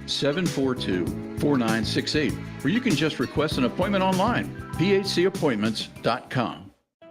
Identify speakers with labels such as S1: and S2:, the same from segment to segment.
S1: 888-742-4968, or you can just request an appointment online, phcappointments.com.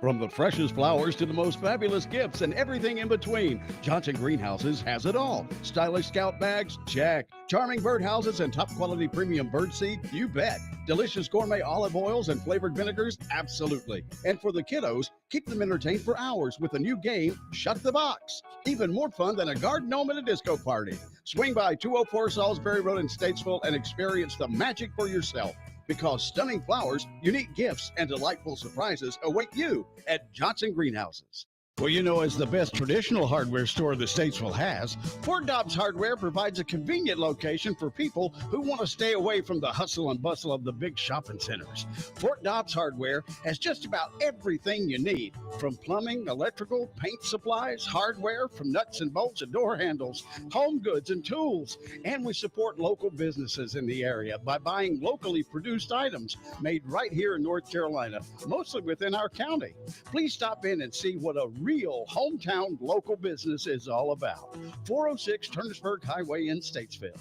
S2: From the freshest flowers to the most fabulous gifts and everything in between, Johnson Greenhouses has it all. Stylish scout bags? Check. Charming birdhouses and top quality premium bird seed? You bet. Delicious gourmet olive oils and flavored vinegars? Absolutely. And for the kiddos, keep them entertained for hours with a new game, Shut the Box. Even more fun than a garden gnome at a disco party. Swing by 204 Salisbury Road in Statesville and experience the magic for yourself. Because stunning flowers, unique gifts, and delightful surprises await you at Johnson Greenhouses. Well, you know, as the best traditional hardware store the Statesville has, Fort Dobbs Hardware provides a convenient location for people who want to stay away from the hustle and bustle of the big shopping centers. Fort Dobbs Hardware has just about everything you need, from plumbing, electrical, paint supplies, hardware, from nuts and bolts and door handles, home goods and tools. And we support local businesses in the area by buying locally produced items made right here in North Carolina, mostly within our county. Please stop in and see what a real hometown local business is all about. 406 Turnersburg Highway in Statesville.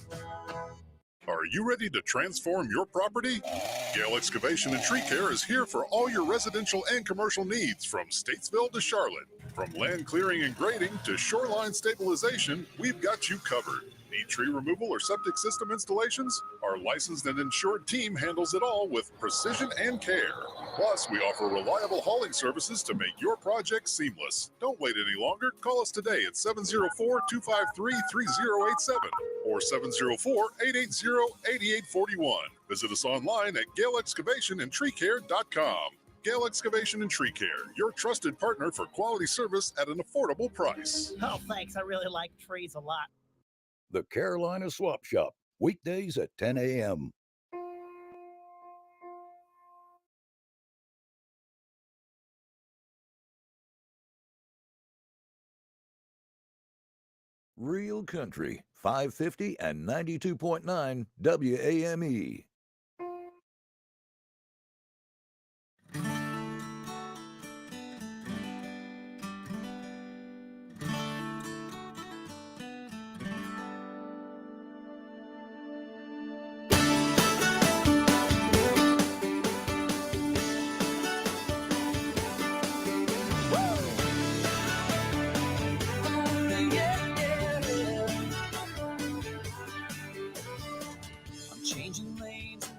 S3: Are you ready to transform your property? Gale Excavation and Tree Care is here for all your residential and commercial needs from Statesville to Charlotte. From land clearing and grading to shoreline stabilization, we've got you covered. Need tree removal or septic system installations? Our licensed and insured team handles it all with precision and care. Plus, we offer reliable hauling services to make your project seamless. Don't wait any longer. Call us today at 704-253-3087 or 704-880-8841. Visit us online at GaleExcavationandTreeCare.com. Gale Excavation and Tree Care, your trusted partner for quality service at an affordable price.
S4: Oh, thanks. I really like trees a lot.
S5: The Carolina Swap Shop, weekdays at 10 a.m. Real Country, 550 and 92.9 WAME.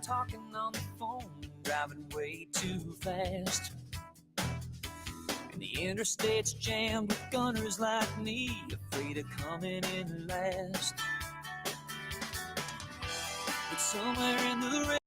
S6: Talking on the phone, driving way too fast. And the interstate's jammed with gunners like me, afraid of coming in last. But somewhere in the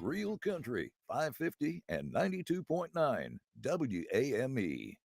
S5: Real Country, 550 and 92.9 WAME.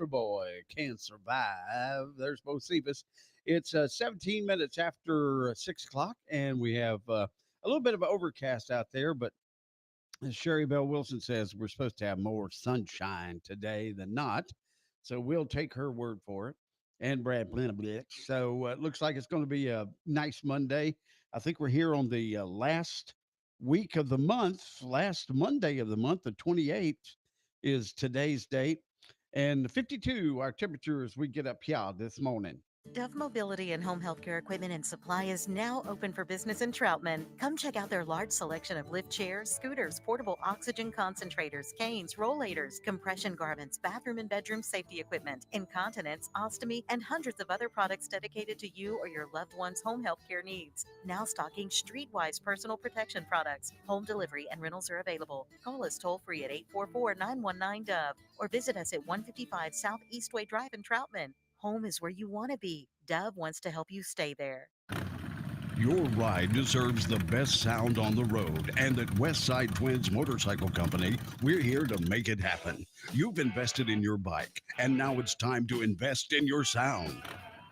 S2: Boy can't survive. There's Bo Cephas. It's 17 minutes after 6 o'clock, and we have a little bit of an overcast out there. But as Sherry Bell Wilson says, we're supposed to have more sunshine today than not. So we'll take her word for it. And Brad Blenablich. So it looks like it's going to be a nice Monday. I think we're here on the last week of the month, last Monday of the month, the 28th is today's date. And 52, our temperature as we get up here this morning.
S7: Dove Mobility and Home Healthcare Equipment and Supply is now open for business in Troutman. Come check out their large selection of lift chairs, scooters, portable oxygen concentrators, canes, rollators, compression garments, bathroom and bedroom safety equipment, incontinence, ostomy, and hundreds of other products dedicated to you or your loved one's home healthcare needs. Now stocking Streetwise personal protection products. Home delivery and rentals are available. Call us toll free at 844-919-DOVE or visit us at 155 South Eastway Drive in Troutman. Home is where you want to be. Dove wants to help you stay there.
S2: Your ride deserves the best sound on the road, and at Westside Twins Motorcycle Company, we're here to make it happen. You've invested in your bike, and now it's time to invest in your sound.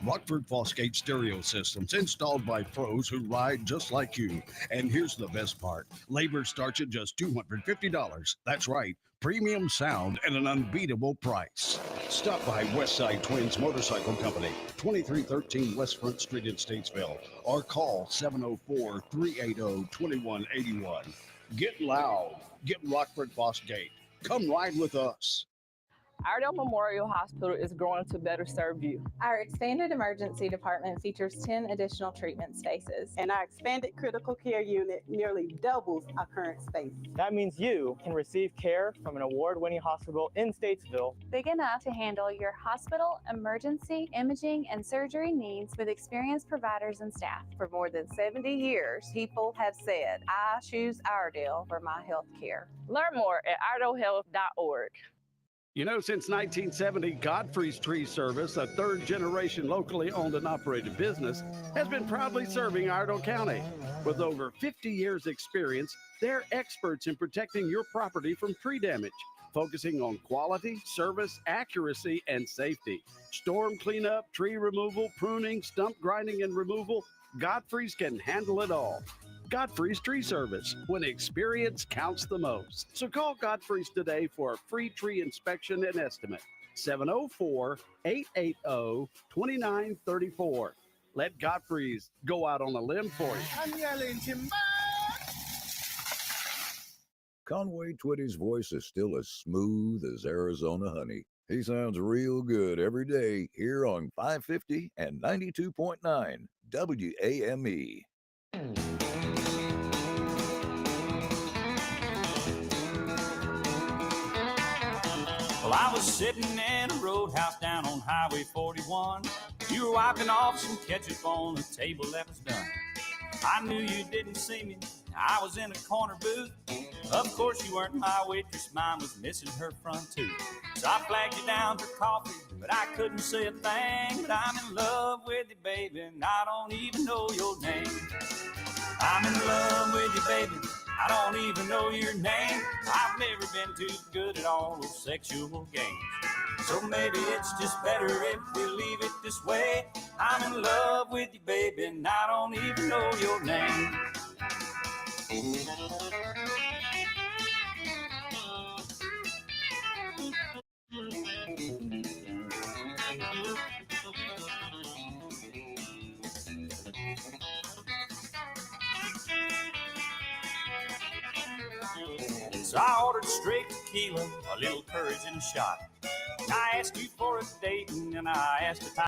S2: Rockford Fosgate stereo systems installed by pros who ride just like you. And here's the best part. Labor starts at just $250. That's right, premium sound at an unbeatable price. Stop by Westside Twins Motorcycle Company, 2313 West Front Street in Statesville, or call 704-380-2181. Get loud. Get Rockford Fosgate. Come ride with us.
S8: Iredell Memorial Hospital is growing to better serve you.
S9: Our expanded emergency department features 10 additional treatment spaces.
S10: And our expanded critical care unit nearly doubles our current space.
S11: That means you can receive care from an award-winning hospital in Statesville.
S12: Big enough to handle your hospital, emergency, imaging, and surgery needs with experienced providers and staff.
S10: For more than 70 years, people have said, I choose Iredell for my health care.
S8: Learn more at iredellhealth.org.
S2: You know, since 1970, Godfrey's Tree Service, a third-generation locally owned and operated business, has been proudly serving Iredell County. With over 50 years' experience, they're experts in protecting your property from tree damage, focusing on quality, service, accuracy, and safety. Storm cleanup, tree removal, pruning, stump grinding and removal, Godfrey's can handle it all. Godfrey's Tree Service, when experience counts the most. So call Godfrey's today for a free tree inspection and estimate. 704-880-2934. Let Godfrey's go out on a limb for you.
S5: Conway Twitty's voice is still as smooth as Arizona honey. He sounds real good every day here on 550 and 92.9 WAME.
S6: Well, I was sitting in a roadhouse down on Highway 41. You were wiping off some ketchup on the table that was done. I knew you didn't see me. I was in a corner booth. Of course you weren't my waitress. Mine was missing her front tooth. So I flagged you down for coffee, but I couldn't say a thing. But I'm in love with you, baby, and I don't even know your name. I'm in love with you, baby. I don't even know your name. I've never been too good at all those sexual games. So maybe it's just better if we leave it this way. I'm in love with you, baby, and I don't even know your name. So I ordered straight tequila, a little courage and a shot. I asked you for a date and I asked if I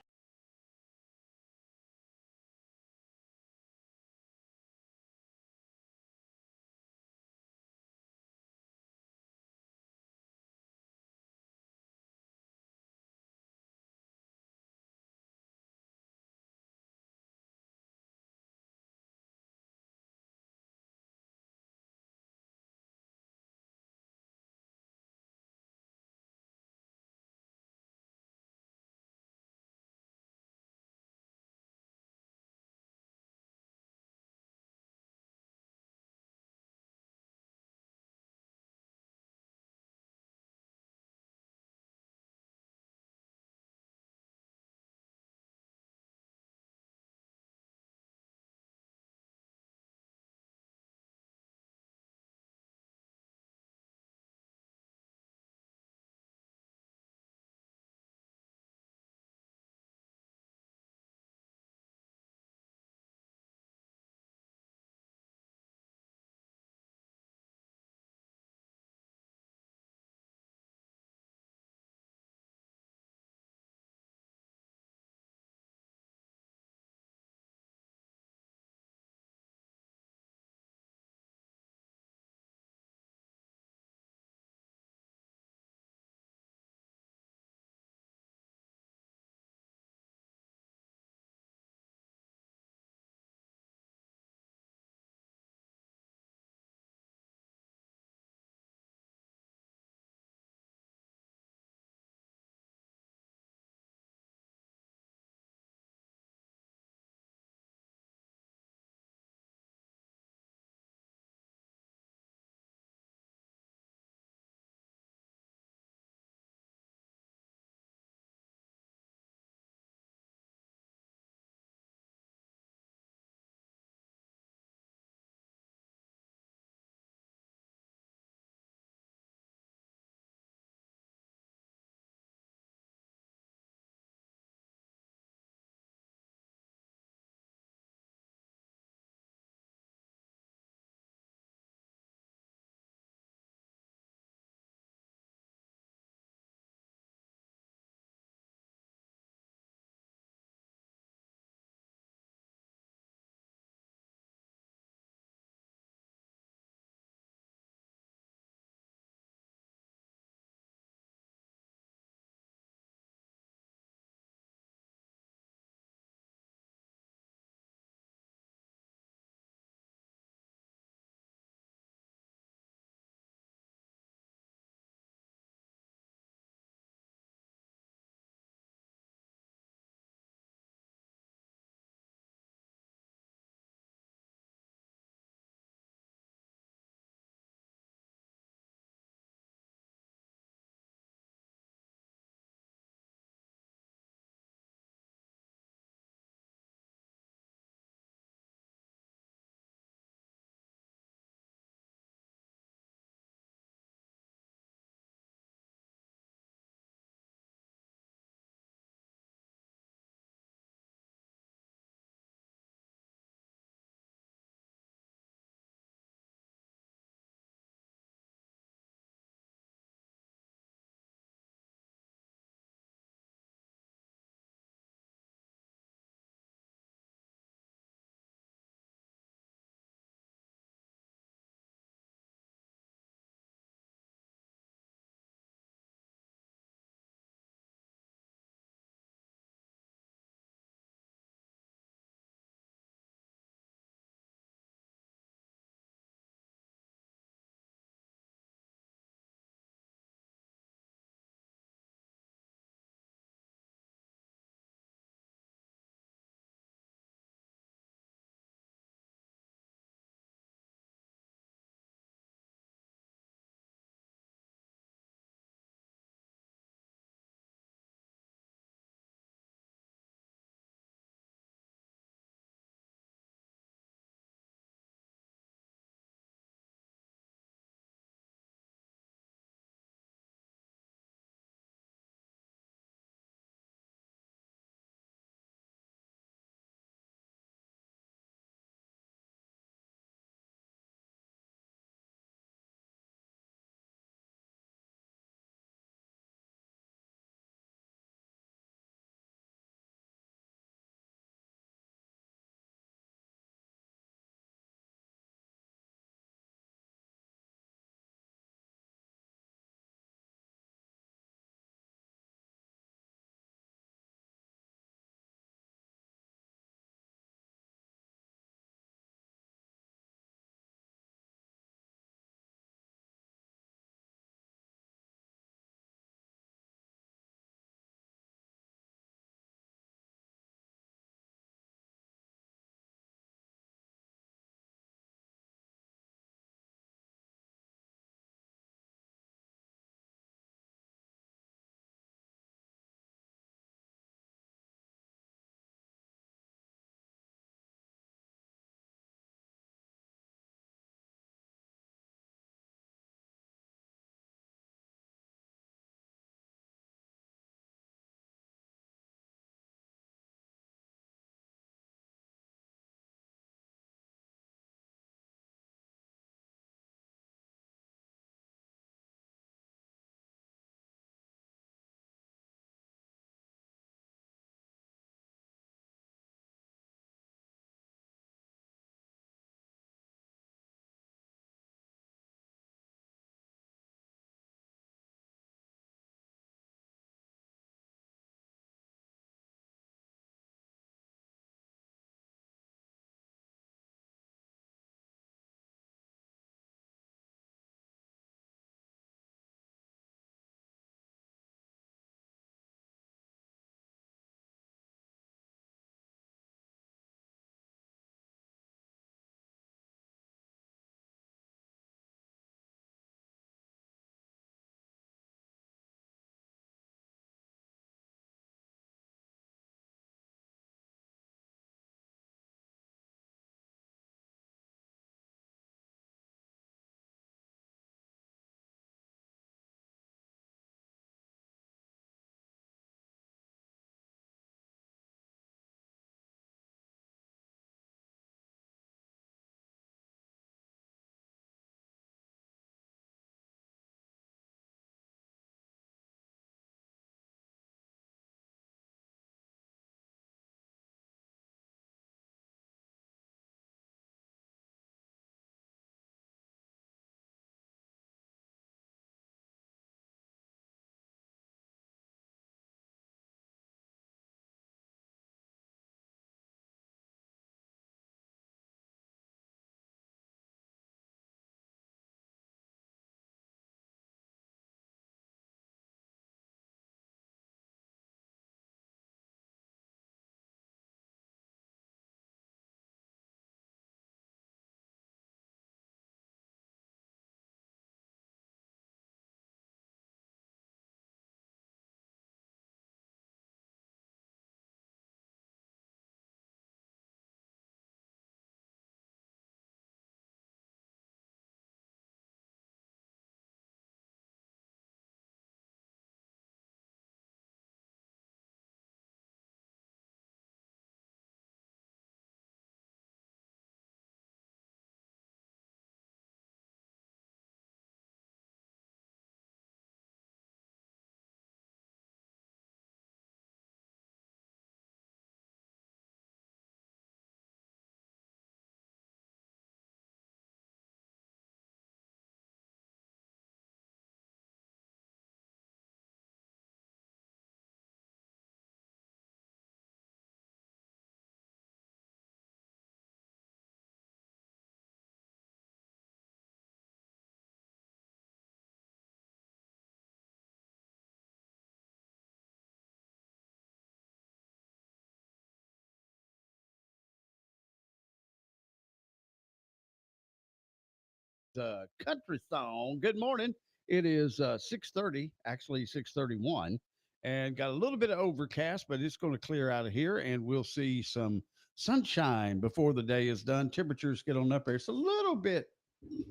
S2: country song. Good morning. It is 6:30, actually 6:31, and got a little bit of overcast, but it's going to clear out of here, and we'll see some sunshine before the day is done. Temperatures get on up there. It's a little bit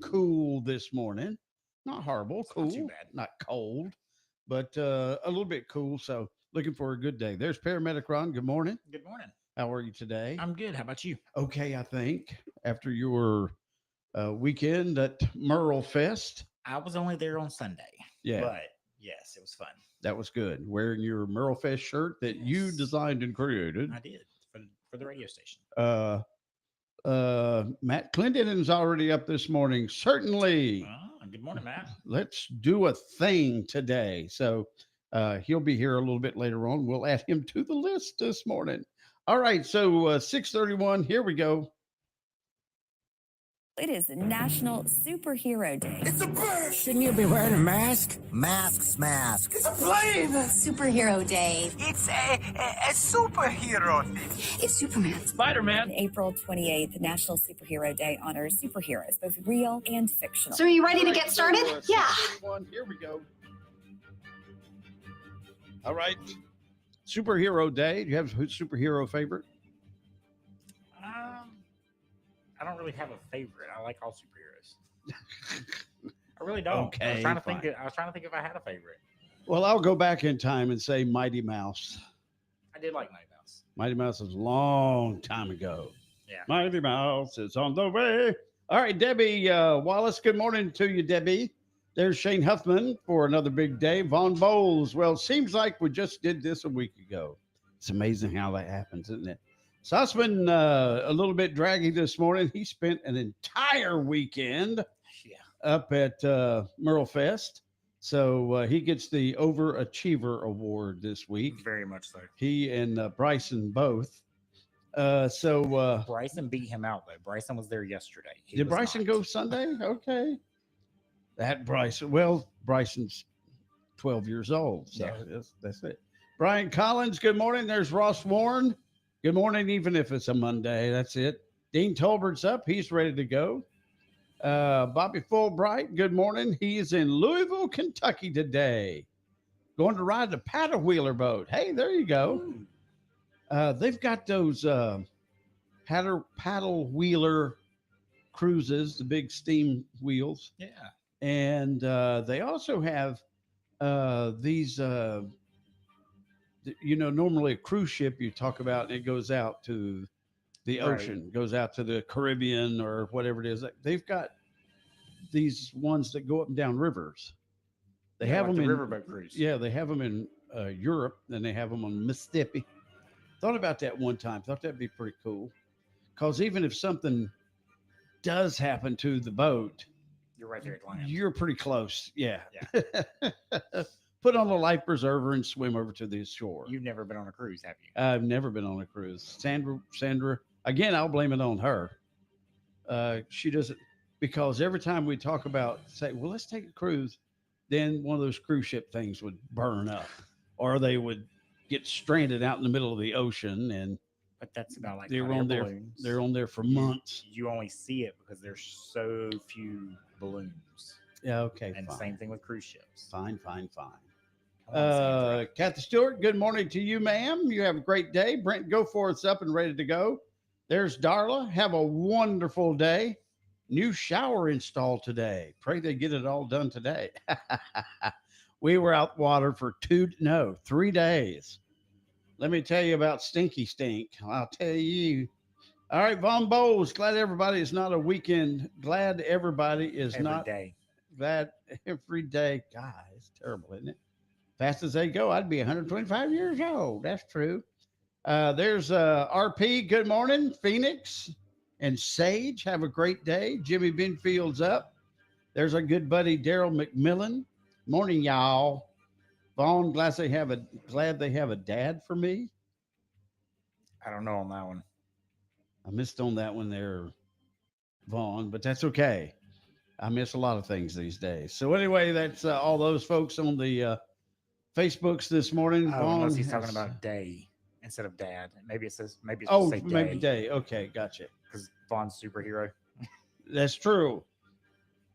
S2: cool this morning. Not horrible, cool,
S13: not too bad.
S2: Not cold, but a little bit cool. So looking for a good day. There's Paramedic Ron. Good morning.
S13: Good morning.
S2: How are you today?
S13: I'm good. How about you?
S2: Okay, I think after your weekend at Merle Fest.
S13: I was only there on Sunday.
S2: Yeah.
S13: But yes, it was fun.
S2: That was good. Wearing your Merle Fest shirt that you designed and created.
S13: I did for the radio station.
S2: Matt Clendenin's already up this morning. Certainly.
S13: Good morning, Matt.
S2: Let's do a thing today. So he'll be here a little bit later on. We'll add him to the list this morning. All right. So 6:31. Here we go.
S14: It is National Superhero Day.
S15: It's a bird! Shouldn't you be wearing a mask? Masks, mask. It's a plane!
S14: Superhero Day.
S15: It's a superhero thing.
S14: It's Superman.
S13: Spider-Man.
S14: April 28th, National Superhero Day honors superheroes, both real and fictional.
S16: So are you ready to get started? Yeah.
S2: Here we go. All right. Superhero Day. Do you have a superhero favorite?
S13: I don't really have a favorite. I like all superheroes. I really don't.
S2: Okay,
S13: I was trying to think if I had a favorite.
S2: Well, I'll go back in time and say Mighty Mouse.
S13: I did like Mighty Mouse.
S2: Mighty Mouse was a long time ago.
S13: Yeah.
S2: Mighty Mouse is on the way. All right, Debbie Wallace. Good morning to you, Debbie. There's Shane Huffman for another big day. Von Bowles. Well, seems like we just did this a week ago. It's amazing how that happens, isn't it? Sussman, a little bit draggy this morning. He spent an entire weekend up at Merle Fest. So he gets the Overachiever Award this week.
S13: Very much so.
S2: He and Bryson both.
S13: Bryson beat him out, though. Bryson was there yesterday.
S2: Did Bryson go Sunday? Okay. That Bryson. Well, Bryson's 12 years old. So that's it. Brian Collins, good morning. There's Ross Warren. Good morning, even if it's a Monday. That's it. Dean Tolbert's up. He's ready to go. Bobby Fulbright, good morning. He's in Louisville, Kentucky today. Going to ride the paddle wheeler boat. Hey, there you go. They've got those paddle wheeler cruises, the big steam wheels.
S13: Yeah.
S2: And they also have these normally a cruise ship you talk about, and it goes out to the ocean, goes out to the Caribbean or whatever it is. They've got these ones that go up and down rivers. They have them in
S13: riverboat cruise.
S2: Yeah, they have them in Europe, and they have them on Mississippi. Thought about that one time. Thought that'd be pretty cool. Because even if something does happen to the boat,
S13: you're right there at land.
S2: You're pretty close. Yeah. Put on a life preserver and swim over to the shore.
S13: You've never been on a cruise, have you?
S2: I've never been on a cruise. Sandra, again, I'll blame it on her. She doesn't, because every time we talk about, say, well, let's take a cruise, then one of those cruise ship things would burn up, or they would get stranded out in the middle of the ocean.
S13: But that's about like
S2: they're on there.
S13: balloons.
S2: They're on there for months.
S13: You only see it because there's so few balloons.
S2: Yeah. Okay.
S13: And
S2: fine.
S13: Same thing with cruise ships.
S2: Fine. Kathy Stewart, good morning to you, ma'am. You have a great day. Brent Goforth's up and ready to go. There's Darla. Have a wonderful day. New shower installed today. Pray they get it all done today. We were out water for 3 days. Let me tell you about Stinky Stink. I'll tell you. All right, Von Bowles. Glad everybody is not a weekend. Glad everybody is
S13: Every
S2: not
S13: day.
S2: That every day. God, it's terrible, isn't it? Fast as they go, I'd be 125 years old. That's true. There's RP. Good morning, Phoenix and Sage. Have a great day. Jimmy Binfield's up. There's our good buddy Daryl McMillan. Morning, y'all. Vaughn, glad they have a dad for me.
S13: I don't know on that one.
S2: I missed on that one there, Vaughn, but that's okay. I miss a lot of things these days. So anyway, that's all those folks on the Facebooks this morning.
S13: Unless he's talking about day instead of dad. Maybe it says maybe it's
S2: oh,
S13: say day.
S2: maybe day. Okay, gotcha.
S13: Because Vaughn's superhero.
S2: That's true.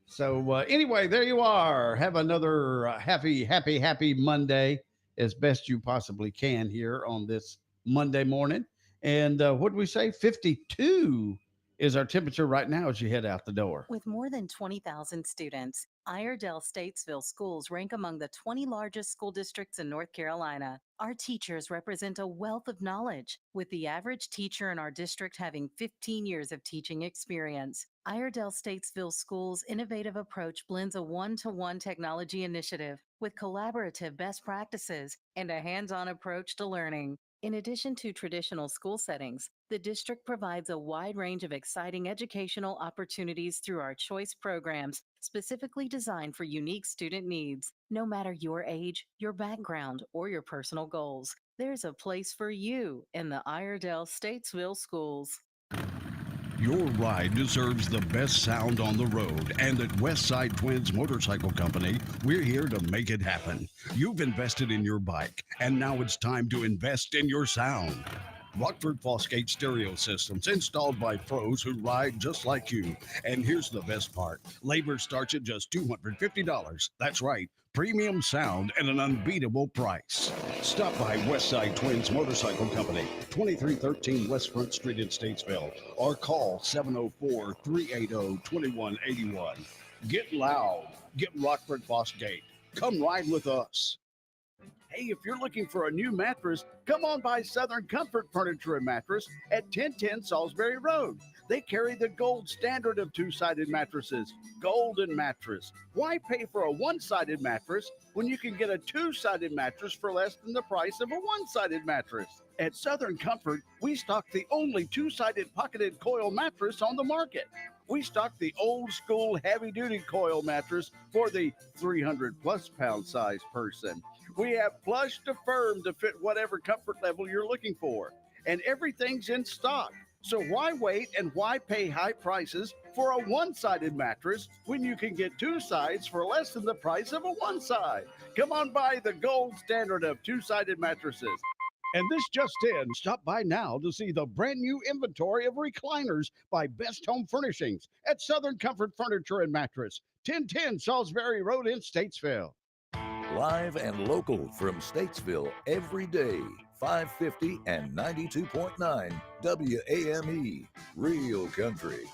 S2: So anyway, there you are. Have another happy Monday as best you possibly can here on this Monday morning. And what did we say? 52 is our temperature right now as you head out the door.
S7: With more than 20,000 students, Iredell Statesville schools rank among the 20 largest school districts in North Carolina. Our teachers represent a wealth of knowledge, with the average teacher in our district having 15 years of teaching experience. Iredell Statesville Schools' innovative approach blends a one-to-one technology initiative with collaborative best practices and a hands-on approach to learning. In addition to traditional school settings, the district provides a wide range of exciting educational opportunities through our choice programs, specifically designed for unique student needs. No matter your age, your background, or your personal goals, there's a place for you in the Iredell Statesville schools.
S2: Your ride deserves the best sound on the road, and at Westside Twins Motorcycle Company, we're here to make it happen. You've invested in your bike, and now it's time to invest in your sound. Rockford Fosgate stereo systems installed by pros who ride just like you. And here's the best part. Labor starts at just $250. That's right, premium sound at an unbeatable price. Stop by Westside Twins Motorcycle Company, 2313 West Front Street in Statesville, or call 704-380-2181. Get loud. Get Rockford Fosgate. Come ride with us. Hey, if you're looking for a new mattress, come on by Southern Comfort Furniture and Mattress at 1010 Salisbury Road. They carry the gold standard of two-sided mattresses, Golden Mattress. Why pay for a one-sided mattress when you can get a two-sided mattress for less than the price of a one-sided mattress? At Southern Comfort, we stock the only two-sided pocketed coil mattress on the market. We stock the old school heavy-duty coil mattress for the 300-plus pound size person. We have plush to firm to fit whatever comfort level you're looking for. And everything's in stock. So why wait and why pay high prices for a one-sided mattress when you can get two sides for less than the price of a one side? Come on by the gold standard of two-sided mattresses. And this just in, stop by now to see the brand new inventory of recliners by Best Home Furnishings at Southern Comfort Furniture and Mattress, 1010 Salisbury Road in Statesville.
S5: Live and local from Statesville every day, 550 and 92.9 WAME, Real Country.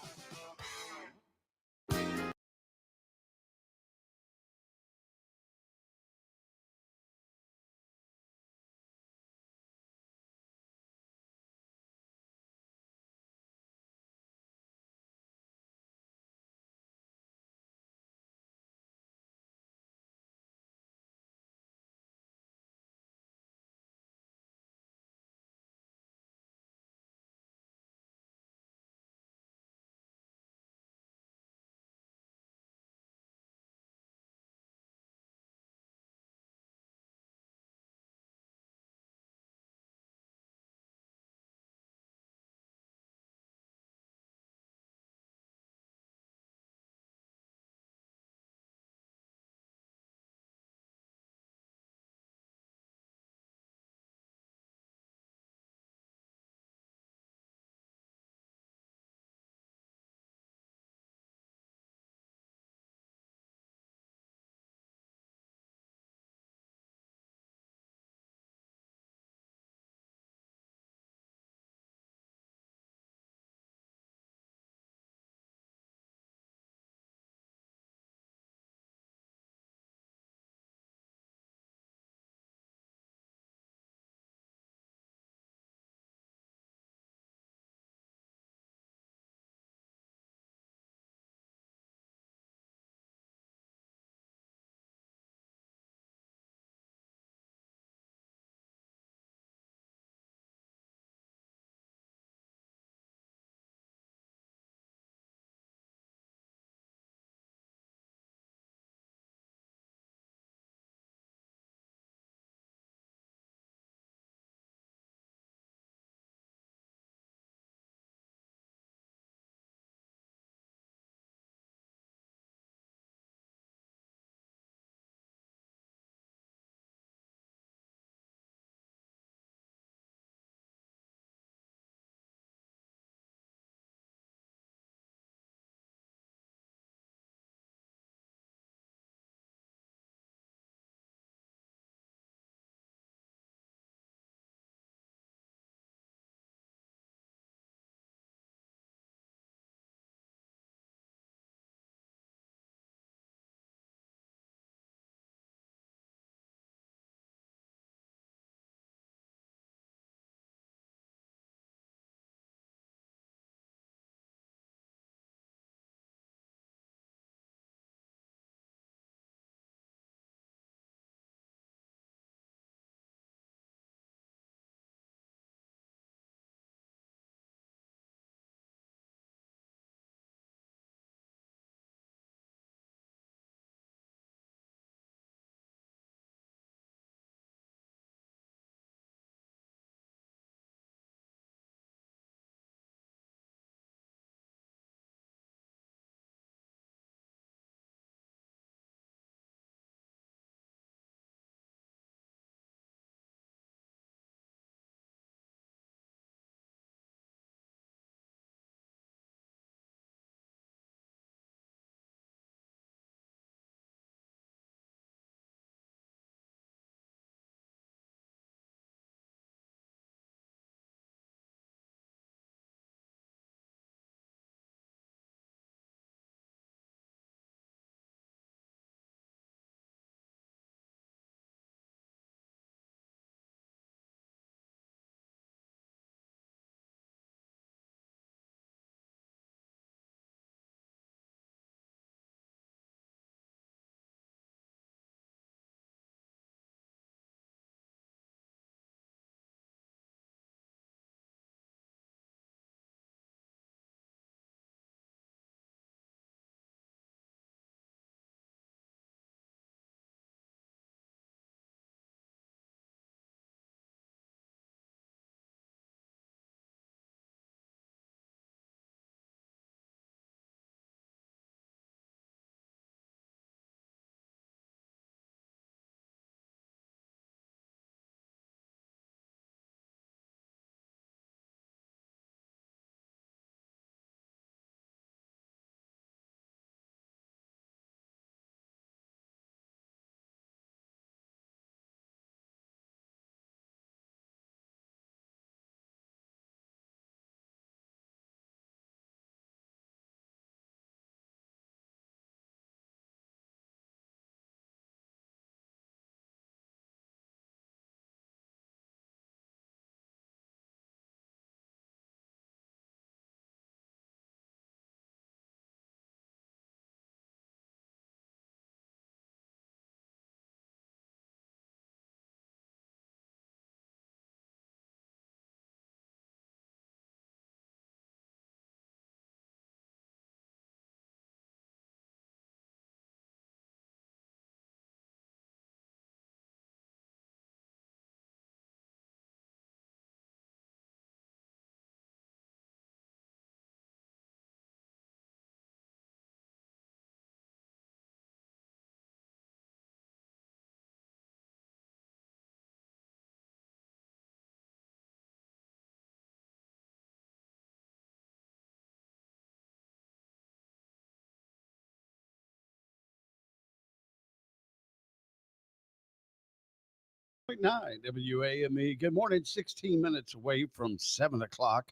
S2: 9 WAME. Good morning. 16 minutes away from 7 o'clock.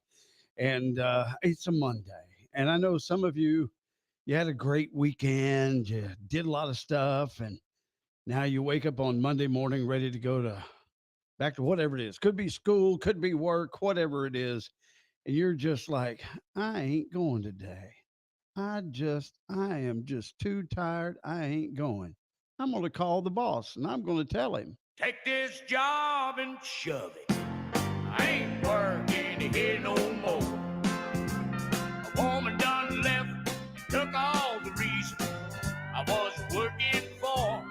S2: And it's a Monday. And I know some of you, you had a great weekend. You did a lot of stuff. And now you wake up on Monday morning ready to go to back to whatever it is. Could be school, could be work, whatever it is. And you're just like, I ain't going today. I am just too tired. I ain't going. I'm going to call the boss and I'm going to tell him.
S17: Take this job and shove it. I ain't working here no more. A woman done left and took all the reason I was working for.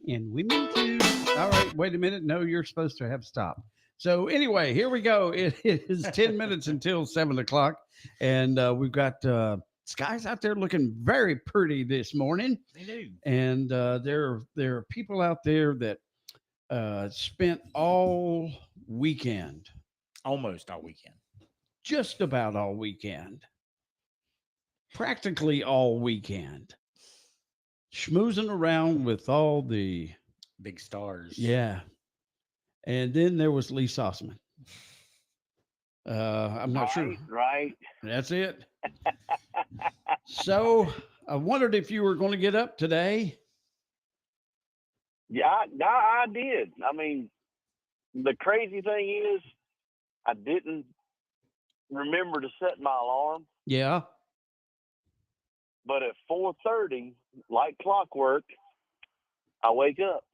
S2: And we need to. All right, wait a minute. No, you're supposed to have stopped. So anyway, here we go. It is 10 minutes until 7 o'clock. And we've got skies out there looking very pretty this morning.
S13: They do.
S2: And there are people out there that spent all weekend,
S13: Almost all weekend.
S2: just about all weekend, practically all weekend, schmoozing around with all the
S13: big stars.
S2: Yeah. And then there was Lee Sussman. I'm not sure.
S18: Right.
S2: That's it. So I wondered if you were going to get up today.
S18: Yeah, I did. I mean, the crazy thing is, I didn't remember to set my alarm.
S2: Yeah.
S18: But at 4:30, like clockwork, I wake up.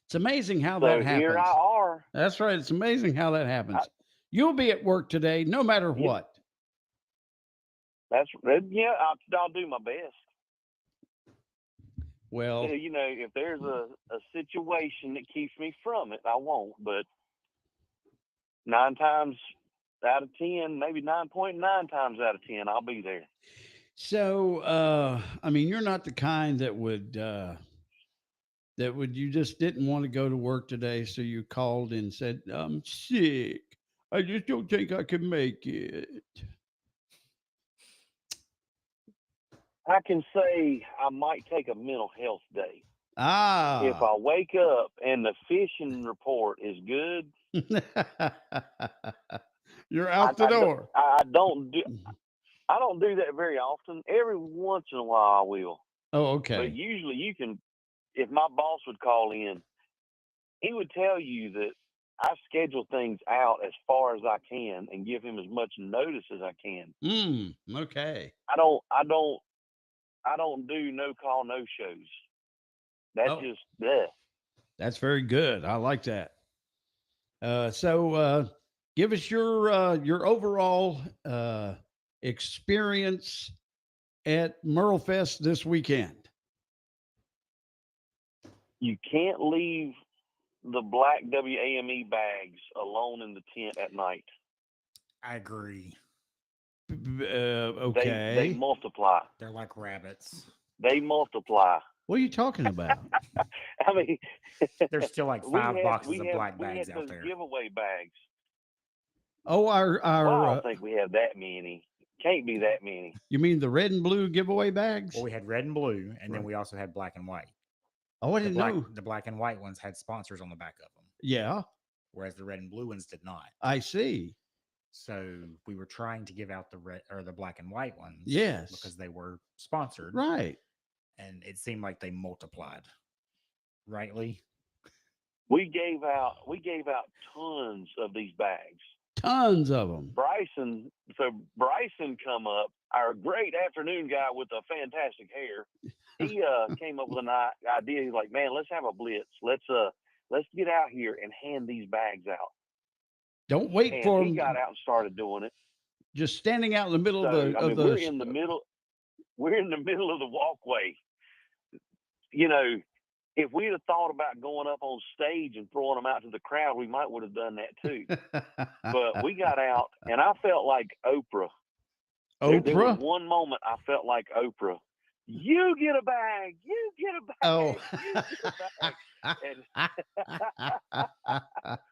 S2: It's amazing how
S18: So
S2: that happens.
S18: here I are.
S2: That's right. It's amazing how that happens. You'll be at work today, no matter what.
S18: Yeah. I'll do my best.
S2: Well,
S18: You know, if there's a situation that keeps me from it, I won't. But 9 times out of 10, maybe 9.9 times out of 10, I'll be there.
S2: so I mean, you're not the kind that would you just didn't want to go to work today, so you called and said, "I'm sick. I just don't think I can make it."
S18: I can say I might take a mental health day. If
S2: Ah.
S18: I wake up and the fishing report is good,
S2: You're out the door.
S18: I don't do that very often. Every once in a while I will.
S2: Oh, okay.
S18: But usually you can, if my boss would call in, he would tell you that I schedule things out as far as I can and give him as much notice as I can.
S2: Okay.
S18: I don't do no call, no shows. That's
S2: Oh.
S18: just bleh.
S2: That's very good. I like that. So give us your overall experience at Merle Fest this weekend.
S18: You can't leave the black WAME bags alone in the tent at night.
S13: I agree.
S2: Okay.
S18: They multiply.
S13: They're like rabbits.
S18: They multiply.
S2: What are you talking about?
S18: I mean,
S13: There's still like 5 boxes of black bags
S18: had
S13: out
S18: those
S13: there.
S18: giveaway bags.
S2: Oh,
S18: Well, I
S2: our
S18: don't think we have that many. Can't be that many.
S2: you mean the red and blue giveaway bags?
S13: Well, we had red and blue, and then we also had black and white.
S2: Oh, I didn't know.
S13: The black and white ones had sponsors on the back of them,
S2: Yeah,
S13: whereas the red and blue ones did not.
S2: I see.
S13: So we were trying to give out the red or the black and white ones,
S2: Yes.
S13: because they were sponsored,
S2: Right.
S13: and it seemed like they multiplied. Rightly,
S18: We gave out tons of these bags.
S2: Tons of them.
S18: Bryson come up, our great afternoon guy with the fantastic hair. He came up with an idea. He's like, "Man, let's have a blitz. Let's get out here and hand these bags out."
S2: Don't wait
S18: And
S2: for
S18: he
S2: them.
S18: got out and started doing it.
S2: Just standing out in the middle
S18: So,
S2: of the
S18: I mean,
S2: the
S18: we're in the middle of the walkway. You know, if we'd have thought about going up on stage and throwing them out to the crowd, we might would have done that too. But we got out, and I felt like Oprah. There was
S2: Oprah.
S18: one moment I felt like Oprah. You get a bag. You get a bag.
S2: Oh.
S18: You get a bag. And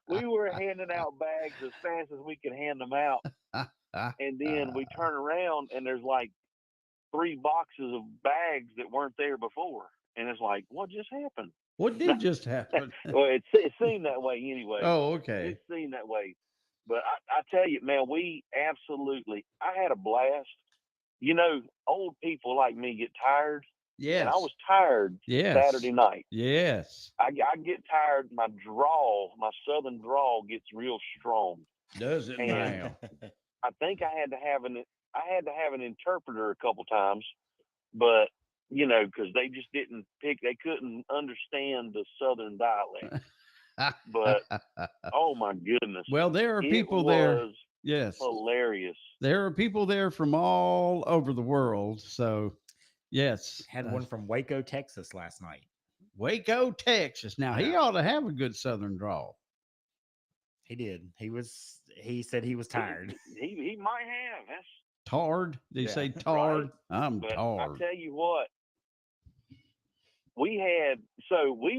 S18: we were handing out bags as fast as we could hand them out. And then we turn around, and there's like 3 boxes of bags that weren't there before. And it's like, what just happened?
S2: What did just happen?
S18: Well, it seemed that way anyway.
S2: Oh, okay.
S18: It seemed that way. But I tell you, man, I had a blast. You know, old people like me get tired.
S2: Yes.
S18: And I was tired Saturday night.
S2: Yes.
S18: I get tired. My southern drawl gets real strong.
S2: Does it
S18: And
S2: now?
S18: I think I had to have an interpreter a couple times, but you know, because they just they couldn't understand the southern dialect. But oh my goodness.
S2: Well, there are
S18: It
S2: people there.
S18: was
S2: Yes.
S18: hilarious.
S2: There are people there from all over the world. So
S19: Yes.
S13: Had one from Waco, Texas last night.
S19: Waco, Texas. Now he ought to have a good Southern drawl.
S13: He did. He said he was tired.
S18: He might have. That's
S19: Tard. Did you say tard?
S18: right.
S19: I'm
S18: But
S19: tard.
S18: I tell you what, we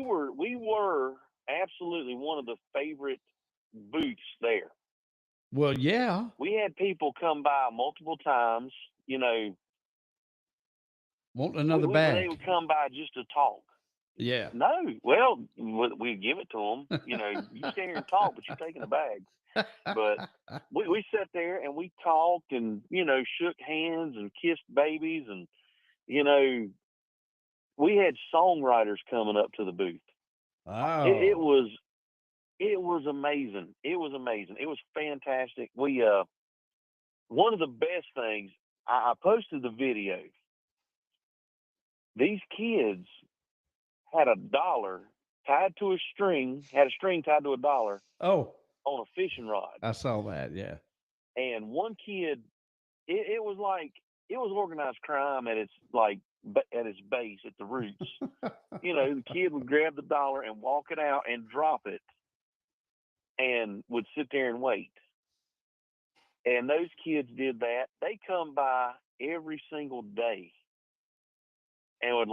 S18: were absolutely one of the favorite booths there.
S19: Well, yeah.
S18: We had people come by multiple times,
S19: Want another
S18: when
S19: bag.
S18: they would come by just to talk.
S19: Yeah.
S18: No, well, we give it to them. You stay here and talk, but you're taking a bag. But we sat there and we talked and, shook hands and kissed babies. And, we had songwriters coming up to the booth.
S19: Wow.
S18: It was amazing. It was amazing. It was fantastic. We, one of the best things, I posted the video. These kids had $1 tied to a string, had a string tied to $1.
S19: Oh.
S18: On a fishing rod.
S19: I saw that, yeah.
S18: And one kid, it was organized crime at its base, at the roots. The kid would grab the $1 and walk it out and drop it and would sit there and wait. And those kids did that. They come by every single day and would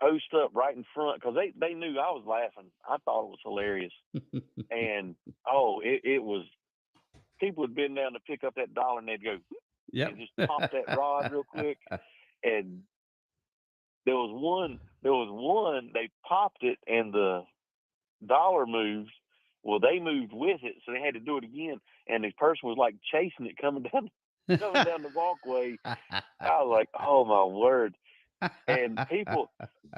S18: post up right in front because they knew I was laughing. I thought it was hilarious. And it was, people had been down to pick up that $1 and they'd go and just pop that rod real quick. And there was one they popped it and the $1 moved. Well, they moved with it, so they had to do it again. And the person was chasing it coming down the walkway. I was like, oh my word. And people,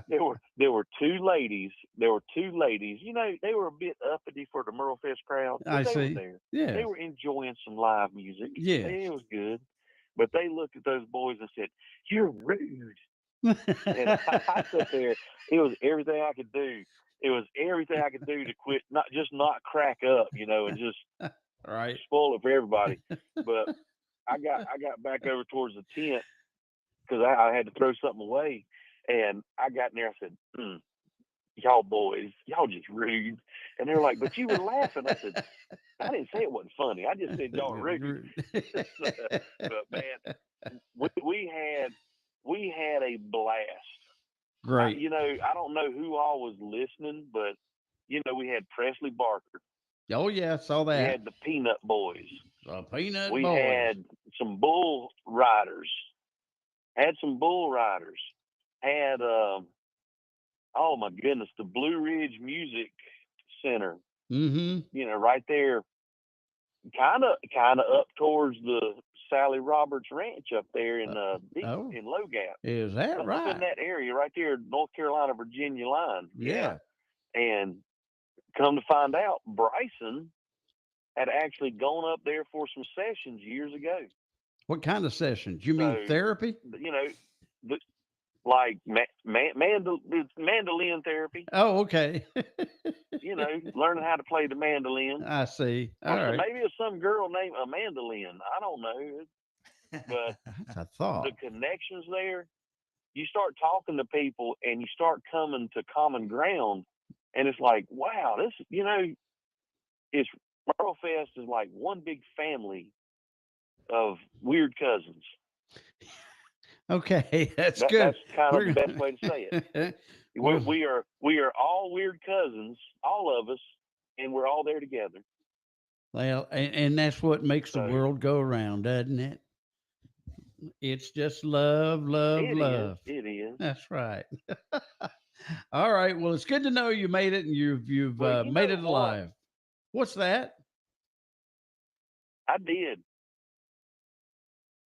S18: there were two ladies. They were a bit uppity for the Merle Fest crowd.
S19: I see.
S18: Were there.
S19: Yeah.
S18: They were enjoying some live music.
S19: Yeah.
S18: It was good. But they looked at those boys and said, "You're rude." And I sat there. It was everything I could do. It was everything I could do to quit, not crack up, and just
S19: right.
S18: spoil it for everybody. But I got back over towards the tent because I had to throw something away, and I got in there. I said, "Y'all boys, y'all just rude." And they're like, "But you were laughing." I said, "I didn't say it wasn't funny. I just said y'all rude." But man, we had a blast.
S19: Great.
S18: I don't know who all was listening, but we had Presley Barker.
S19: Oh yeah, saw that.
S18: We had the Peanut Boys.
S19: The Peanut
S18: We
S19: Boys.
S18: had some bull riders. Had oh my goodness, the Blue Ridge Music Center.
S19: Mm-hmm.
S18: Right there, kind of up towards the Sally Roberts Ranch up there in in Low Gap.
S19: Is that right?
S18: Up in that area right there, North Carolina, Virginia line.
S19: Yeah.
S18: And come to find out, Bryson had actually gone up there for some sessions years ago.
S19: What kind of sessions? You mean therapy?
S18: Like mandolin therapy.
S19: Oh, okay.
S18: Learning how to play the mandolin.
S19: I see. All right.
S18: Maybe it's some girl named Amandolin. I don't know. But
S19: I thought
S18: the connections there, you start talking to people and you start coming to common ground, and it's like, wow, this, it's Merle Fest is like one big family of weird cousins.
S19: Okay, that's good.
S18: That's kind of the best way to say it. We are all weird cousins, all of us, and we're all there together.
S19: Well, and that's what makes the world go around, doesn't it? It's just love, love, love.
S18: It is.
S19: That's right. All right. Well, it's good to know you made it and you've made it alive. What's that?
S18: I did.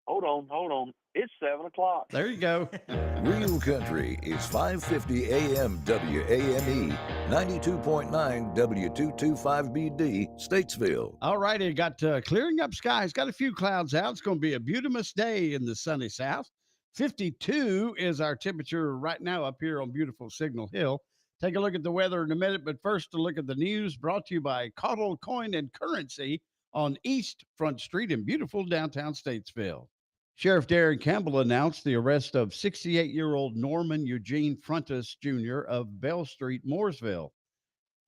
S18: Hold on. It's 7:00.
S19: There you go.
S5: Real Country is 550 AM WAME, 92.9 W225BD, Statesville.
S19: All right. It got clearing up skies. Got a few clouds out. It's going to be a beautiful day in the sunny south. 52 is our temperature right now up here on beautiful Signal Hill. Take a look at the weather in a minute, but first a look at the news brought to you by Caudle Coin and Currency on East Front Street in beautiful downtown Statesville. Sheriff Darren Campbell announced the arrest of 68-year-old Norman Eugene Frontis Jr. of Bell Street, Mooresville.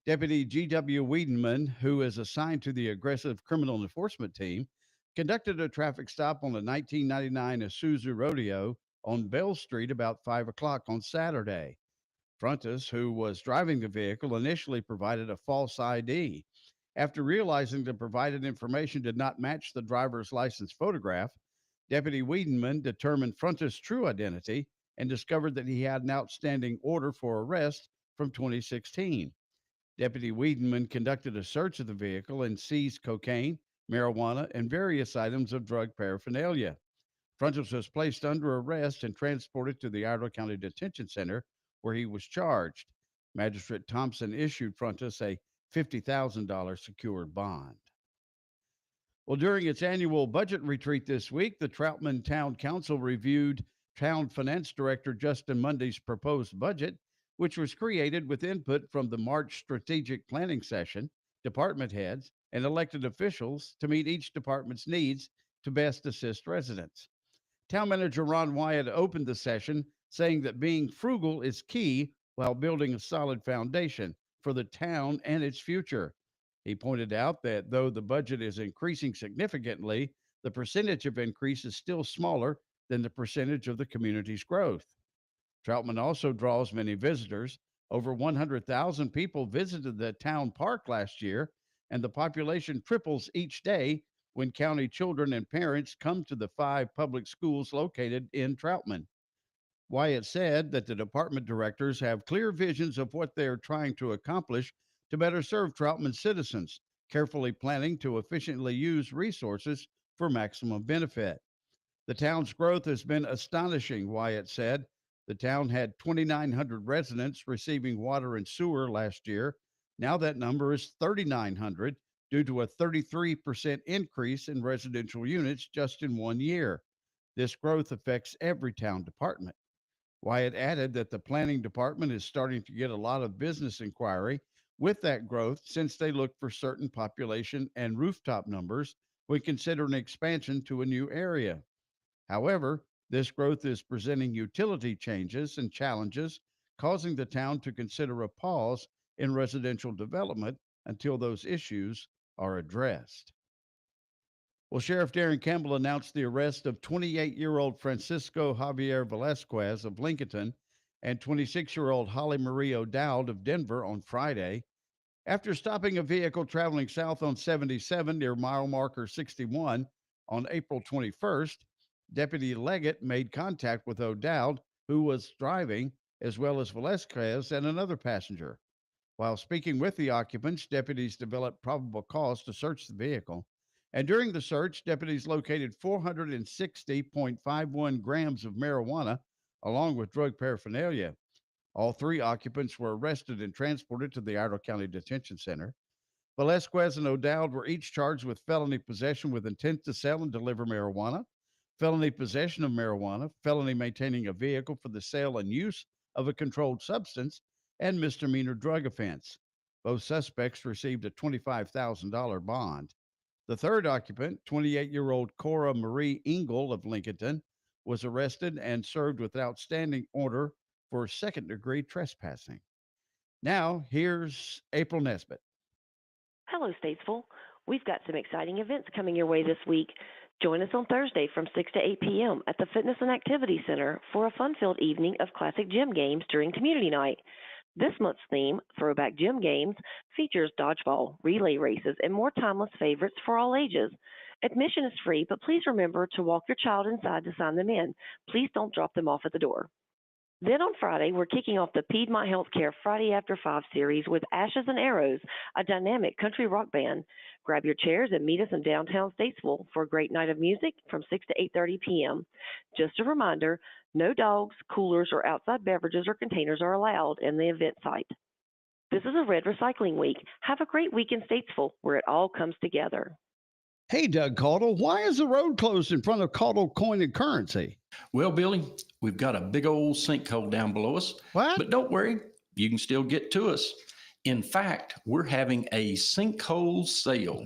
S19: Deputy G.W. Wiedenman, who is assigned to the aggressive criminal enforcement team, conducted a traffic stop on the 1999 Isuzu Rodeo on Bell Street about 5 o'clock on Saturday. Frontis, who was driving the vehicle, initially provided a false ID. After realizing the provided information did not match the driver's license photograph, Deputy Wiedenman determined Frontis' true identity and discovered that he had an outstanding order for arrest from 2016. Deputy Wiedenman conducted a search of the vehicle and seized cocaine, marijuana, and various items of drug paraphernalia. Frontis was placed under arrest and transported to the Iredell County Detention Center, where he was charged. Magistrate Thompson issued Frontis a $50,000 secured bond. Well, during its annual budget retreat this week, the Troutman Town Council reviewed Town Finance Director Justin Mundy's proposed budget, which was created with input from the March strategic planning session, department heads, and elected officials to meet each department's needs to best assist residents. Town Manager Ron Wyatt opened the session saying that being frugal is key while building a solid foundation for the town and its future. He pointed out that though the budget is increasing significantly, the percentage of increase is still smaller than the percentage of the community's growth. Troutman also draws many visitors. Over 100,000 people visited the town park last year, and the population triples each day when county children and parents come to the 5 public schools located in Troutman. Wyatt said that the department directors have clear visions of what they are trying to accomplish to better serve Troutman citizens, carefully planning to efficiently use resources for maximum benefit. The town's growth has been astonishing, Wyatt said. The town had 2,900 residents receiving water and sewer last year. Now that number is 3,900 due to a 33% increase in residential units just in 1 year. This growth affects every town department. Wyatt added that the planning department is starting to get a lot of business inquiry with that growth since they look for certain population and rooftop numbers when considering expansion to a new area. However, this growth is presenting utility changes and challenges, causing the town to consider a pause in residential development until those issues are addressed. Well, Sheriff Darren Campbell announced the arrest of 28-year-old Francisco Javier Velasquez of Lincoln and 26-year-old Holly Marie O'Dowd of Denver on Friday. After stopping a vehicle traveling south on 77 near mile marker 61 on April 21st, Deputy Leggett made contact with O'Dowd, who was driving, as well as Velasquez and another passenger. While speaking with the occupants, deputies developed probable cause to search the vehicle. And during the search, deputies located 460.51 grams of marijuana, along with drug paraphernalia. All 3 occupants were arrested and transported to the Iredell County Detention Center. Velasquez and O'Dowd were each charged with felony possession with intent to sell and deliver marijuana, felony possession of marijuana, felony maintaining a vehicle for the sale and use of a controlled substance, and misdemeanor drug offense. Both suspects received a $25,000 bond. The 3rd occupant, 28-year-old Cora Marie Engel of Lincoln, was arrested and served with an outstanding order for 2nd-degree trespassing. Now, here's April Nesbitt.
S20: Hello, Statesville. We've got some exciting events coming your way this week. Join us on Thursday from 6 to 8 p.m. at the Fitness and Activity Center for a fun-filled evening of classic gym games during Community Night. This month's theme, Throwback Gym Games, features dodgeball, relay races, and more timeless favorites for all ages. Admission is free, but please remember to walk your child inside to sign them in. Please don't drop them off at the door. Then on Friday, we're kicking off the Piedmont Healthcare Friday After 5 series with Ashes and Arrows, a dynamic country rock band. Grab your chairs and meet us in downtown Statesville for a great night of music from 6 to 8:30 p.m. Just a reminder, no dogs, coolers, or outside beverages or containers are allowed in the event site. This is a Red Recycling Week. Have a great week in Statesville where it all comes together.
S19: Hey, Doug Caudle, why is the road closed in front of Caudle Coin and Currency?
S1: Well, Billy, we've got a big old sinkhole down below us.
S19: What?
S1: But don't worry, you can still get to us. In fact, we're having a sinkhole sale.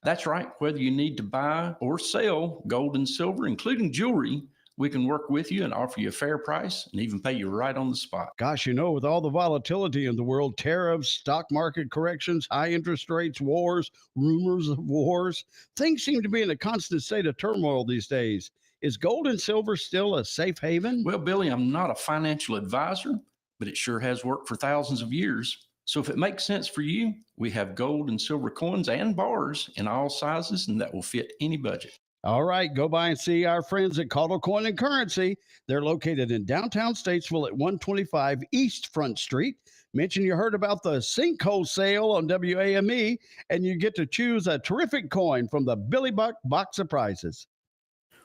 S1: That's right. Whether you need to buy or sell gold and silver, including jewelry, we can work with you and offer you a fair price and even pay you right on the spot.
S19: Gosh, with all the volatility in the world, tariffs, stock market corrections, high interest rates, wars, rumors of wars, things seem to be in a constant state of turmoil these days. Is gold and silver still a safe haven?
S1: Well, Billy, I'm not a financial advisor, but it sure has worked for thousands of years. So if it makes sense for you, we have gold and silver coins and bars in all sizes, and that will fit any budget.
S19: All right, go by and see our friends at Caudle Coin and Currency. They're located in downtown Statesville at 125 East Front Street. Mention you heard about the sinkhole sale on WAME, and you get to choose a terrific coin from the Billy Buck box of prizes.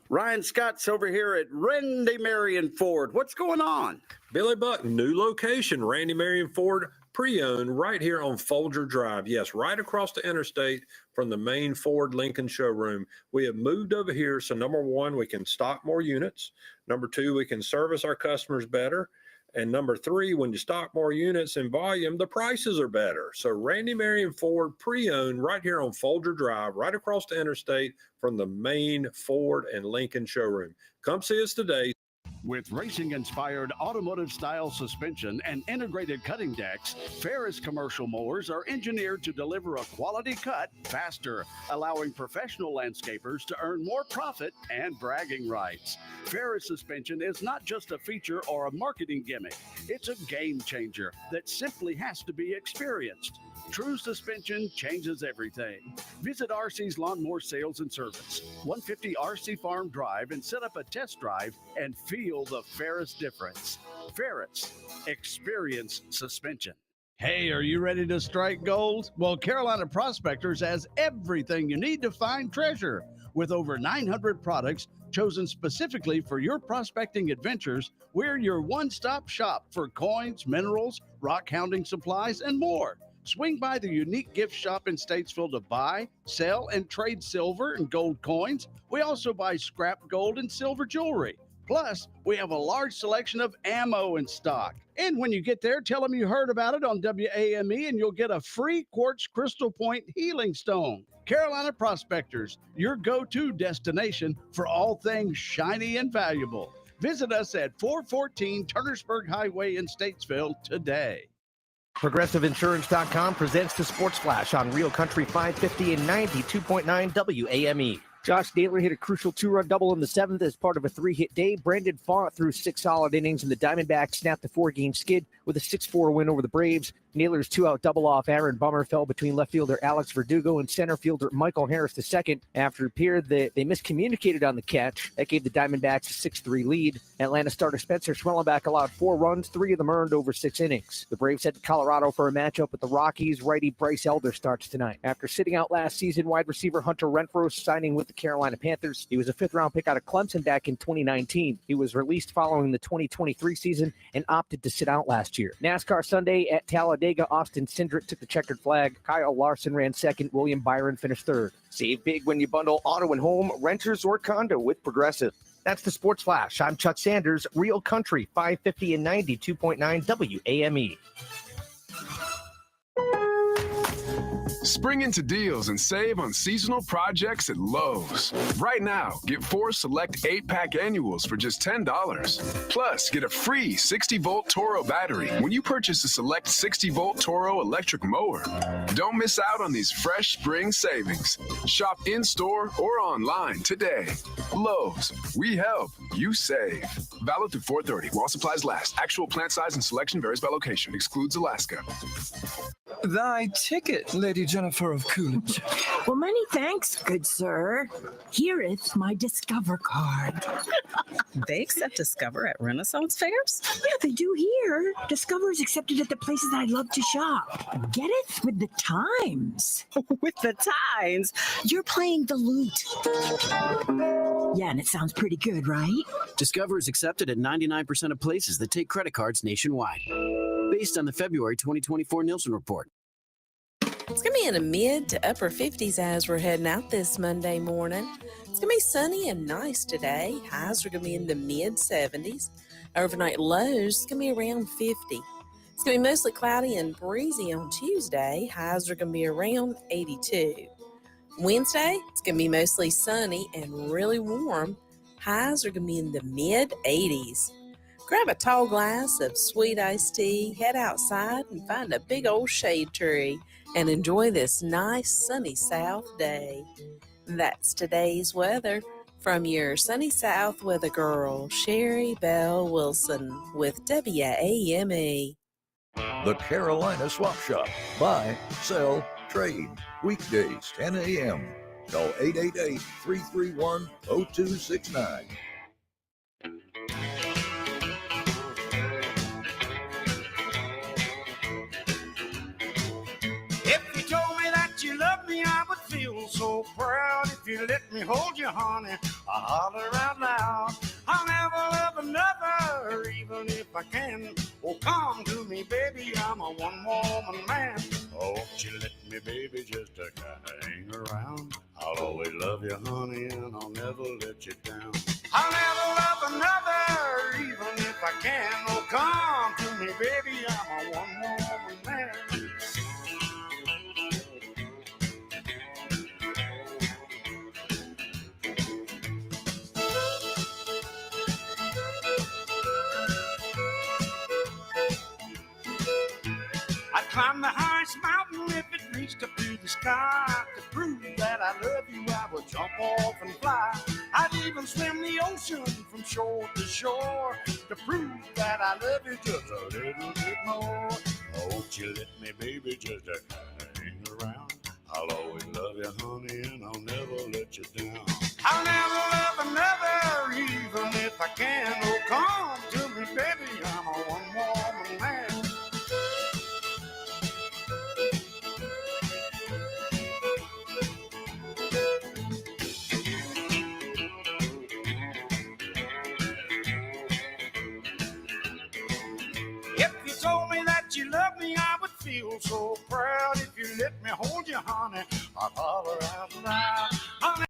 S21: Ryan Scott's over here at Randy Marion Ford. What's going on?
S22: Billy Buck, new location, Randy Marion Ford, pre-owned right here on Folger Drive. Yes, right across the interstate from the main Ford Lincoln showroom. We have moved over here, so number one, we can stock more units. Number two, we can service our customers better. And number three, when you stock more units in volume, the prices are better. So Randy Marion Ford pre-owned right here on Folger Drive, right across the interstate from the main Ford and Lincoln showroom. Come see us today.
S2: With racing-inspired automotive-style suspension and integrated cutting decks, Ferris commercial mowers are engineered to deliver a quality cut faster, allowing professional landscapers to earn more profit and bragging rights. Ferris suspension is not just a feature or a marketing gimmick. It's a game changer that simply has to be experienced. True suspension changes everything. Visit RC's Lawnmower Sales and Service, 150 RC Farm Drive, and set up a test drive and feel the Ferris difference. Ferris, experience suspension.
S19: Hey, are you ready to strike gold? Well, Carolina Prospectors has everything you need to find treasure. With over 900 products chosen specifically for your prospecting adventures, we're your one-stop shop for coins, minerals, rock hounding supplies, and more. Swing by the unique gift shop in Statesville to buy, sell, and trade silver and gold coins. We also buy scrap gold and silver jewelry. Plus, we have a large selection of ammo in stock. And when you get there, tell them you heard about it on WAME and you'll get a free quartz crystal point healing stone. Carolina Prospectors, your go-to destination for all things shiny and valuable. Visit us at 414 Turnersburg Highway in Statesville today.
S23: ProgressiveInsurance.com presents the Sports Flash on Real Country 550 and 92.9 WAME. Josh Naylor hit a crucial two-run double in the seventh as part of a three-hit day. Brandon fought through 6 solid innings, and the Diamondbacks snapped the 4-game skid with a 6-4 win over the Braves. Naylor's 2-out double off Aaron Bummer fell between left fielder Alex Verdugo and center fielder Michael Harris II after it appeared that they miscommunicated on the catch. That gave the Diamondbacks a 6-3 lead. Atlanta starter Spencer Schwellenbach allowed 4 runs, 3 of them earned over 6 innings. The Braves head to Colorado for a matchup with the Rockies. Righty Bryce Elder starts tonight. After sitting out last season, wide receiver Hunter Renfroe signing with the Carolina Panthers. He was a 5th-round pick out of Clemson back in 2019. He was released following the 2023 season and opted to sit out last year. NASCAR Sunday at Talladega, Austin Cindric took the checkered flag. Kyle Larson ran second. William Byron finished third. Save big when you bundle auto and home, renters, or condo with Progressive. That's the Sports Flash. I'm Chuck Sanders, Real Country 550 and 92.9 WAME.
S24: Spring into deals and save on seasonal projects at Lowe's. Right now, get 4 select 8-pack annuals for just $10. Plus, get a free 60-volt Toro battery when you purchase a select 60-volt Toro electric mower. Don't miss out on these fresh spring savings. Shop in-store or online today. Lowe's, we help, you save. Valid through 4/30 while supplies last. Actual plant size and selection varies by location. Excludes Alaska.
S25: Thy ticket, Lady Jennifer of Coolidge.
S26: Well, many thanks, good sir. Hereeth my Discover card.
S27: They accept Discover at Renaissance fairs?
S26: Yeah, they do here. Discover is accepted at the places I love to shop. Get it? With the times.
S27: With the times?
S26: You're playing the lute. Yeah, and it sounds pretty good, right?
S28: Discover is accepted at 99% of places that take credit cards nationwide. Based on the February 2024 Nielsen report.
S29: It's going to be in the mid to upper 50s as we're heading out this Monday morning. It's going to be sunny and nice today. Highs are going to be in the mid 70s. Overnight lows going to be around 50. It's going to be mostly cloudy and breezy on Tuesday. Highs are going to be around 82. Wednesday, it's going to be mostly sunny and really warm. Highs are going to be in the mid 80s. Grab a tall glass of sweet iced tea, head outside and find a big old shade tree and enjoy this nice sunny south day. That's today's weather from your sunny south weather girl, Sherry Bell Wilson with WAME.
S5: The Carolina Swap Shop. Buy, sell, trade. Weekdays, 10 a.m. Call 888-331-0269.
S17: If you told me that you loved me, I would feel so proud. If you let me hold you, honey, I'll holler out loud. I'll never love another, even if I can. Oh, come to me, baby, I'm a one-woman man. Oh, won't you let me, baby, just to kind of hang around? I'll always love you, honey, and I'll never let you down. I'll never love another, even if I can. Oh, come to me, baby, I'm a one-woman man. I'd climb the highest mountain if it reached up to the sky. To prove that I love you, I would jump off and fly. I'd even swim the ocean from shore to shore to prove that I love you just a little bit more. Oh, won't you let me, baby, just to kind of hang around? I'll always love you, honey, and I'll never let you down. I'll never love another, even if I can. Oh, come to me, baby, I'm a one-woman man. If you told me that you loved me, I would feel so proud. If you let me hold you, honey, I'd holler out loud. Honey,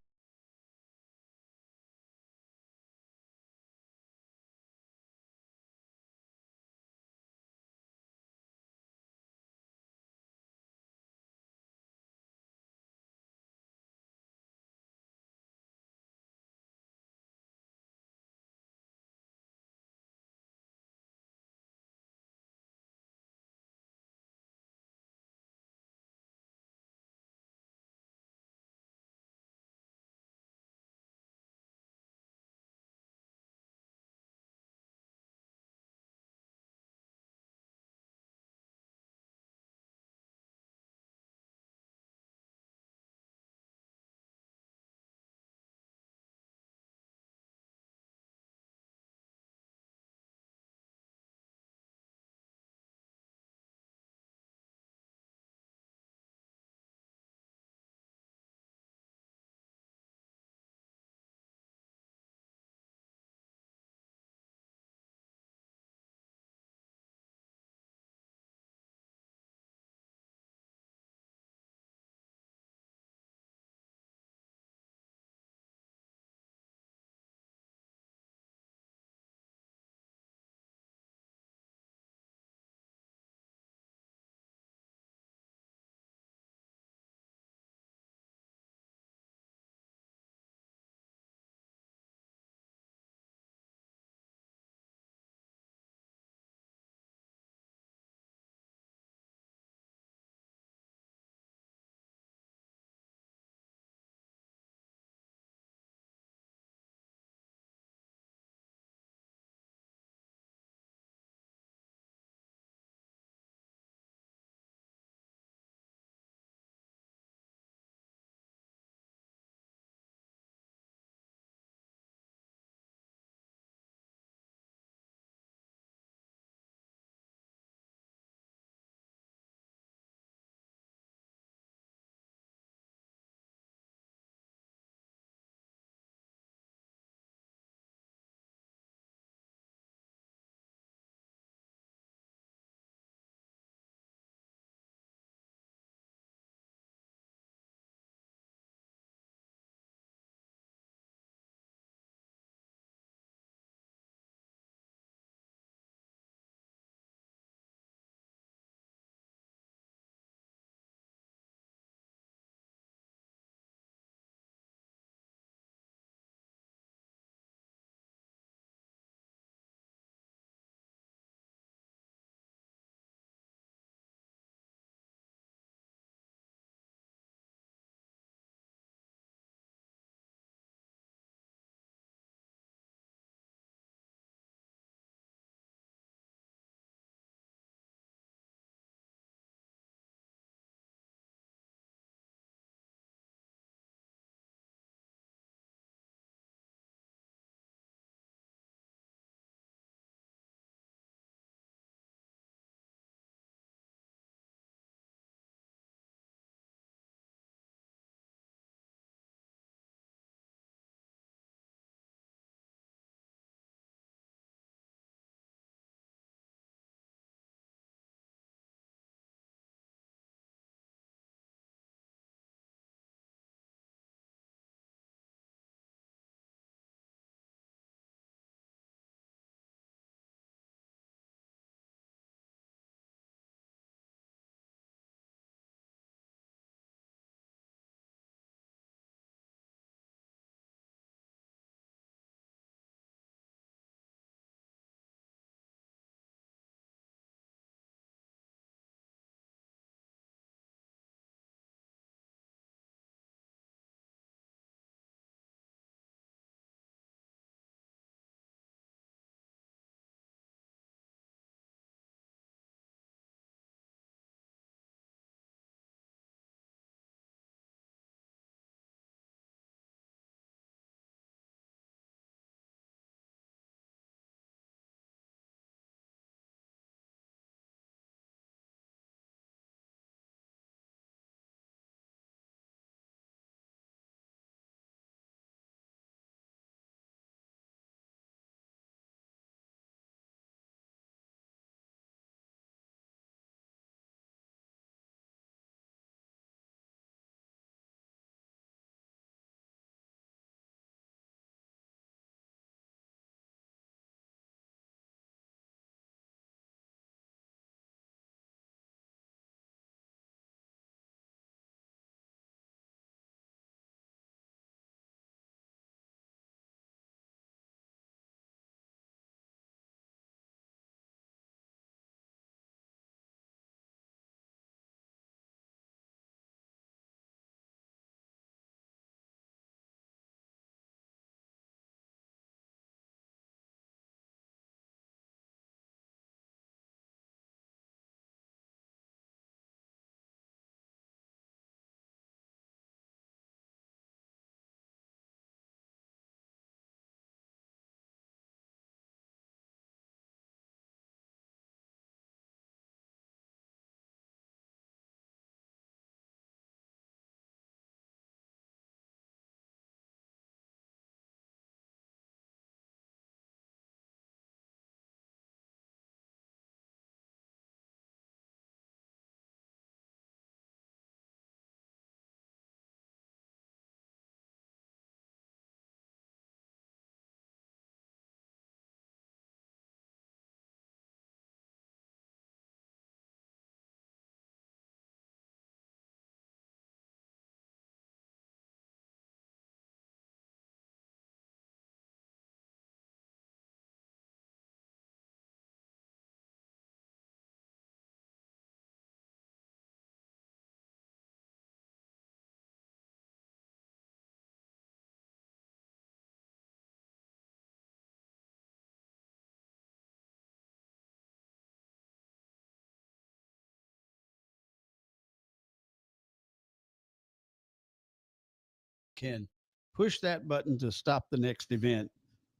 S19: can push that button to stop the next event,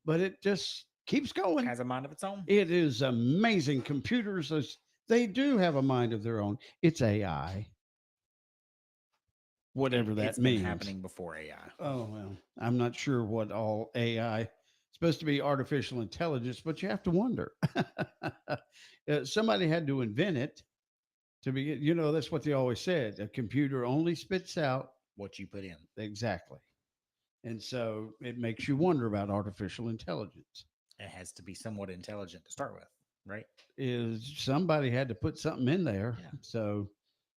S19: but it just keeps going.
S13: Has a mind of its own.
S19: It is amazing. Computers, they do have a mind of their own. It's AI. Whatever that
S13: It's
S19: means.
S13: been happening before AI.
S19: Oh, well, I'm not sure what all AI supposed to be artificial intelligence, but you have to wonder. Somebody had to invent it to be, that's what they always said. A computer only spits out
S13: what you put in.
S19: Exactly. And so it makes you wonder about artificial intelligence.
S13: It has to be somewhat intelligent to start with, right?
S19: Is somebody had to put something in there.
S13: Yeah.
S19: So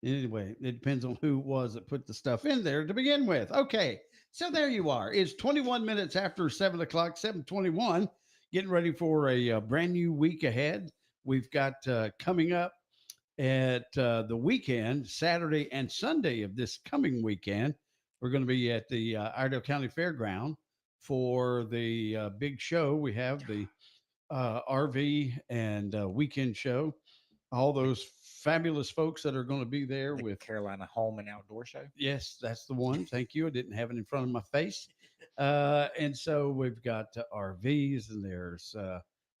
S19: anyway, it depends on who it was that put the stuff in there to begin with. Okay. So there you are. It's 21 minutes after 7 o'clock, 7:21, getting ready for a brand new week ahead. We've got coming up at the weekend, Saturday and Sunday of this coming weekend. We're going to be at the Iredell County Fairground for the big show. We have the RV and weekend show. All those fabulous folks that are going to be there with
S13: Carolina Home and Outdoor Show.
S19: Yes, that's the one. Thank you. I didn't have it in front of my face. And so we've got RVs, and there's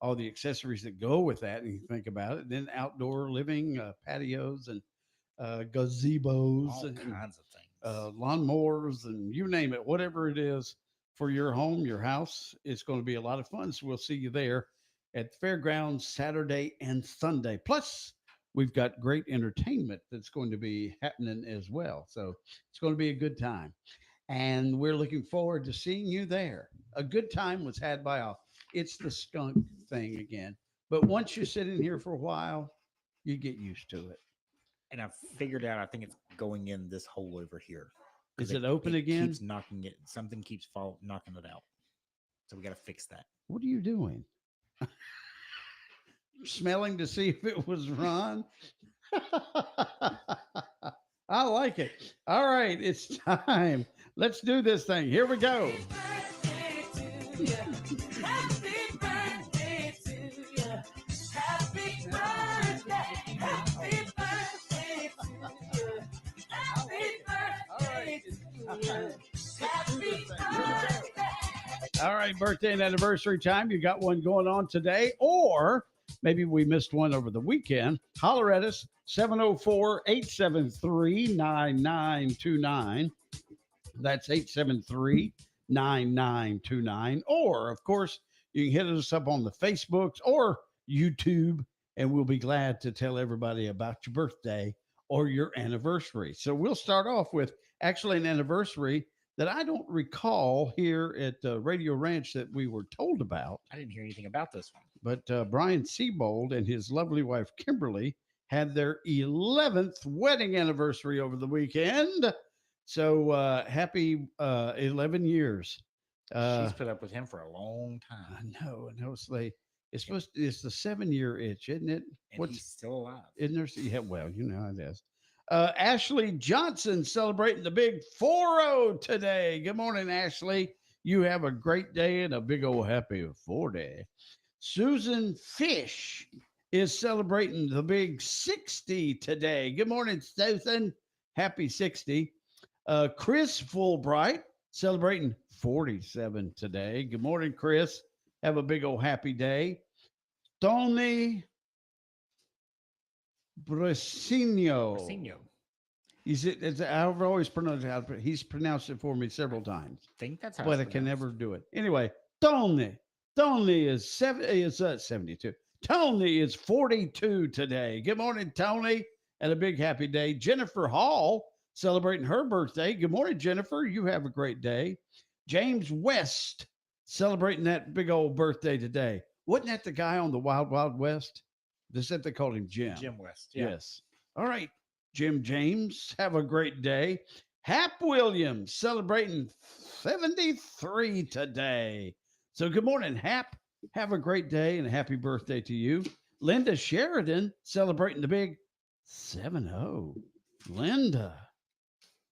S19: all the accessories that go with that. And you think about it, then outdoor living, patios and gazebos,
S13: all
S19: and
S13: kinds of things,
S19: lawnmowers, and you name it, whatever it is for your home, your house. It's going to be a lot of fun. So we'll see you there at the fairgrounds Saturday and Sunday. Plus, we've got great entertainment that's going to be happening as well. So it's going to be a good time. And we're looking forward to seeing you there. A good time was had by all. It's the skunk thing again. But once you sit in here for a while, you get used to it.
S13: And I've figured out, I think it's going in this hole over here.
S19: Is it open again?
S13: Keeps knocking it. Something keeps knocking it out. So we got to fix that.
S19: What are you doing? Smelling to see if it was Ron? I like it. All right, it's time. Let's do this thing. Here we go. All right, birthday and anniversary time. You got one going on today, or maybe we missed one over the weekend. Holler at us, 704-873-9929. That's 873-9929. Or, of course, you can hit us up on the Facebooks or YouTube, and we'll be glad to tell everybody about your birthday or your anniversary. So we'll start off with actually an anniversary that I don't recall here at Radio Ranch that we were told about.
S13: I didn't hear anything about this one.
S19: But Brian Seabold and his lovely wife, Kimberly, had their 11th wedding anniversary over the weekend. So happy 11 years.
S13: She's put up with him for a long time.
S19: I know. So it's the 7-year itch, isn't it?
S13: And he's still alive.
S19: Isn't there? Yeah, well, you know how it is. Ashley Johnson celebrating the big 4-0 today. Good morning, Ashley. You have a great day and a big old happy 40. Susan Fish is celebrating the big 60 today. Good morning, Susan. Happy 60. Chris Fulbright celebrating 47 today. Good morning, Chris. Have a big old happy day. Tony Bresino. I've always pronounced it. He's pronounced it for me several times.
S13: I think that's how
S19: but I can never do it. Anyway, Tony is 72. Tony is 42 today. Good morning, Tony, and a big happy day. Jennifer Hall celebrating her birthday. Good morning, Jennifer. You have a great day. James West celebrating that big old birthday today. Wasn't that the guy on the Wild Wild West? They said they called him Jim.
S13: Jim West. Yeah.
S19: Yes. All right. Jim James, have a great day. Hap Williams celebrating 73 today. So good morning, Hap. Have a great day and a happy birthday to you. Linda Sheridan celebrating the big 70. Linda,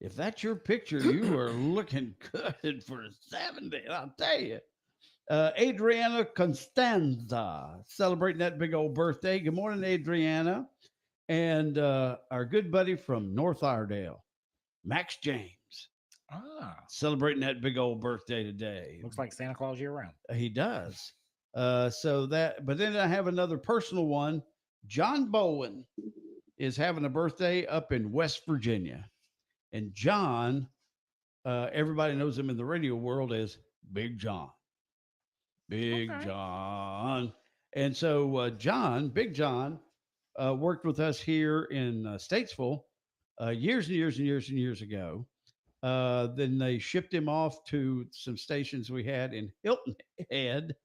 S19: if that's your picture, you are looking good for 70. I'll tell you. Adriana Constanza celebrating that big old birthday. Good morning, Adriana. And our good buddy from North Iredell, Max James. celebrating that big old birthday today.
S13: Looks like Santa Claus year round.
S19: He does. But then I have another personal one. John Bowen is having a birthday up in West Virginia. And John, everybody knows him in the radio world as Big John. Big John. And so Big John, worked with us here in Statesville years and years and years and years ago. Then they shipped him off to some stations we had in Hilton Head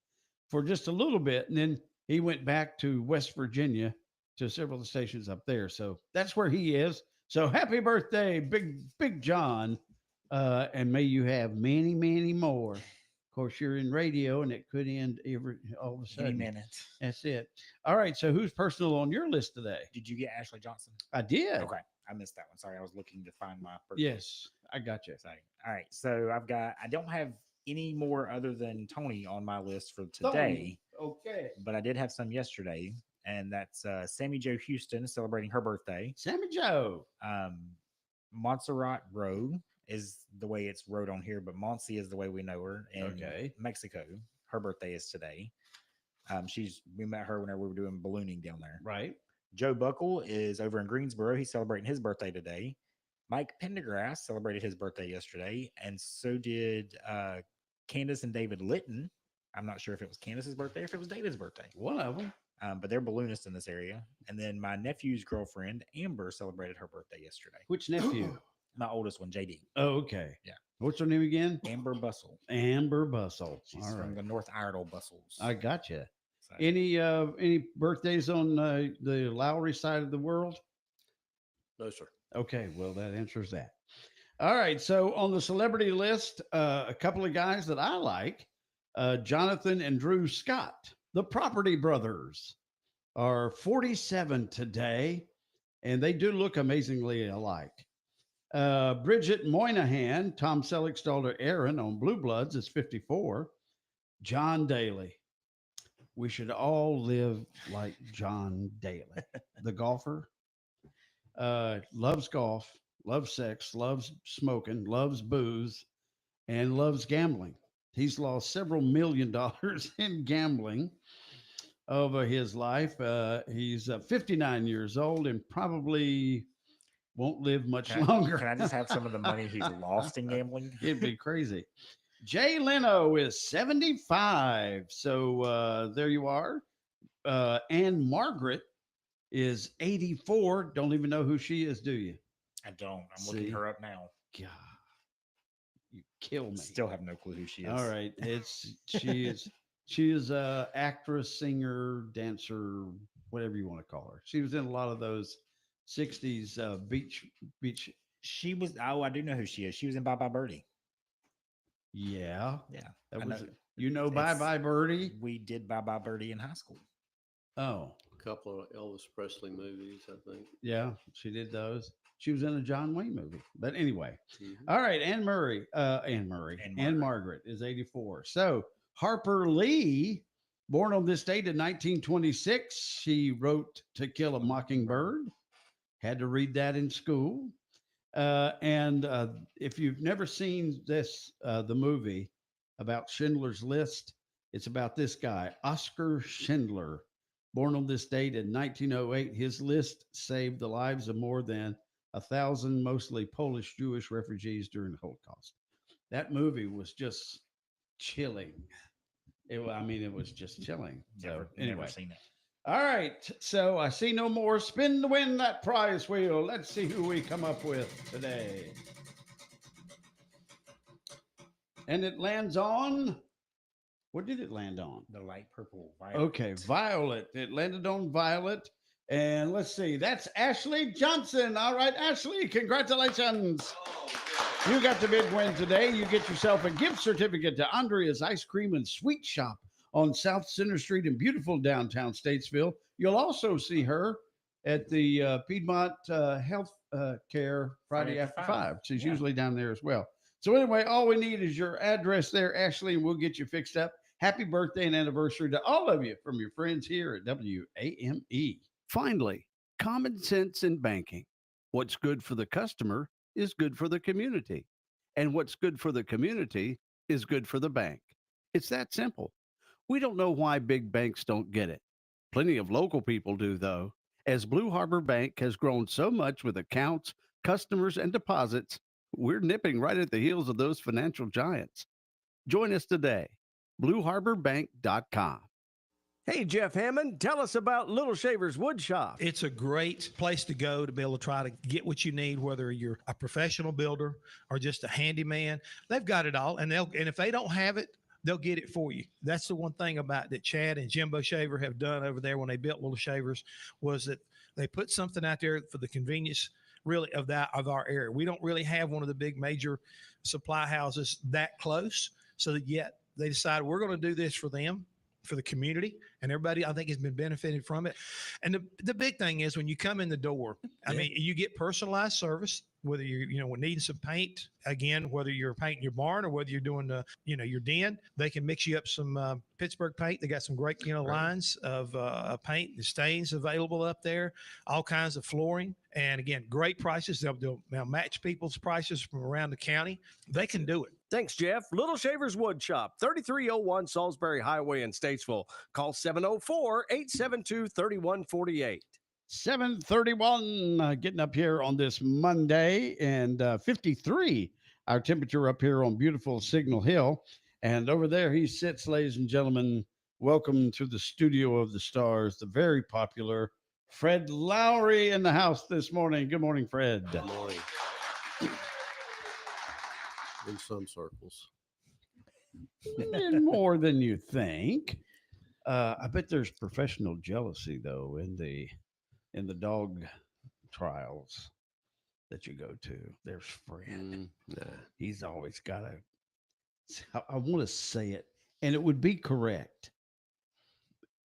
S19: for just a little bit. And then he went back to West Virginia to several of the stations up there. So that's where he is. So happy birthday, Big John. And may you have many, many more. Of course, you're in radio and it could end all of a sudden.
S13: Any minute.
S19: That's it. All right. So who's personal on your list today?
S13: Did you get Ashley Johnson?
S19: I did.
S13: Okay. I missed that one. Sorry. I was looking to find my birthday.
S19: Yes, I got you.
S13: Sorry. All right. So I don't have any more other than Tony on my list for today.
S19: Tony. Okay.
S13: But I did have some yesterday. And that's Sammy Jo Houston celebrating her birthday.
S19: Sammy Jo.
S13: Montserrat Road is the way it's wrote on here, but Monsi is the way we know her in Mexico. Her birthday is today. We met her whenever we were doing ballooning down there.
S19: Right.
S13: Joe Buckle is over in Greensboro. He's celebrating his birthday today. Mike Pendergrass celebrated his birthday yesterday, and so did Candace and David Litton. I'm not sure if it was Candace's birthday or if it was David's birthday.
S19: One of them.
S13: But they're balloonists in this area. And then my nephew's girlfriend, Amber, celebrated her birthday yesterday.
S19: Which nephew?
S13: My oldest one, JD.
S19: Oh, okay.
S13: Yeah.
S19: What's her name again?
S13: Amber Bustle.
S19: Amber Bustle.
S13: She's from the North Iredell Bustles.
S19: I gotcha.
S13: So,
S19: any birthdays on the Lowry side of the world?
S3: No, sir.
S19: Okay, well, that answers that. All right, so on the celebrity list, a couple of guys that I like, Jonathan and Drew Scott, the Property Brothers, are 47 today, and they do look amazingly alike. Bridget Moynihan, Tom Selleck's daughter Erin on Blue Bloods, is 54. John Daly. We should all live like John Daly, the golfer. Loves golf, loves sex, loves smoking, loves booze, and loves gambling. He's lost several $1 million in gambling over his life. He's 59 years old and probably won't live much longer.
S13: Can I just have some of the money he's lost in gambling?
S19: It'd be crazy. Jay Leno is 75. So there you are. Anne Margaret is 84. Don't even know who she is, do you?
S13: I don't. I'm looking her up now.
S19: God, you kill me.
S13: Still have no clue who she is.
S19: All right. She is a actress, singer, dancer, whatever you want to call her. She was in a lot of those 60s beach.
S13: She was, I do know who she is. She was in Bye Bye Birdie.
S19: Yeah.
S13: Yeah.
S19: That was, Bye Bye Birdie?
S13: We did Bye Bye Birdie in high school.
S19: Oh.
S3: A couple of Elvis Presley movies, I think.
S19: Yeah, she did those. She was in a John Wayne movie. But anyway. All right. Anne Margaret is 84. So Harper Lee, born on this date in 1926, she wrote To Kill a Mockingbird. Had to read that in school. And if you've never seen this, the movie about Schindler's List, it's about this guy, Oskar Schindler, born on this date in 1908. His list saved the lives of more than 1,000, mostly Polish Jewish refugees during the Holocaust. That movie was just chilling. It was just chilling.
S13: Never seen it.
S19: All right. So I see no more. Spin to win that prize wheel. Let's see who we come up with today. And it lands on. What did it land on?
S13: The light purple. Violet.
S19: Okay, Violet. It landed on Violet. And let's see. That's Ashley Johnson. All right, Ashley, congratulations. You got the big win today. You get yourself a gift certificate to Andrea's Ice Cream and Sweet Shop on South Center Street in beautiful downtown Statesville. You'll also see her at the Piedmont Health Care Friday after 5. She's usually down there as well. So anyway, all we need is your address there, Ashley, and we'll get you fixed up. Happy birthday and anniversary to all of you from your friends here at WAME. Finally, common sense in banking. What's good for the customer is good for the community. And what's good for the community is good for the bank. It's that simple. We don't know why big banks don't get it. Plenty of local people do, though. As Blue Harbor Bank has grown so much with accounts, customers, and deposits, we're nipping right at the heels of those financial giants. Join us today, blueharborbank.com.
S4: Hey, Jeff Hammond, tell us about Little Shavers Wood Shop.
S6: It's a great place to go to be able to try to get what you need, whether you're a professional builder or just a handyman. They've got it all, and if they don't have it, they'll get it for you. That's the one thing about that Chad and Jimbo Shaver have done over there when they built Little Shavers, was that they put something out there for the convenience really of our area. We don't really have one of the big major supply houses that close, so that yet they decided we're going to do this for them, for the community, and everybody I think has been benefiting from it. And the big thing is when you come in the door, I mean, you get personalized service, whether you're needing some paint, again, whether you're painting your barn or whether you're doing your den, they can mix you up some Pittsburgh paint. They got some great lines of paint and stains available up there, all kinds of flooring, and again, great prices. They'll match people's prices from around the county. They can do it.
S4: Thanks, Jeff. Little Shavers Wood Shop, 3301 Salisbury Highway in Statesville. Call 704-872-3148.
S19: 7:31, getting up here on this Monday, and 53, our temperature up here on beautiful Signal Hill. And over there he sits, ladies and gentlemen. Welcome to the studio of the stars, the very popular Fred Lowry in the house this morning. Good morning, Fred.
S3: Good morning. In some circles.
S19: And more than you think. I bet there's professional jealousy, though, in the dog trials that you go to. There's Fred. He's always got I want to say it, and it would be correct.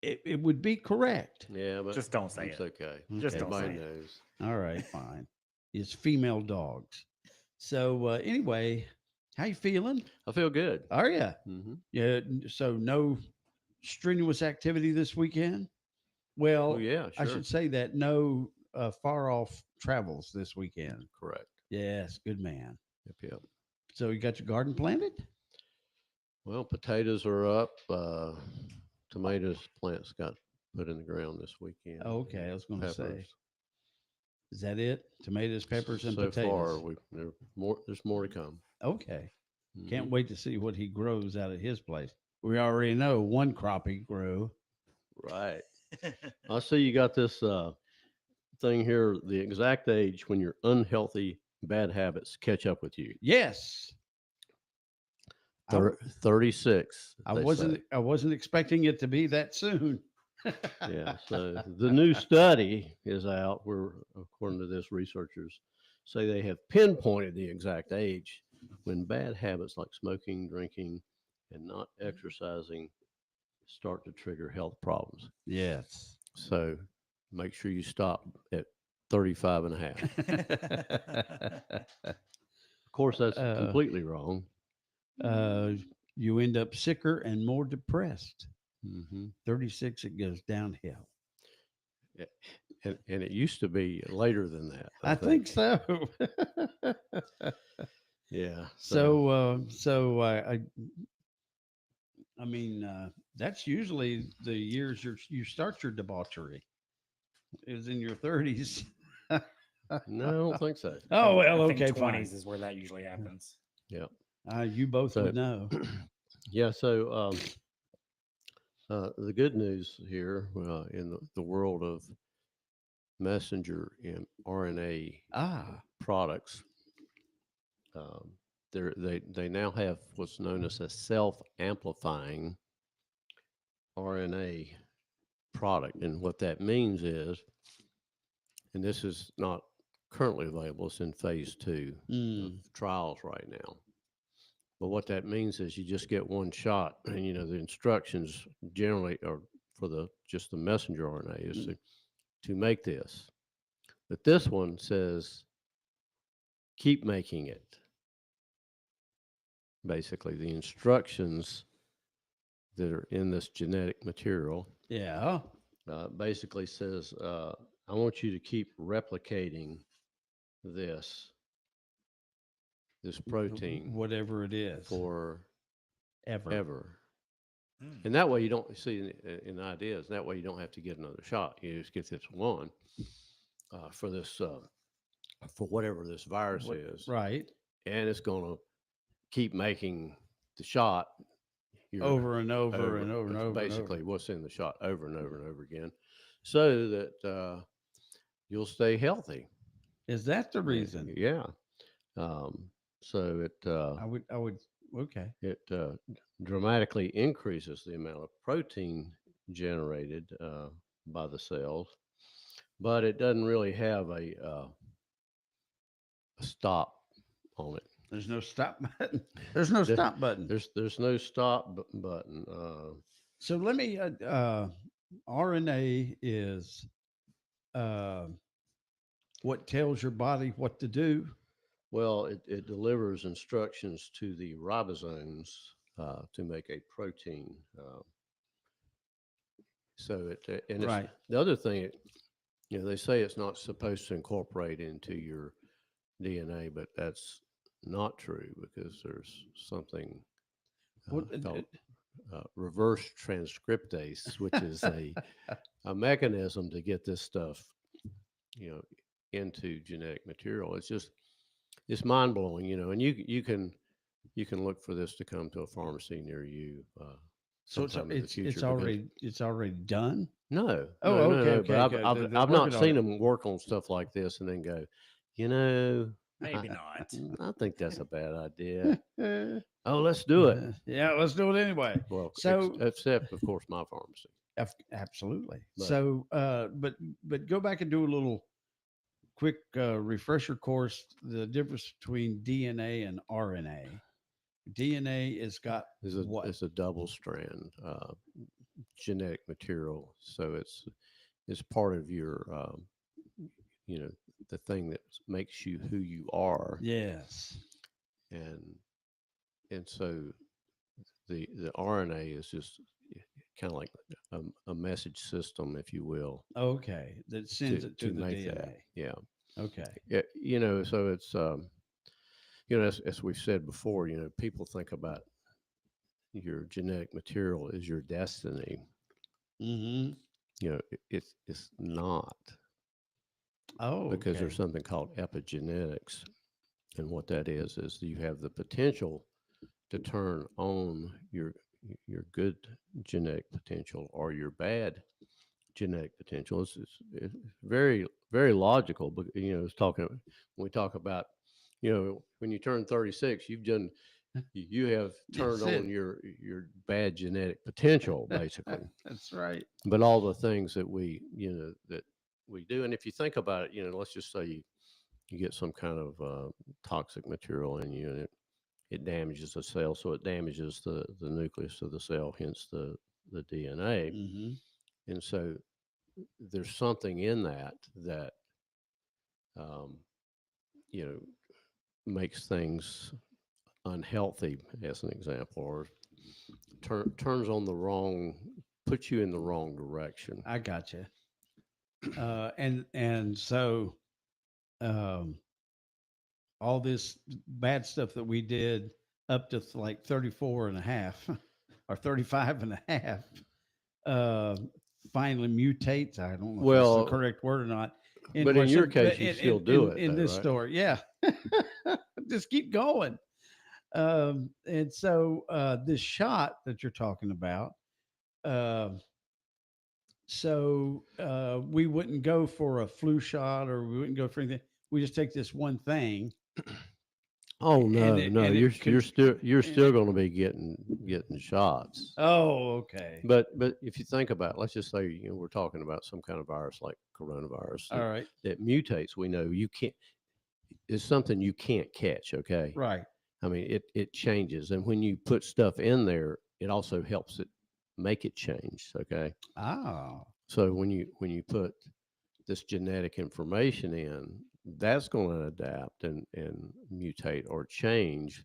S19: It would be correct.
S3: Yeah, but
S13: just don't say
S3: it's
S13: it.
S3: okay.
S13: Just don't say
S3: Everybody
S13: it.
S3: knows.
S19: All right, fine. It's female dogs. So anyway, how you feeling?
S3: I feel good.
S19: Are you?
S3: Mm-hmm.
S19: Yeah. So no strenuous activity this weekend? Well,
S3: Oh, yeah,
S19: I
S3: sure.
S19: should say that no far off travels this weekend.
S3: Correct.
S19: Yes, good man.
S3: Yep.
S19: So you got your garden planted?
S3: Well, potatoes are up. Tomatoes plants got put in the ground this weekend.
S19: Oh, okay, I was going to say.
S3: Peppers.
S19: Is that it? Tomatoes, peppers, and
S3: So
S19: potatoes.
S3: far, there's more to come.
S19: Okay. Can't
S3: Mhm.
S19: wait to see what he grows out of his place. We already know one crop he grew.
S3: Right. I see you got this thing here, the exact age when your unhealthy bad habits catch up with you.
S19: Yes.
S3: 36.
S19: I
S3: they
S19: wasn't expecting it to be that soon.
S3: Yeah. So the new study is out where, according to this, researchers say they have pinpointed the exact age when bad habits like smoking, drinking, and not exercising start to trigger health problems.
S19: Yes.
S3: So make sure you stop at 35 and a half. Of course, that's completely wrong.
S19: You end up sicker and more depressed.
S3: Mm-hmm.
S19: 36, it goes downhill.
S3: And it used to be later than that.
S19: I think so.
S3: Yeah.
S19: I mean, that's usually the years you start your debauchery is in your 30s.
S3: No, I don't think so.
S19: Oh, well,
S13: I think
S19: okay,
S13: 20s
S19: fine.
S13: is where that usually happens.
S3: Yeah.
S19: You both would know.
S3: Yeah. So the good news here in the world of messenger and RNA products, they now have what's known as a self-amplifying RNA product, and what that means is, and this is not currently available, it's in phase 2 of trials right now. But what that means is you just get one shot, and the instructions generally are for just the messenger RNA is to make this. But this one says keep making it. Basically, the instructions that are in this genetic material, basically says, I want you to keep replicating this this protein,
S19: whatever it is,
S3: for
S19: ever.
S3: And that way you don't see in ideas. That way you don't have to get another shot. You just get this one for this for whatever this virus is,
S19: Right.
S3: and it's going to keep making the shot
S19: Over and over and over and over.
S3: Basically, what's in the shot over and over and over again, so that you'll stay healthy.
S19: Is that the reason?
S3: Yeah. So it.
S19: I would. Okay.
S3: It dramatically increases the amount of protein generated by the cells, but it doesn't really have a stop on it.
S19: There's no stop button. There's no stop button.
S3: There's no stop button.
S19: So let me. RNA is what tells your body what to do.
S3: Well, it delivers instructions to the ribosomes to make a protein. So it and
S19: Right.
S3: The other thing, they say it's not supposed to incorporate into your DNA, but that's not true because there's something called reverse transcriptase, which is a mechanism to get this stuff, into genetic material. It's mind blowing, and you can look for this to come to a pharmacy near you.
S19: So it's already done.
S3: No.
S19: Oh,
S3: no,
S19: okay.
S3: no,
S19: Okay.
S3: but
S19: Good.
S3: I've not seen them work on stuff like this and then go,
S13: Maybe not.
S3: I think that's a bad idea. Oh, let's do it.
S19: Yeah, let's do it anyway.
S3: Well,
S19: so
S3: except of course my pharmacy.
S19: Absolutely.
S3: But-
S19: So, but go back and do a little quick refresher course. The difference between DNA and RNA. DNA has got what?
S3: It's a double strand genetic material, so it's part of your the thing that makes you who you are.
S19: Yes.
S3: And so the RNA is just kind of like a message system, if you will.
S19: Okay, that sends it to the
S3: make
S19: DNA.
S3: that. Yeah.
S19: Okay.
S3: Yeah. So it's as we've said before, people think about your genetic material as your destiny.
S19: Mm-hmm.
S3: It's not.
S19: Oh,
S3: because
S19: okay.
S3: there's something called epigenetics, and what that is you have the potential to turn on your good genetic potential or your bad genetic potential. It's very, very logical, but it's when we talk about when you turn 36, you have turned on your bad genetic potential, basically.
S19: That's right.
S3: But all the things that we do, and if you think about it, let's just say you get some kind of toxic material in you, and it damages the cell, so it damages the nucleus of the cell, hence the DNA.
S19: Mm-hmm.
S3: And so there's something in that makes things unhealthy, as an example, or turns on puts you in the wrong direction.
S19: I got you. And so all this bad stuff that we did up to like 34 and a half or 35 and a half finally mutates. I don't know if that's the correct word or not.
S3: But in your case, you still do it.
S19: In this
S3: right?
S19: story. Yeah. Just keep going. And so this shot that you're talking about, we wouldn't go for a flu shot, or we wouldn't go for anything. We just take this one thing.
S3: Oh no, you're still going to be getting shots.
S19: Oh, okay.
S3: But if you think about it, let's just say we're talking about some kind of virus like coronavirus.
S19: All right.
S3: That mutates. We know you can't. It's something you can't catch. Okay.
S19: Right.
S3: I mean, it changes, and when you put stuff in there, it also helps it make it change. Okay.
S19: Oh.
S3: So when you put this genetic information in, that's going to adapt and mutate or change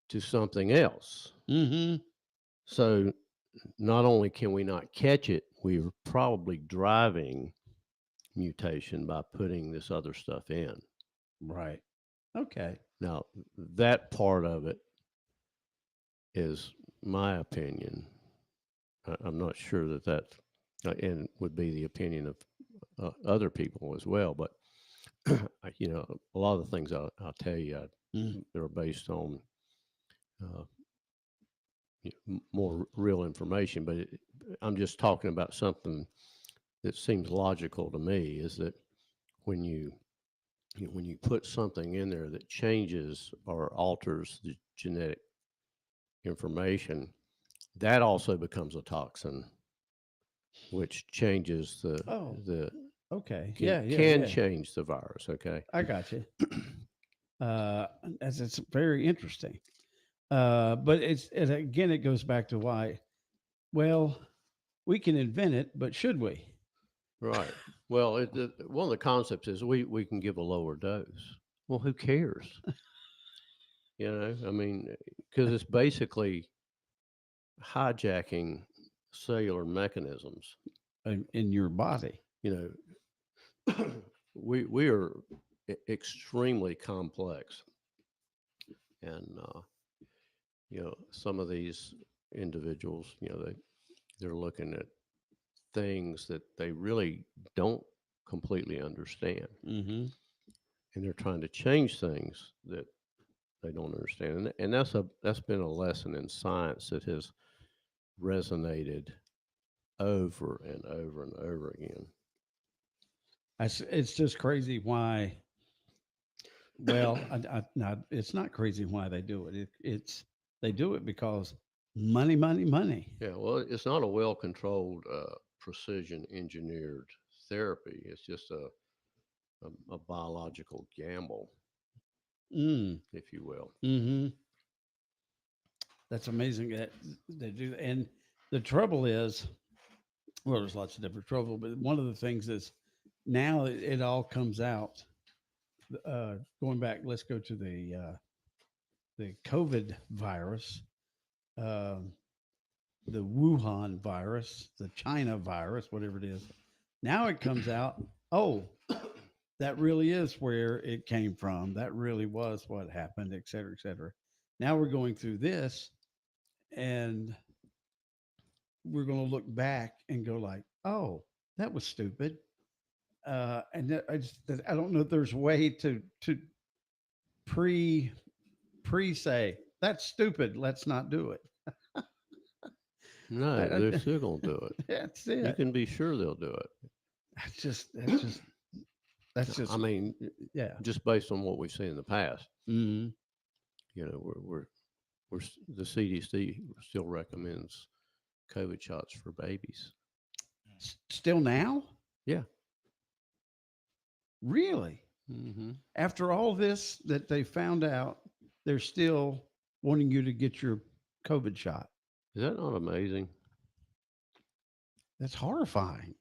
S3: to something else.
S19: Mm-hmm.
S3: So not only can we not catch it, we're probably driving mutation by putting this other stuff in.
S19: Right. Okay.
S3: Now, that part of it is my opinion. I'm not sure that that's, and would be the opinion of other people as well. But, you know, a lot of the things I'll tell you, they're based on more real information. But I'm just talking about something that seems logical to me, is that when you put something in there that changes or alters the genetic information, that also becomes a toxin, which changes the
S19: Okay.
S3: can change the virus. Okay.
S19: I got you. As it's very interesting. But again, it goes back to why. Well, we can invent it, but should we?
S3: Right. Well, one of the concepts is we can give a lower dose. Well, who cares? You know, I mean, because it's basically hijacking cellular mechanisms
S19: in your body.
S3: You know, we are extremely complex, and you know, some of these individuals, you know, they're looking at things that they really don't completely understand,
S19: Mm-hmm.
S3: and they're trying to change things that they don't understand, and that's been a lesson in science that has resonated over and over and over again.
S19: It's just crazy why. Well, it's not crazy why they do it. They do it because money, money, money.
S3: Yeah, well, it's not a well-controlled, precision engineered therapy. It's just a biological gamble, if you will.
S19: Mm-hmm. That's amazing that they do. And the trouble is, well, there's lots of different trouble, but one of the things is now it all comes out. Going back, let's go to the COVID virus, the Wuhan virus, the China virus, whatever it is. Now it comes out, oh, that really is where it came from. That really was what happened, et cetera, et cetera. Now we're going through this, and we're going to look back and go like, oh, that was stupid. And I don't know if there's a way to pre say that's stupid. Let's not do it.
S3: No, they're still going to do it.
S19: That's it.
S3: You can be sure they'll do it.
S19: That's just.
S3: I mean,
S19: yeah.
S3: Just based on what we've seen in the past.
S19: Mm-hmm.
S3: You know, the CDC still recommends COVID shots for babies.
S19: Still now?
S3: Yeah.
S19: Really?
S3: Mm-hmm.
S19: After all this that they found out, they're still wanting you to get your COVID shot.
S3: Is that not amazing?
S19: That's horrifying.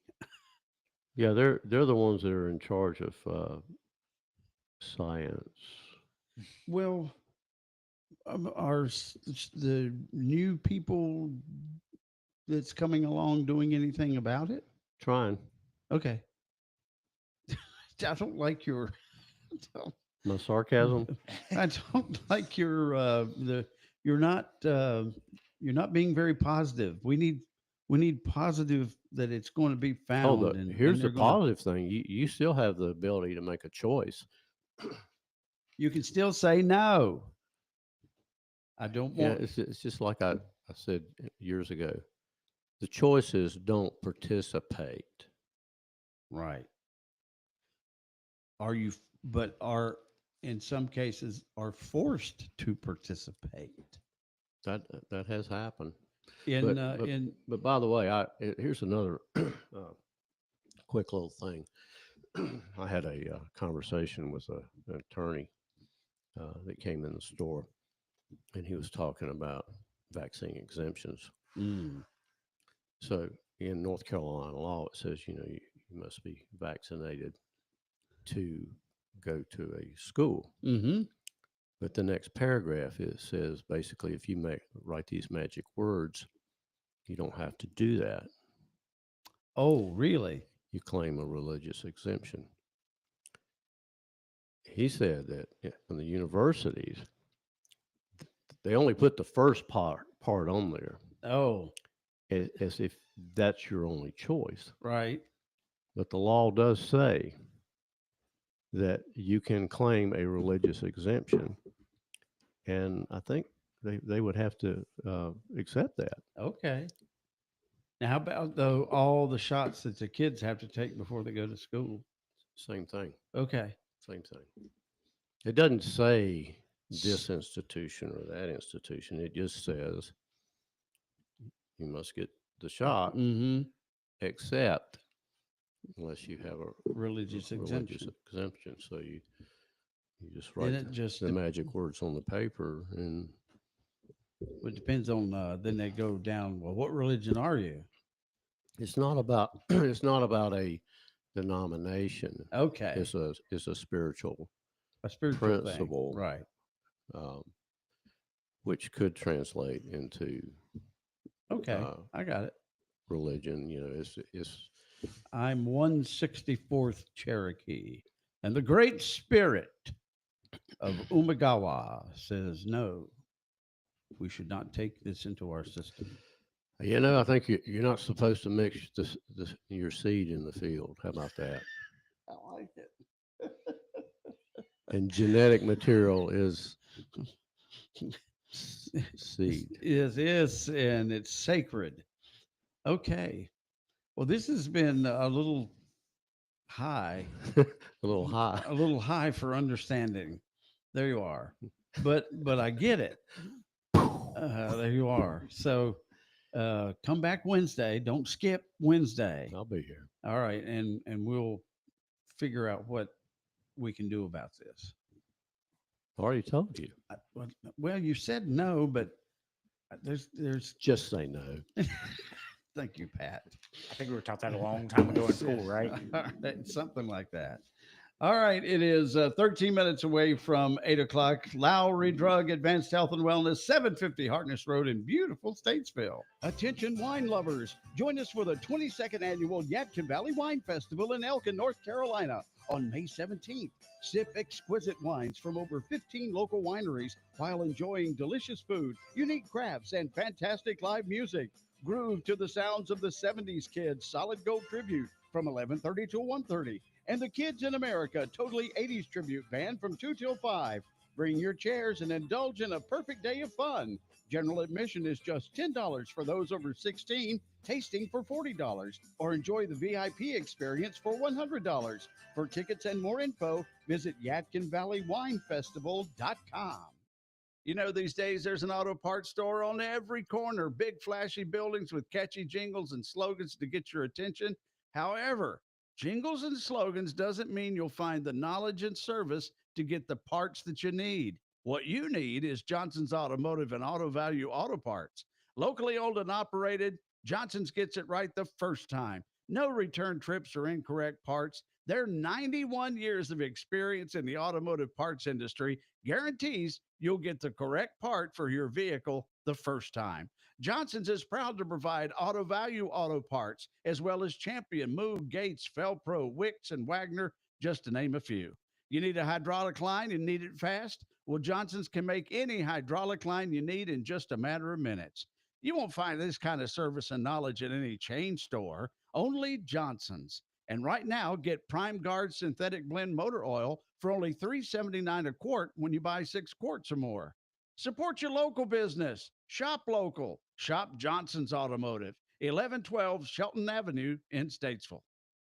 S3: Yeah, they're the ones that are in charge of science.
S19: Well, are the new people that's coming along doing anything about it?
S3: Trying.
S19: Okay. I don't like your
S3: my sarcasm.
S19: I don't like your you're not being very positive. We need positive that it's going to be found.
S3: Oh, here's the positive thing. You still have the ability to make a choice.
S19: You can still say no. I don't want.
S3: Yeah, it's just like I said years ago. The choice is don't participate.
S19: Right. Are in some cases are forced to participate.
S3: That has happened.
S19: But
S3: by the way, here's another quick little thing. I had a conversation with an attorney that came in the store, and he was talking about vaccine exemptions. So in North Carolina law, it says, you must be vaccinated to go to a school.
S19: Mm-hmm.
S3: But the next paragraph, it says basically, if you write these magic words, you don't have to do that.
S19: Oh, really?
S3: You claim a religious exemption. he said that in the universities, they only put the first part on there.
S19: Oh,
S3: As if that's your only choice.
S19: right.
S3: But the law does say that you can claim a religious exemption. And I think they would have to accept that.
S19: Okay. Now, how about though all the shots that the kids have to take before they go to school?
S3: Same thing.
S19: Okay.
S3: Same thing. It doesn't say this institution or that institution. It just says you must get the shot, except unless you have a
S19: religious exemption.
S3: So you just write the magic words on the paper, and
S19: it depends on. Then they go down. Well, what religion are you?
S3: it's not about it's not about a denomination.
S19: Okay.
S3: It's a spiritual
S19: thing.
S3: principle,
S19: Right?
S3: Which could translate into
S19: okay. I got it.
S3: Religion, it's.
S19: I'm 164th Cherokee, and the Great Spirit of Umagawa says no. We should not take this into our system.
S3: I think you're not supposed to mix your seed in the field. How about that?
S19: I like it.
S3: And genetic material is seed.
S19: Is and it's sacred. Okay. Well, this has been a little high.
S3: A little high.
S19: A little high for understanding. There you are. But I get it. There you are. So come back Wednesday. Don't skip Wednesday.
S3: I'll be here.
S19: All right. And we'll figure out what we can do about this.
S3: I already told you.
S19: Well, you said no, but there's
S3: just say no.
S19: Thank you, Pat.
S13: I think we were taught that a long time ago in school, right?
S19: Something like that. All right. It is 13 minutes away from 8 o'clock. Lowry Drug Advanced Health and Wellness, 750 Hartness Road in beautiful Statesville. Attention wine lovers. Join us for the 22nd annual Yadkin Valley Wine Festival in Elkin, North Carolina on May 17th. Sip exquisite wines from over 15 local wineries while enjoying delicious food, unique crafts, and fantastic live music. Groove to the sounds of the 70s Kids Solid Gold Tribute from 11:30 to 1:30. And the Kids in America Totally 80s Tribute Band from 2 till 5. Bring your chairs and indulge in a perfect day of fun. General admission is just $10 for those over 16, tasting for $40, or enjoy the VIP experience for $100. For tickets and more info, visit YadkinValleyWineFestival.com. You know, these days there's an auto parts store on every corner, big flashy buildings with catchy jingles and slogans to get your attention. However, jingles and slogans doesn't mean you'll find the knowledge and service to get the parts that you need. What you need is Johnson's Automotive and Auto Value Auto Parts. Locally owned and operated, Johnson's gets it right the first time. No return trips or incorrect parts. Their 91 years of experience in the automotive parts industry guarantees you'll get the correct part for your vehicle the first time. Johnson's is proud to provide Auto Value Auto Parts, as well as Champion, Moog, Gates, Felpro, Wicks, and Wagner, just to name a few. You need a hydraulic line and need it fast? Well, Johnson's can make any hydraulic line you need in just a matter of minutes. You won't find this kind of service and knowledge at any chain store, only Johnson's. And right now, get Prime Guard Synthetic Blend Motor Oil for only $3.79 a quart when you buy 6 quarts or more. Support your local business. Shop local. Shop Johnson's Automotive, 1112 Shelton Avenue in Statesville.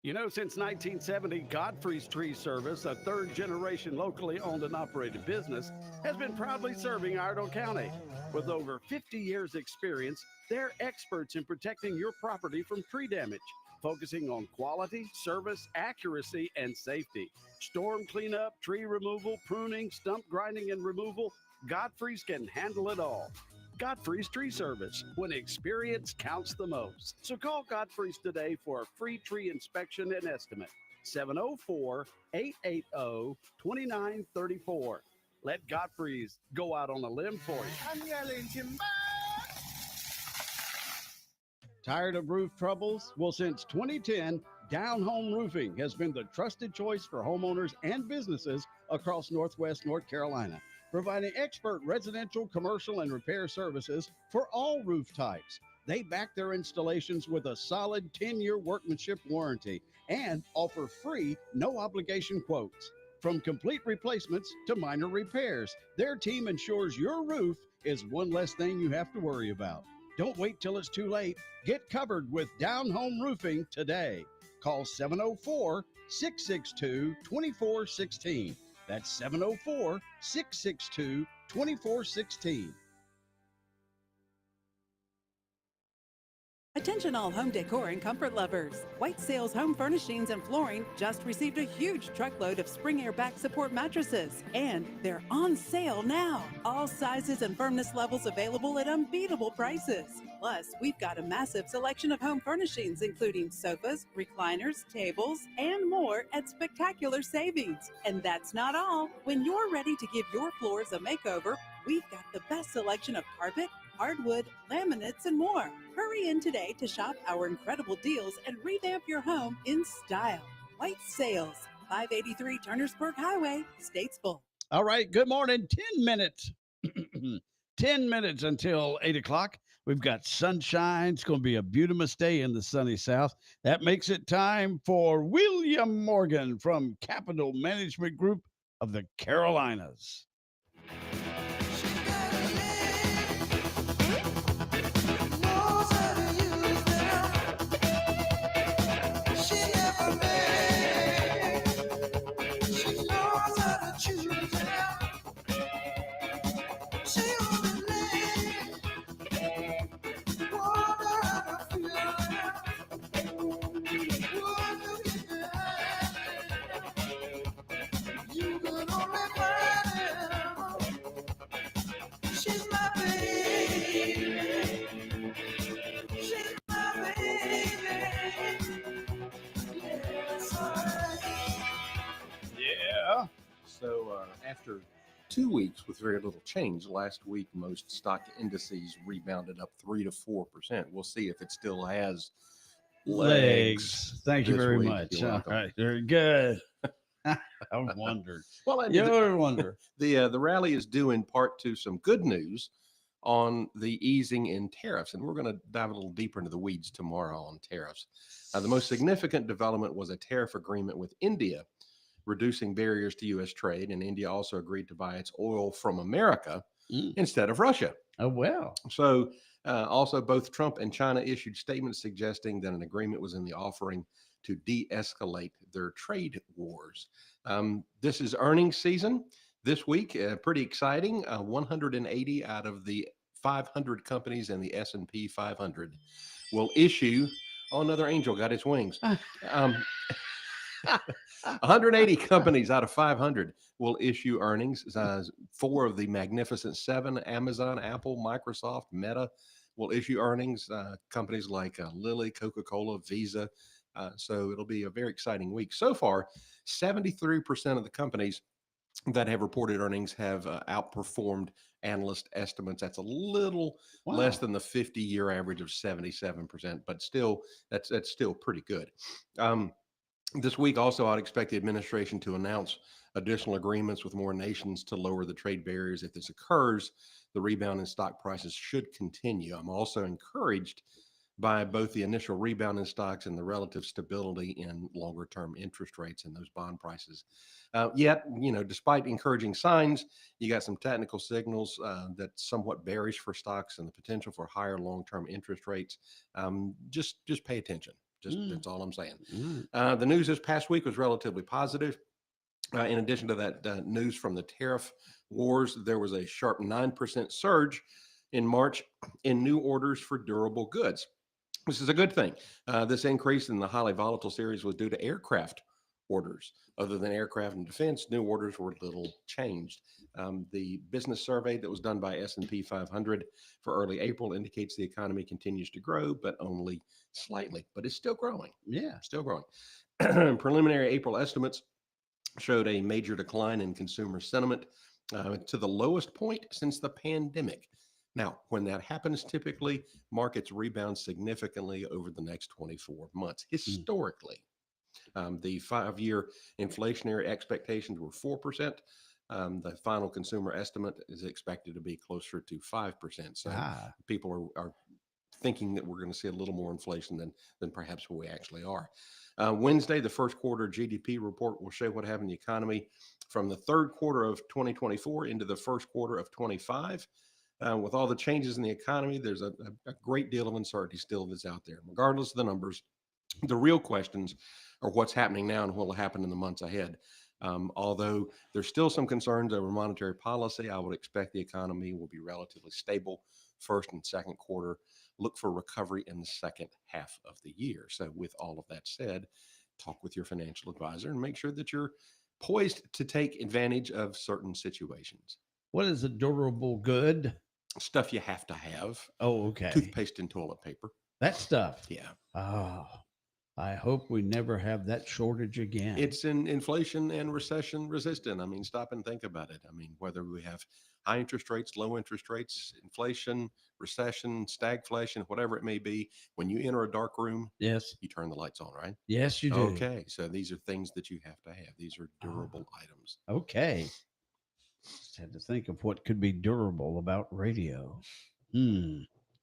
S19: You know, since 1970, Godfrey's Tree Service, a third-generation locally owned and operated business, has been proudly serving Iredell County. With over 50 years' experience, they're experts in protecting your property from tree damage, focusing on quality, service, accuracy, and safety. Storm cleanup, tree removal, pruning, stump grinding and removal, Godfrey's can handle it all. Godfrey's Tree Service, when experience counts the most. So call Godfrey's today for a free tree inspection and estimate. 704-880-2934. Let Godfrey's go out on a limb for you.
S17: I'm yelling timber.
S19: Tired of roof troubles? Well, since 2010,
S2: Down Home Roofing has been the trusted choice for homeowners and businesses across Northwest North Carolina, providing expert residential, commercial, and repair services for all roof types. They back their installations with a solid 10-year workmanship warranty and offer free, no obligation quotes. From complete replacements to minor repairs, their team ensures your roof is one less thing you have to worry about. Don't wait till it's too late. Get covered with Down Home Roofing today. Call 704-662-2416. That's 704-662-2416.
S7: Attention all home decor and comfort lovers. White Sales Home Furnishings and Flooring just received a huge truckload of Spring Air back support mattresses, and they're on sale now. All sizes and firmness levels available at unbeatable prices. Plus, we've got a massive selection of home furnishings, including sofas, recliners, tables, and more at spectacular savings. And that's not all. When you're ready to give your floors a makeover, we've got the best selection of carpet, hardwood, laminates, and more. Hurry in today to shop our incredible deals and revamp your home in style. White Sales, 583 Turnersburg Highway, Statesville.
S19: All right, good morning. 10 minutes. 10 minutes until 8 o'clock. We've got sunshine. It's going to be a beautiful day in the sunny south. That makes it time for William Morgan from Capital Management Group of the Carolinas.
S8: So after 2 weeks with very little change, last week most stock indices rebounded up 3 to 4%. We'll see if it still has legs.
S19: Thank you
S8: this
S19: very
S8: week.
S19: much.
S8: You're
S19: All
S8: welcome.
S19: right, very good. I wondered.
S8: Well, and
S19: You ever wonder?
S8: the rally is due in part to some good news on the easing in tariffs, and we're going to dive a little deeper into the weeds tomorrow on tariffs. The most significant development was a tariff agreement with India, reducing barriers to U.S. trade, and India also agreed to buy its oil from America instead of Russia.
S19: Oh, well.
S8: So also both Trump and China issued statements suggesting that an agreement was in the offering to de-escalate their trade wars. This is earnings season this week. Pretty exciting. 180 out of the 500 companies in the S&P 500 will issue. Oh, another angel got its wings. 180 companies out of 500 will issue earnings. 4 of the Magnificent 7, Amazon, Apple, Microsoft, Meta, will issue earnings. Companies like Lilly, Coca-Cola, Visa. So it'll be a very exciting week. So far, 73% of the companies that have reported earnings have outperformed analyst estimates. That's a little less than the 50-year average of 77%, but still, that's still pretty good. This week also, I'd expect the administration to announce additional agreements with more nations to lower the trade barriers. If this occurs, the rebound in stock prices should continue. I'm also encouraged by both the initial rebound in stocks and the relative stability in longer-term interest rates and those bond prices. Yet, despite encouraging signs, you got some technical signals that's somewhat bearish for stocks and the potential for higher long-term interest rates. Just pay attention. That's all I'm saying. The news this past week was relatively positive. In addition to that news from the tariff wars, there was a sharp 9% surge in March in new orders for durable goods. This is a good thing. This increase in the highly volatile series was due to aircraft orders. Other than aircraft and defense, new orders were little changed. The business survey that was done by S&P 500 for early April indicates the economy continues to grow, but only slightly. But it's still growing.
S19: Yeah,
S8: still growing. Preliminary April estimates showed a major decline in consumer sentiment to the lowest point since the pandemic. Now, when that happens, typically markets rebound significantly over the next 24 months, historically. The 5-year inflationary expectations were 4%. The final consumer estimate is expected to be closer to 5%. So people are thinking that we're going to see a little more inflation than perhaps we actually are. Wednesday, the first quarter GDP report will show what happened in the economy from the third quarter of 2024 into the first quarter of 25. With all the changes in the economy, there's a great deal of uncertainty still that's out there. Regardless of the numbers, the real questions are what's happening now and what will happen in the months ahead. Although there's still some concerns over monetary policy, I would expect the economy will be relatively stable first and second quarter. Look for recovery in the second half of the year. So with all of that said, talk with your financial advisor and make sure that you're poised to take advantage of certain situations.
S19: What is a durable good?
S8: Stuff you have to have.
S19: Oh, okay.
S8: Toothpaste and toilet paper.
S19: That stuff.
S8: Yeah.
S19: Oh, I hope we never have that shortage again.
S8: It's inflation and recession resistant. I mean, stop and think about it. I mean, whether we have high interest rates, low interest rates, inflation, recession, stagflation, whatever it may be, when you enter a dark room,
S19: yes,
S8: you turn the lights on, right?
S19: Yes, you do.
S8: Okay. So these are things that you have to have. These are durable items.
S19: Okay. Just had to think of what could be durable about radio.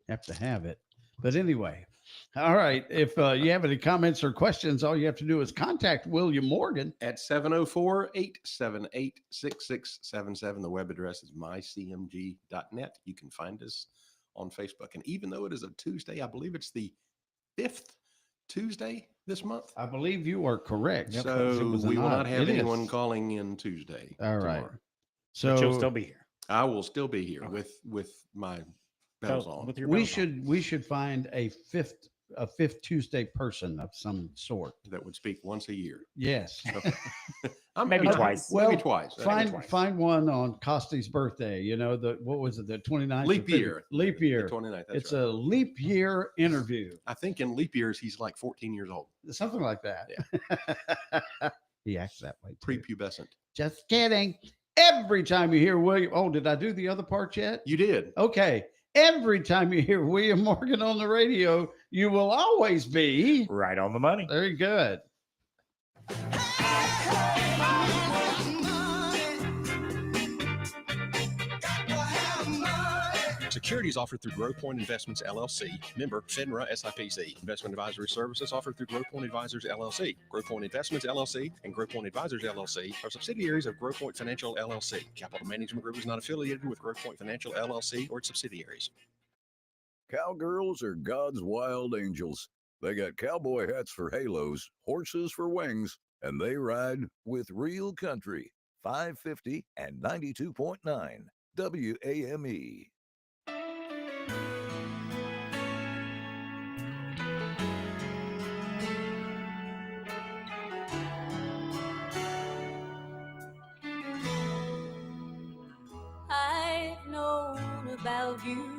S19: Have to have it. But anyway, all right. If you have any comments or questions, all you have to do is contact William Morgan
S8: at 704-878-6677. The web address is mycmg.net. You can find us on Facebook. And even though it is a Tuesday, I believe it's the 5th Tuesday this month.
S19: I believe you are correct.
S8: So we will not have anyone calling in Tuesday.
S19: All right.
S8: tomorrow.
S19: So
S13: But you'll still be here.
S8: I will still be here with my bells on.
S13: With your
S19: we
S13: bells on.
S19: should find a fifth Tuesday person of some sort
S8: that would speak once a year.
S19: Yes.
S13: Maybe twice.
S19: Well,
S8: Maybe twice.
S19: Find one on Costy's birthday. You know, what was it? The 29th?
S8: Leap year.
S19: Leap year.
S8: The 29th.
S19: It's a leap year interview.
S8: I think in leap years, he's like 14 years old.
S19: Something like that.
S8: Yeah.
S19: He acts that way too.
S8: Prepubescent.
S19: Just kidding. Every time you hear William, did I do the other part yet?
S8: You did.
S19: Okay. Every time you hear William Morgan on the radio, you will always be
S13: right on the money.
S19: Very good.
S9: Securities offered through Grove Point Investments, LLC. Member, FINRA SIPC. Investment advisory services offered through Grove Point Advisors, LLC. Grove Point Investments, LLC and Grove Point Advisors, LLC are subsidiaries of Grove Point Financial, LLC. Capital Management Group is not affiliated with Grove Point Financial, LLC or its subsidiaries.
S5: Cowgirls are God's wild angels. They got cowboy hats for halos, horses for wings, and they ride with real country. 550 and 92.9 WAME.
S10: I've known about you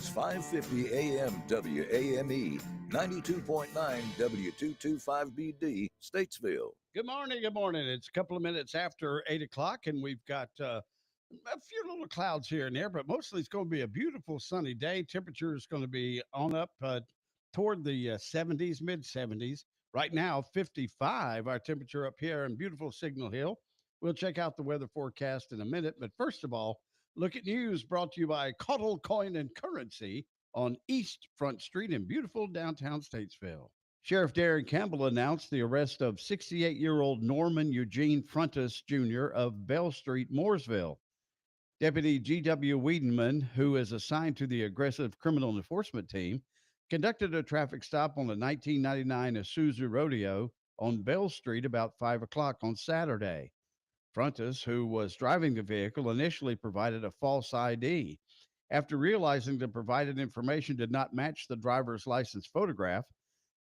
S5: Tuesdays, 5:50 a.m. WAME, 92.9 W225BD, Statesville.
S19: Good morning. Good morning. It's a couple of minutes after 8 o'clock, and we've got a few little clouds here and there, but mostly it's going to be a beautiful sunny day. Temperature is going to be on up toward the 70s, mid 70s. Right now, 55, our temperature up here in beautiful Signal Hill. We'll check out the weather forecast in a minute, but first of all, look at news brought to you by Caudle Coin and Currency on East Front Street in beautiful downtown Statesville. Sheriff Darren Campbell announced the arrest of 68-year-old Norman Eugene Frontis Jr. of Bell Street, Mooresville. Deputy G.W. Wiedenman, who is assigned to the aggressive criminal enforcement team, conducted a traffic stop on the 1999 Isuzu Rodeo on Bell Street about 5 o'clock on Saturday. Frontis, who was driving the vehicle, initially provided a false ID. After realizing the provided information did not match the driver's license photograph,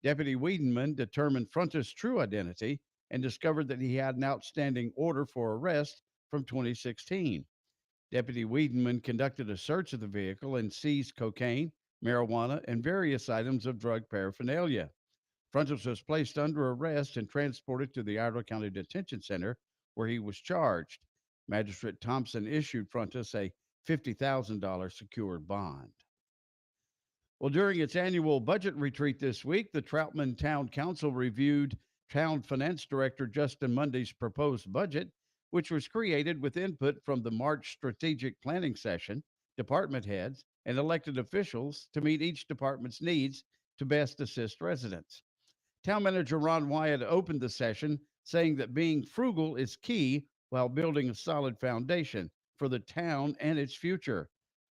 S19: Deputy Wiedenman determined Frontis' true identity and discovered that he had an outstanding order for arrest from 2016. Deputy Wiedenman conducted a search of the vehicle and seized cocaine, marijuana, and various items of drug paraphernalia. Frontis was placed under arrest and transported to the Iredell County Detention Center, where he was charged. Magistrate Thompson issued Frontis a $50,000 secured bond. Well, during its annual budget retreat this week, the Troutman Town Council reviewed Town Finance Director Justin Mundy's proposed budget, which was created with input from the March strategic planning session, department heads, and elected officials to meet each department's needs to best assist residents. Town Manager Ron Wyatt opened the session saying that being frugal is key while building a solid foundation for the town and its future.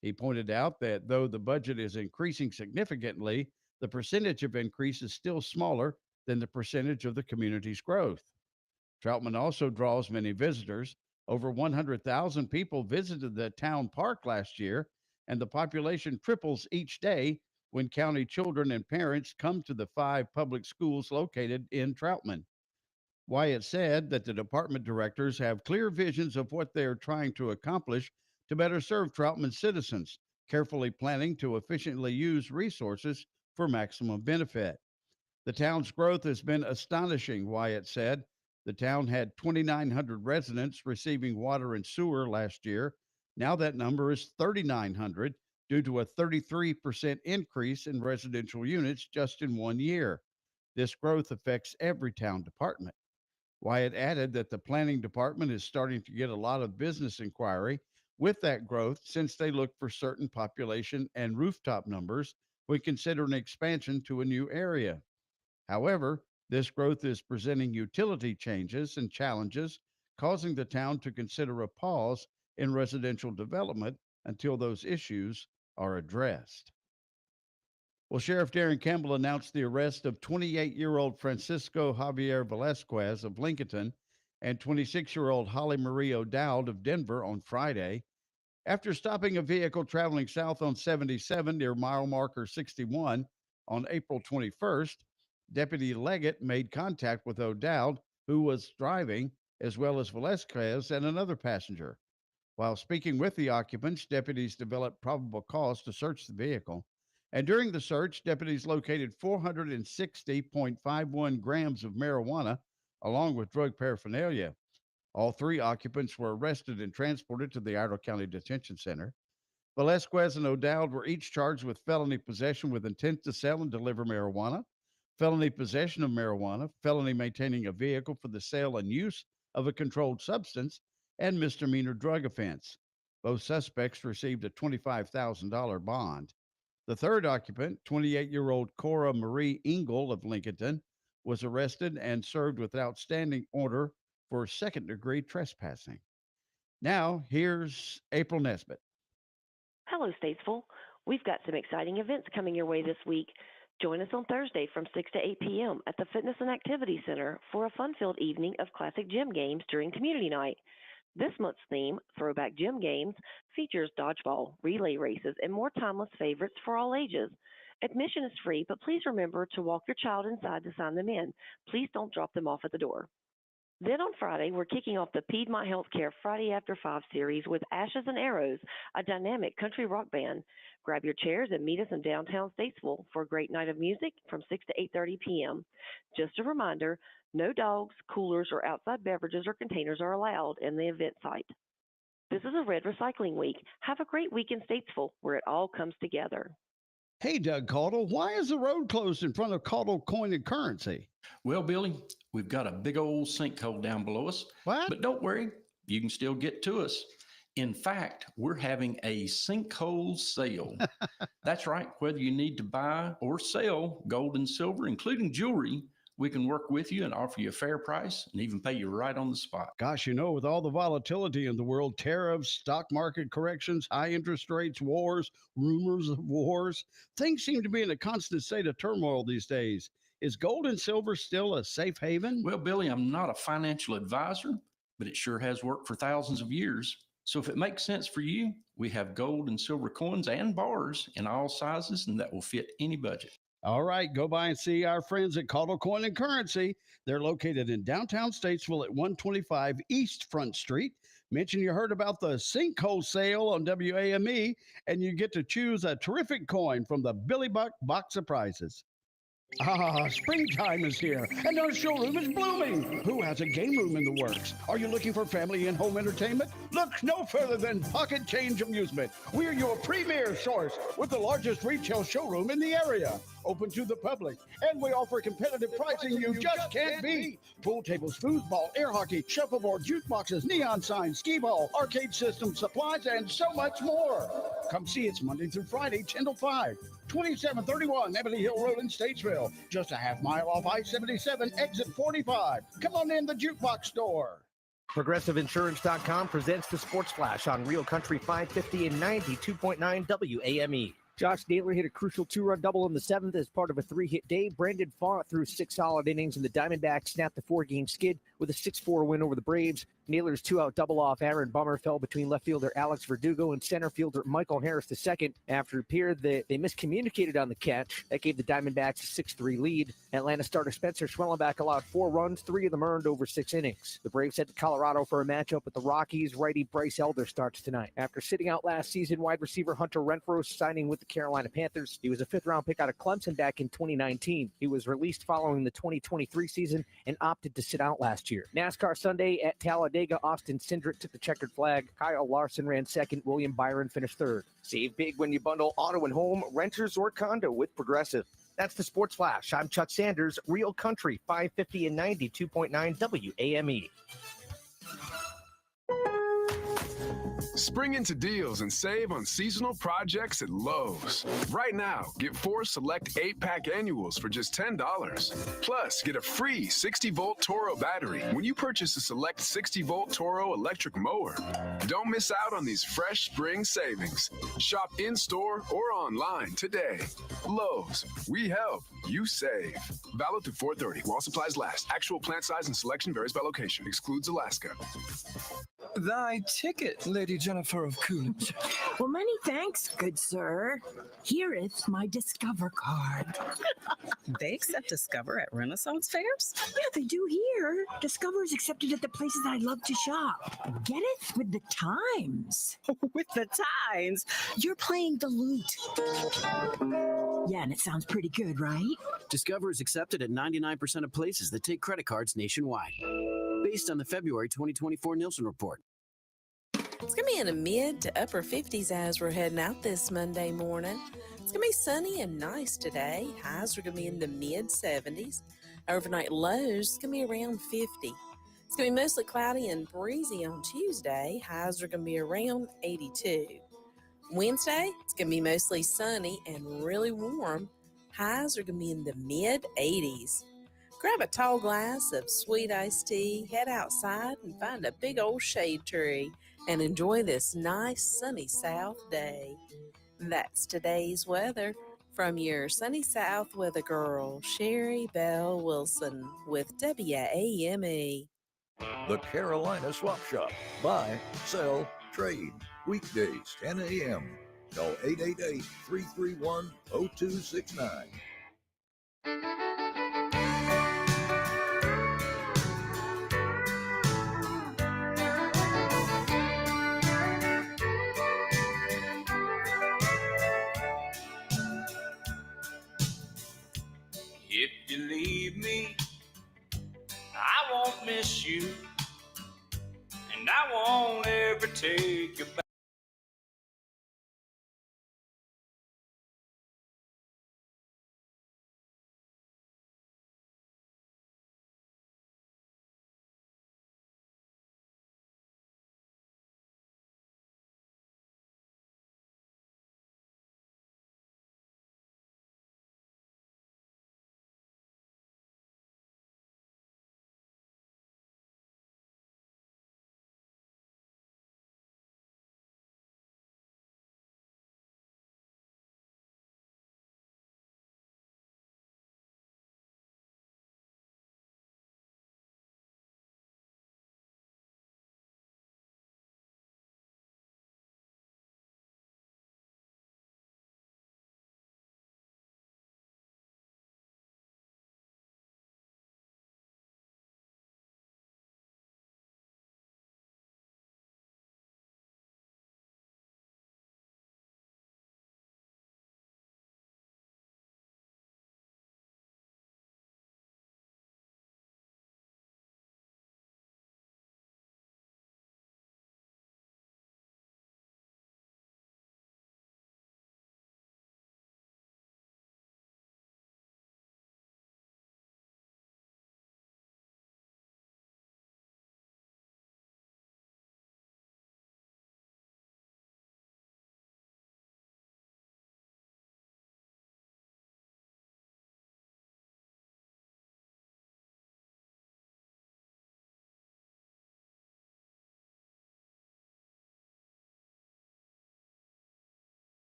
S19: He pointed out that though the budget is increasing significantly, the percentage of increase is still smaller than the percentage of the community's growth. Troutman also draws many visitors. Over 100,000 people visited the town park last year, and the population triples each day when county children and parents come to the 5 public schools located in Troutman. Wyatt said that the department directors have clear visions of what they are trying to accomplish to better serve Troutman citizens, carefully planning to efficiently use resources for maximum benefit. The town's growth has been astonishing, Wyatt said. The town had 2,900 residents receiving water and sewer last year. Now that number is 3,900 due to a 33% increase in residential units just in 1 year. This growth affects every town department. Wyatt added that the planning department is starting to get a lot of business inquiry with that growth since they look for certain population and rooftop numbers when considering expansion to a new area. However, this growth is presenting utility changes and challenges, causing the town to consider a pause in residential development until those issues are addressed. Well, Sheriff Darren Campbell announced the arrest of 28-year-old Francisco Javier Velasquez of Lincoln and 26-year-old Holly Marie O'Dowd of Denver on Friday. After stopping a vehicle traveling south on 77 near mile marker 61 on April 21st, Deputy Leggett made contact with O'Dowd, who was driving, as well as Velasquez and another passenger. While speaking with the occupants, deputies developed probable cause to search the vehicle. And during the search, deputies located 460.51 grams of marijuana, along with drug paraphernalia. All 3 occupants were arrested and transported to the Iredell County Detention Center. Velasquez and O'Dowd were each charged with felony possession with intent to sell and deliver marijuana, felony possession of marijuana, felony maintaining a vehicle for the sale and use of a controlled substance, and misdemeanor drug offense. Both suspects received a $25,000 bond. The 3rd occupant, 28-year-old Cora Marie Engel of Lincoln, was arrested and served with outstanding order for second-degree trespassing. Now, here's April Nesbitt.
S1: Hello, Statesville. We've got some exciting events coming your way this week. Join us on Thursday from 6 to 8 p.m. at the Fitness and Activity Center for a fun-filled evening of classic gym games during Community Night. This month's theme, Throwback Gym Games, features dodgeball, relay races, and more timeless favorites for all ages. Admission is free, but please remember to walk your child inside to sign them in. Please don't drop them off at the door. Then on Friday, we're kicking off the Piedmont Healthcare Friday After 5 series with Ashes and Arrows, a dynamic country rock band. Grab your chairs and meet us in downtown Statesville for a great night of music from 6 to 8:30 p.m. Just a reminder, no dogs, coolers, or outside beverages or containers are allowed in the event site. This is a Red Recycling Week. Have a great week in Statesville where it all comes together.
S19: Hey, Doug Caudle, why is the road closed in front of Caudle Coin and Currency?
S11: Well, Billy, we've got a big old sinkhole down below us.
S19: What?
S11: But don't worry, you can still get to us. In fact, we're having a sinkhole sale. That's right. Whether you need to buy or sell gold and silver, including jewelry, we can work with you and offer you a fair price and even pay you right on the spot.
S19: Gosh, with all the volatility in the world, tariffs, stock market corrections, high interest rates, wars, rumors of wars, things seem to be in a constant state of turmoil these days. Is gold and silver still a safe haven?
S11: Well, Billy, I'm not a financial advisor, but it sure has worked for thousands of years. So if it makes sense for you, we have gold and silver coins and bars in all sizes, and that will fit any budget.
S19: All right, go by and see our friends at Caudle Coin and Currency. They're located in downtown Statesville at 125 East Front Street. Mention you heard about the sinkhole sale on WAME, and you get to choose a terrific coin from the Billy Buck box of prizes. Springtime is here, and our showroom is blooming. Who has a game room in the works? Are you looking for family and home entertainment? Look no further than Pocket Change Amusement. We're your premier source with the largest retail showroom in the area. Open to the public, and we offer competitive pricing you just can't beat. Pool tables, foosball, air hockey, shuffleboard, jukeboxes, neon signs, skee ball, arcade systems, supplies, and so much more. Come see us Monday through Friday, 10 to 5. 2731 Ebony Hill Road in Statesville, just a half mile off I-77, exit 45. Come on in the jukebox store.
S23: ProgressiveInsurance.com presents the Sports Flash on Real Country 550 and 92.9 WAME. Josh Naylor hit a crucial two-run double in the seventh as part of a three-hit day. Brandon fought through 6 solid innings, and the Diamondbacks snapped the 4-game skid with a 6-4 win over the Braves. Naylor's two-out double off Aaron Bummer fell between left fielder Alex Verdugo and center fielder Michael Harris II. After it appeared that they miscommunicated on the catch, that gave the Diamondbacks a 6-3 lead. Atlanta starter Spencer Schwellenbach allowed 4 runs, 3 of them earned over 6 innings. The Braves head to Colorado for a matchup with the Rockies. Righty Bryce Elder starts tonight. After sitting out last season, wide receiver Hunter Renfroe signing with the Carolina Panthers. He was a 5th-round pick out of Clemson back in 2019. He was released following the 2023 season and opted to sit out last year. NASCAR Sunday at Talladega, Austin Cindric took the checkered flag. Kyle Larson ran second. William Byron finished third. Save big when you bundle auto and home, renters, or condo with Progressive. That's the Sports Flash. I'm Chuck Sanders, Real Country 550 and 92.9 WAME.
S24: Spring into deals and save on seasonal projects at Lowe's. Right now, get 4 select 8-pack annuals for just $10. Plus, get a free 60-volt Toro battery when you purchase a select 60-volt Toro electric mower. Don't miss out on these fresh spring savings. Shop in-store or online today. Lowe's, we help, you save. Valid through 4/30 while supplies last. Actual plant size and selection varies by location. Excludes Alaska.
S25: Thy ticket, Lady Jennifer of Coolidge.
S26: Well, many thanks, good sir. Hereeth my Discover card.
S27: They accept Discover at Renaissance fairs?
S26: Yeah, they do here. Discover is accepted at the places I love to shop. Get it with the times.
S27: With the times? You're playing the lute.
S26: Yeah, and it sounds pretty good, right?
S28: Discover is accepted at 99% of places that take credit cards nationwide. Based on the February 2024 Nielsen report.
S29: It's going to be in the mid to upper 50s as we're heading out this Monday morning. It's going to be sunny and nice today. Highs are going to be in the mid 70s. Overnight lows going to be around 50. It's going to be mostly cloudy and breezy on Tuesday. Highs are going to be around 82. Wednesday, it's going to be mostly sunny and really warm. Highs are going to be in the mid 80s. Grab a tall glass of sweet iced tea, head outside and find a big old shade tree and enjoy this nice sunny south day. That's today's weather from your sunny south weather girl, Sherry Bell Wilson with WAME.
S5: The Carolina Swap Shop. Buy, sell, trade. Weekdays, 10 a.m. Call 888-331-0269.
S17: take you back.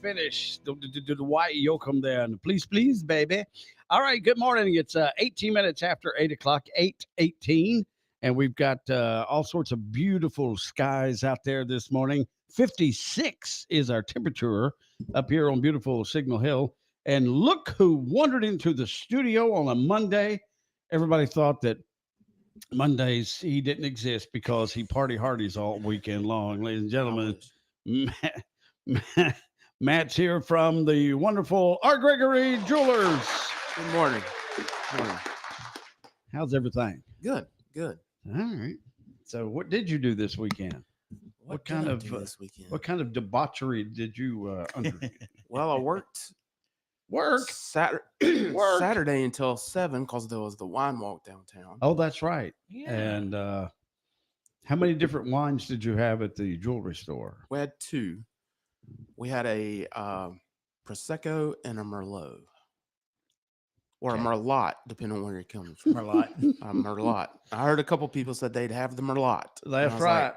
S19: finish. Do the white yokum there. And please, baby. All right, good morning. It's 18 minutes after 8 o'clock, 8:18. And we've got all sorts of beautiful skies out there this morning. 56 is our temperature up here on beautiful Signal Hill. And look who wandered into the studio on a Monday. Everybody thought that Mondays he didn't exist because he party hardies all weekend long. Ladies and gentlemen, Matt's here from the wonderful R. Gregory Jewelers.
S6: Good morning. Morning.
S19: How's everything?
S6: Good. Good.
S19: All right. So, what did you do this weekend? What kind of
S6: this weekend?
S19: What kind of debauchery did you undertake?
S6: Well, I worked
S19: work
S6: Saturday until 7 because there was the wine walk downtown.
S19: Oh, that's right.
S6: Yeah.
S19: And how many different wines did you have at the jewelry store?
S6: We had 2. We had a Prosecco and a Merlot. Or a Merlot, depending on where you're coming from.
S13: Merlot.
S6: Merlot. I heard a couple people said they'd have the Merlot. And I
S19: That's
S6: was
S19: right.
S6: like,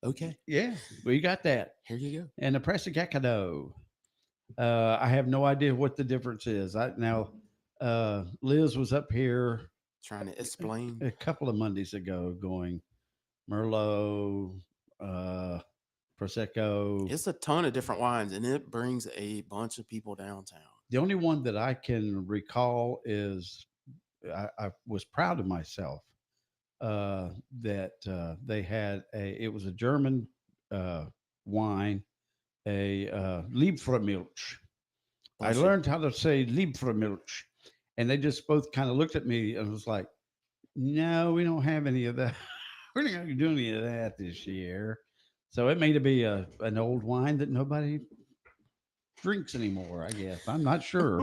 S6: okay.
S19: Yeah, we got that.
S6: Here you go.
S19: And the Prosecco. I have no idea what the difference is. Liz was up here
S6: trying to explain
S19: a couple of Mondays ago, going Merlot, Prosecco.
S6: It's a ton of different wines, and it brings a bunch of people downtown.
S19: The only one that I can recall is I was proud of myself that they had it was a German wine, a Liebfraumilch. I learned how to say Liebfraumilch, and they just both kind of looked at me and was like, no, we don't have any of that. We're not going to do any of that this year. So it may be an old wine that nobody drinks anymore, I guess. I'm not sure.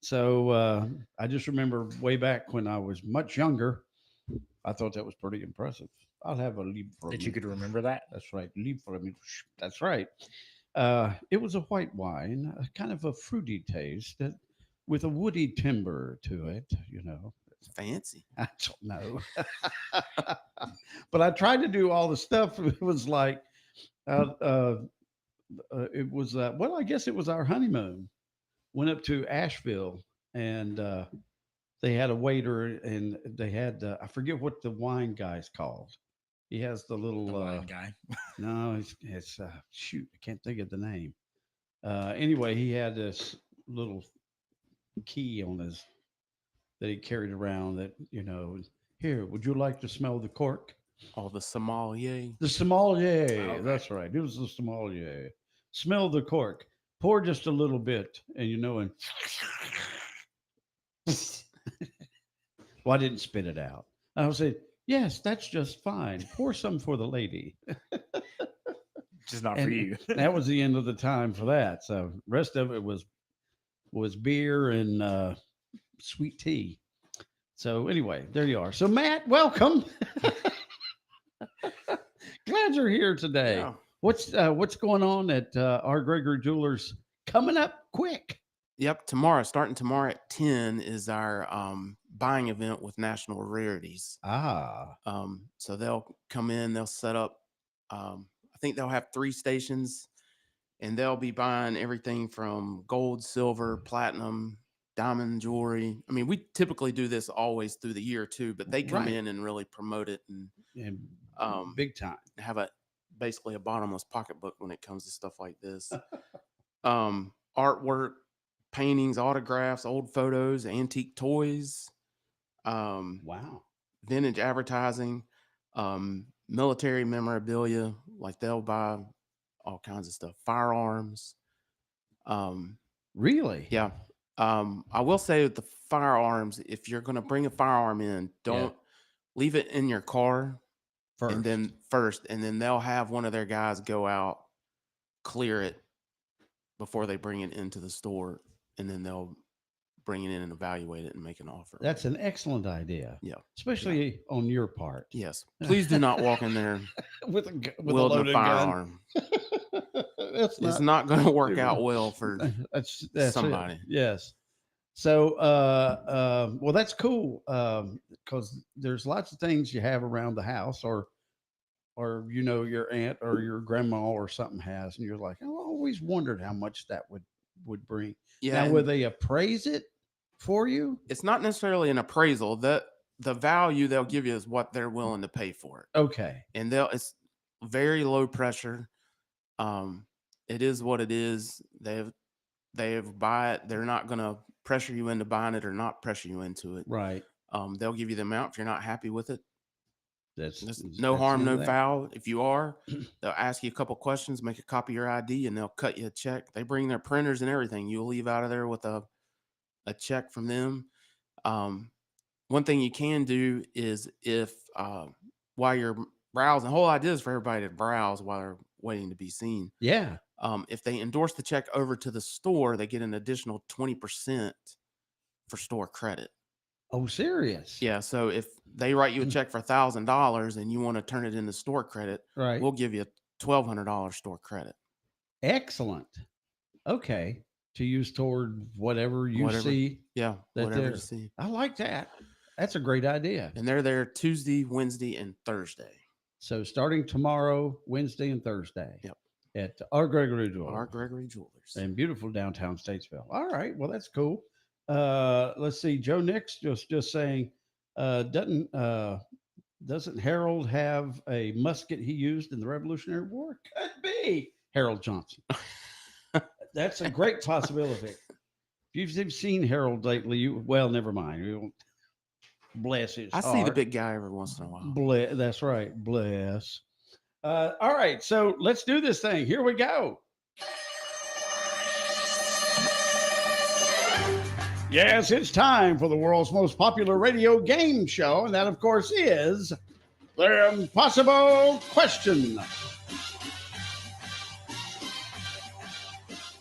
S19: So I just remember way back when I was much younger, I thought that was pretty impressive. I'll have a Liebfraumilch.
S13: That you could remember that?
S19: That's right. Liebfraumilch. That's right. It was a white wine, kind of a fruity taste with a woody timbre to it, you know.
S6: Fancy.
S19: I don't know. But I tried to do all the stuff. It was like, it was, well, I guess it was our honeymoon. Went up to Asheville and they had a waiter and they had, I forget what the wine guy's called. He has the little
S13: wine guy.
S19: No, it's shoot, I can't think of the name. Anyway, he had this little key on his that he carried around that, you know, here, would you like to smell the cork?
S6: Oh, the sommelier.
S19: The sommelier.
S6: Okay.
S19: That's right. It was the sommelier. Smell the cork. Pour just a little bit, and you know, and well, I didn't spit it out. I would say, yes, that's just fine. Pour some for the lady.
S13: Just not for you.
S19: That was the end of the time for that. So rest of it was beer and sweet tea. So anyway, there you are. So Matt, welcome. Glad you're here today.
S6: Yeah.
S19: What's going on at R. Gregory Jewelers coming up quick?
S6: Yep, starting tomorrow at 10 is our buying event with National Rarities. So they'll come in, they'll set up, I think they'll have 3 stations, and they'll be buying everything from gold, silver, platinum, diamond jewelry. I mean, we typically do this always through the year too, but they come in and really promote it and
S19: big time.
S6: Have basically a bottomless pocketbook when it comes to stuff like this. Artwork, paintings, autographs, old photos, antique toys.
S19: Wow.
S6: Vintage advertising, military memorabilia, like they'll buy all kinds of stuff, firearms.
S19: Really?
S6: Yeah. I will say with the firearms, if you're going to bring a firearm in, don't leave it in your car and then they'll have one of their guys go out, clear it before they bring it into the store, and then they'll bring it in and evaluate it and make an offer.
S19: That's an excellent idea.
S6: Yeah.
S19: Especially on your part.
S6: Yes. Please do not walk in there
S19: with a
S6: wielding a firearm. It's not going to work out well for
S19: that's
S6: somebody.
S19: It. Yes. So, well, that's cool because there's lots of things you have around the house or or your aunt or your grandma or something has, and you're like, I always wondered how much that would bring.
S6: Yeah.
S19: Now, will they appraise it for you?
S6: It's not necessarily an appraisal. The value they'll give you is what they're willing to pay for it.
S19: Okay.
S6: And it's very low pressure. It is what it is. They buy it. They're not going to pressure you into buying it or not pressure you into it.
S19: Right.
S6: They'll give you the amount if you're not happy with it.
S19: There's
S6: no harm, no foul. If you are, they'll ask you a couple questions, make a copy of your ID, and they'll cut you a check. They bring their printers and everything. You'll leave out of there with a check from them. One thing you can do is if while you're browsing, the whole idea is for everybody to browse while they're waiting to be seen.
S19: Yeah.
S6: If they endorse the check over to the store, they get an additional 20% for store credit.
S19: Oh, serious?
S6: Yeah. So if they write you a check for $1,000 and you want to turn it into store credit,
S19: right,
S6: we'll give you $1,200 store credit.
S19: Excellent. Okay. To use toward whatever you see.
S6: Yeah. Whatever you see.
S19: I like that. That's a great idea.
S6: And they're there Tuesday, Wednesday, and Thursday.
S19: So starting tomorrow, Wednesday, and Thursday.
S6: Yep.
S19: At our Gregory Jewelers.
S6: Our Gregory Jewelers.
S19: In beautiful downtown Statesville. All right. Well, that's cool. Let's see. Joe Nix just saying, doesn't Harold have a musket he used in the Revolutionary War? Could be Harold Johnson. That's a great possibility. If you've seen Harold lately, well, never mind. You won't, bless his heart.
S6: I see the big guy every once in a while.
S19: That's right. Bless. All right. So let's do this thing. Here we go. Yes, it's time for the world's most popular radio game show. And that, of course, is The Impossible Question.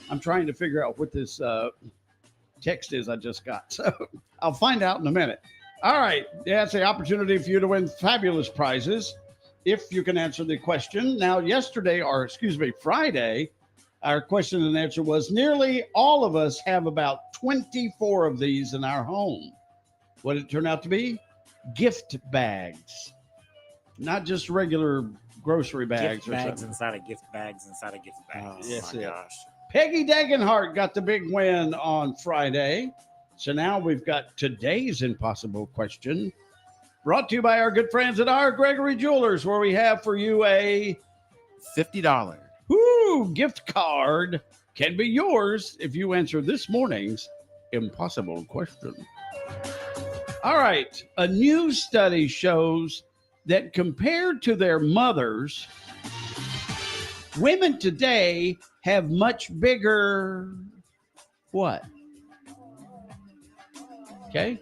S19: I'm trying to figure out what this text is I just got. So I'll find out in a minute. All right. Yeah, it's the opportunity for you to win fabulous prizes if you can answer the question. Now, Friday, our question and answer was nearly all of us have about 24 of these in our home. What did it turn out to be? Gift bags. Not just regular grocery bags.
S13: Gift bags inside of gift bags inside of gift bags.
S19: Yes,
S13: my gosh.
S19: Peggy Dagenhart got the big win on Friday. So now we've got today's impossible question, brought to you by our good friends at our Gregory Jewelers, where we have for you a
S6: $50
S19: gift card. Can be yours if you answer this morning's impossible question. All right. A new study shows that compared to their mothers, women today have much bigger what? Okay.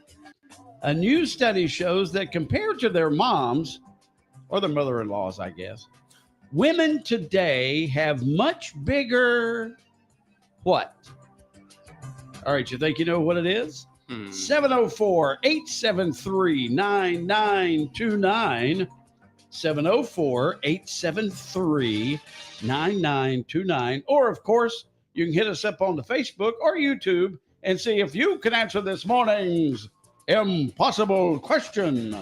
S19: A new study shows that compared to their moms, or their mother-in-laws, I guess, women today have much bigger what? All right, you think you know what it is? 704-873-9929. 704-873-9929. Or, of course, you can hit us up on the Facebook or YouTube and see if you can answer this morning's impossible question.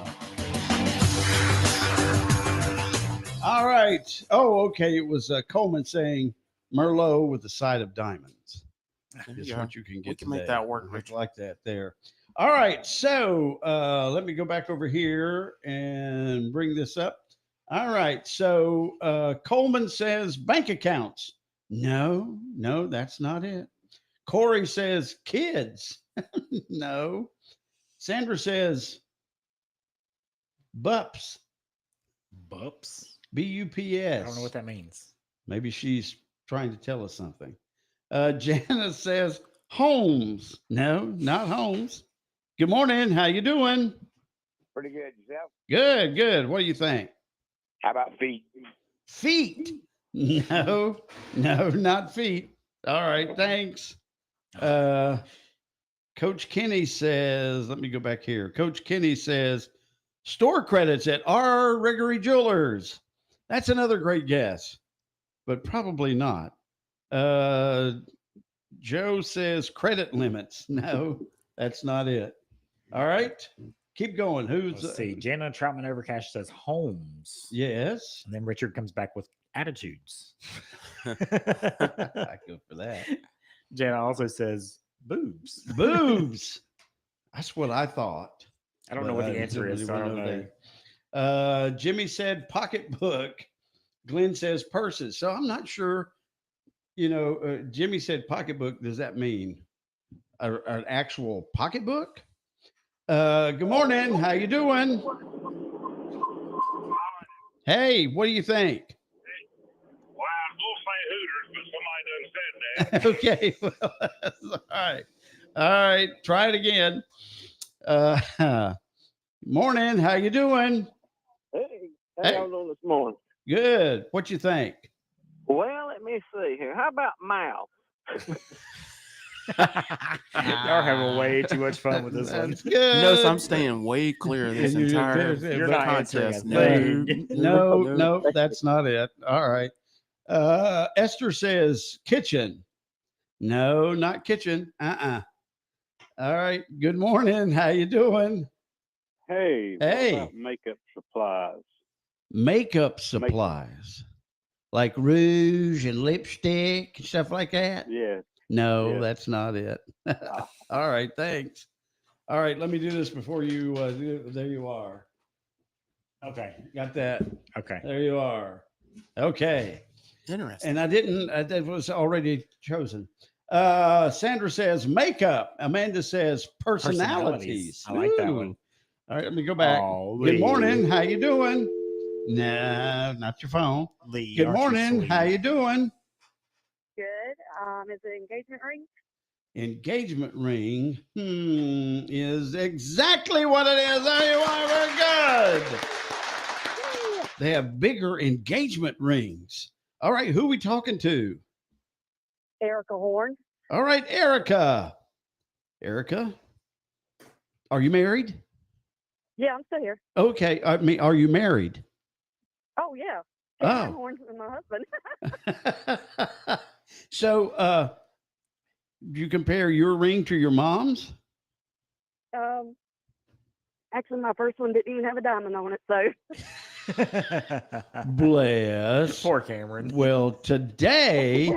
S19: All right. Oh, okay. It was Coleman saying Merlot with a side of diamonds. Is what you can get.
S6: We can make that work,
S19: Rich. Like that there. All right. So let me go back over here and bring this up. All right. So Coleman says bank accounts. No, that's not it. Corey says kids. No. Sandra says BUPS.
S13: BUPS?
S19: B-U-P-S.
S13: I don't know what that means.
S19: Maybe she's trying to tell us something. Janice says homes. No, not homes. Good morning. How you doing?
S4: Pretty good. Yourself?
S19: Good. What do you think?
S4: How about feet?
S19: Feet? No, not feet. All right, thanks. Coach Kenny says, let me go back here. Coach Kenny says, store credits at our Gregory Jewelers. That's another great guess, but probably not. Joe says credit limits. No, that's not it. All right. Keep going. Who's
S13: Let's see. Jana Troutman Overcash says Holmes.
S19: Yes.
S13: And then Richard comes back with attitudes.
S19: I go for that.
S13: Jana also says boobs.
S19: Boobs. That's what I thought.
S13: I don't know what the answer is, so I don't know.
S19: Jimmy said pocketbook. Glenn says purses. So I'm not sure. Jimmy said pocketbook. Does that mean an actual pocketbook? Good morning. How you doing? Hey, what do you think?
S3: Well, I was going to say Hooters, but somebody done said that.
S19: Okay. Well, all right. All right. Try it again. Morning. How you doing?
S12: Hey, how y'all doing this morning?
S19: Good. What you think?
S12: Well, let me see here. How about mouth?
S13: Y'all having way too much fun with this one.
S19: Good.
S6: Notice I'm staying way clear of this entire contest.
S19: No, that's not it. All right. Esther says kitchen. No, not kitchen. All right. Good morning. How you doing?
S12: Hey.
S19: Hey.
S12: What about makeup supplies?
S19: Makeup supplies. Like rouge and lipstick and stuff like that?
S12: Yeah.
S19: No, that's not it. All right, thanks. All right, let me do this before you there you are.
S13: Okay.
S19: Got that.
S13: Okay.
S19: There you are. Okay.
S6: Interesting.
S19: And I didn't, that was already chosen. Sandra says makeup. Amanda says personalities.
S13: I like that one.
S19: All right, let me go back. Good morning. How you doing? No, not your phone.
S13: Lee,
S19: good morning. How you doing?
S14: Good. Is it engagement ring?
S19: Engagement ring is exactly what it is. There you are. Very good. They have bigger engagement rings. All right, who are we talking to?
S14: Erica Horn.
S19: All right, Erica. Erica, are you married?
S14: Yeah, I'm still here.
S19: Okay, I mean, are you married?
S14: Oh, yeah.
S19: Oh.
S14: Horn and my husband.
S19: So, do you compare your ring to your mom's?
S14: Actually, my first one didn't even have a diamond on it, so.
S19: Bless.
S13: Poor Cameron.
S19: Well, today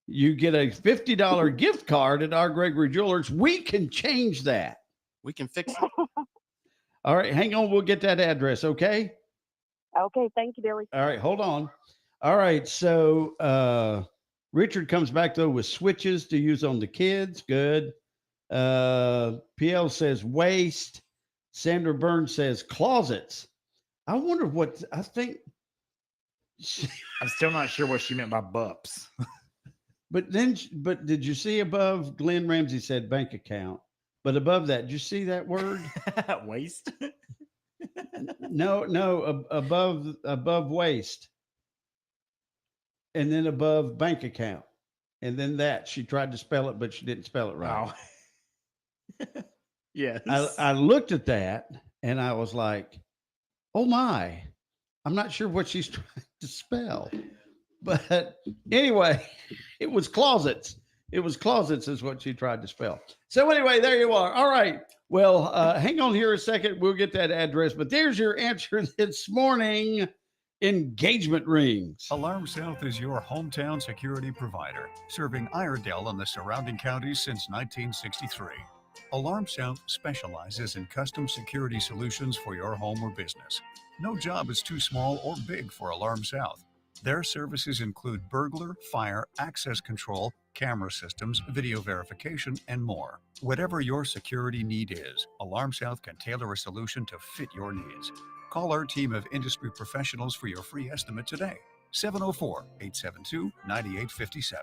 S19: you get a $50 gift card at our Gregory Jewelers. We can change that.
S6: We can fix it.
S19: All right, hang on. We'll get that address, okay?
S14: Okay, thank you, Billy.
S19: All right, hold on. All right, so Richard comes back, though, with switches to use on the kids. Good. PL says waist. Sandra Burns says closets. I wonder what, I think.
S13: I'm still not sure what she meant by bups.
S19: But did you see above Glenn Ramsey said bank account? But above that, did you see that word?
S13: Waist?
S19: No, above waist. And then above bank account. And then that, she tried to spell it, but she didn't spell it right.
S13: Oh. Yes.
S19: I looked at that and I was like, oh my, I'm not sure what she's trying to spell. But anyway, it was closets. It was closets is what she tried to spell. So anyway, there you are. All right. Well, hang on here a second. We'll get that address. But there's your answer this morning. Engagement rings.
S15: Alarm South is your hometown security provider, serving Iredell and the surrounding counties since 1963. Alarm South specializes in custom security solutions for your home or business. No job is too small or big for Alarm South. Their services include burglar, fire, access control, camera systems, video verification, and more. Whatever your security need is, Alarm South can tailor a solution to fit your needs. Call our team of industry professionals for your free estimate today. 704-872-9857.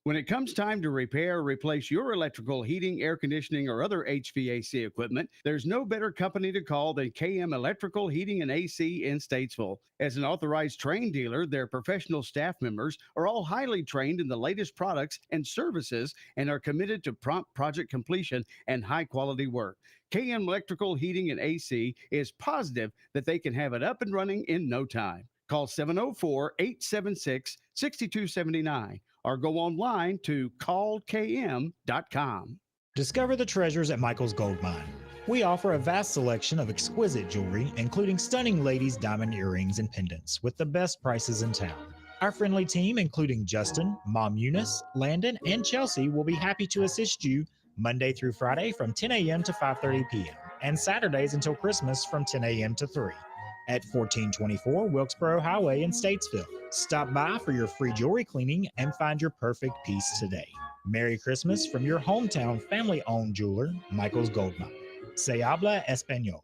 S2: When it comes time to repair or replace your electrical, heating, air conditioning, or other HVAC equipment, there's no better company to call than KM Electrical, Heating, and AC in Statesville. As an authorized Trane dealer, their professional staff members are all highly trained in the latest products and services and are committed to prompt project completion and high-quality work. KM Electrical, Heating, and AC is positive that they can have it up and running in no time. Call 704-876-6279 or go online to calldkm.com.
S16: Discover the treasures at Michael's Gold Mine.
S13: We offer a vast selection of exquisite jewelry, including stunning ladies' diamond earrings and pendants, with the best prices in town. Our friendly team, including Justin, Mom Eunice, Landon, and Chelsea, will be happy to assist you Monday through Friday from 10 a.m. to 5:30 p.m. and Saturdays until Christmas from 10 a.m. to 3 at 1424 Wilkesboro Highway in Statesville. Stop by for your free jewelry cleaning and find your perfect piece today. Merry Christmas from your hometown family-owned jeweler, Michael's Goldmine. Se habla español.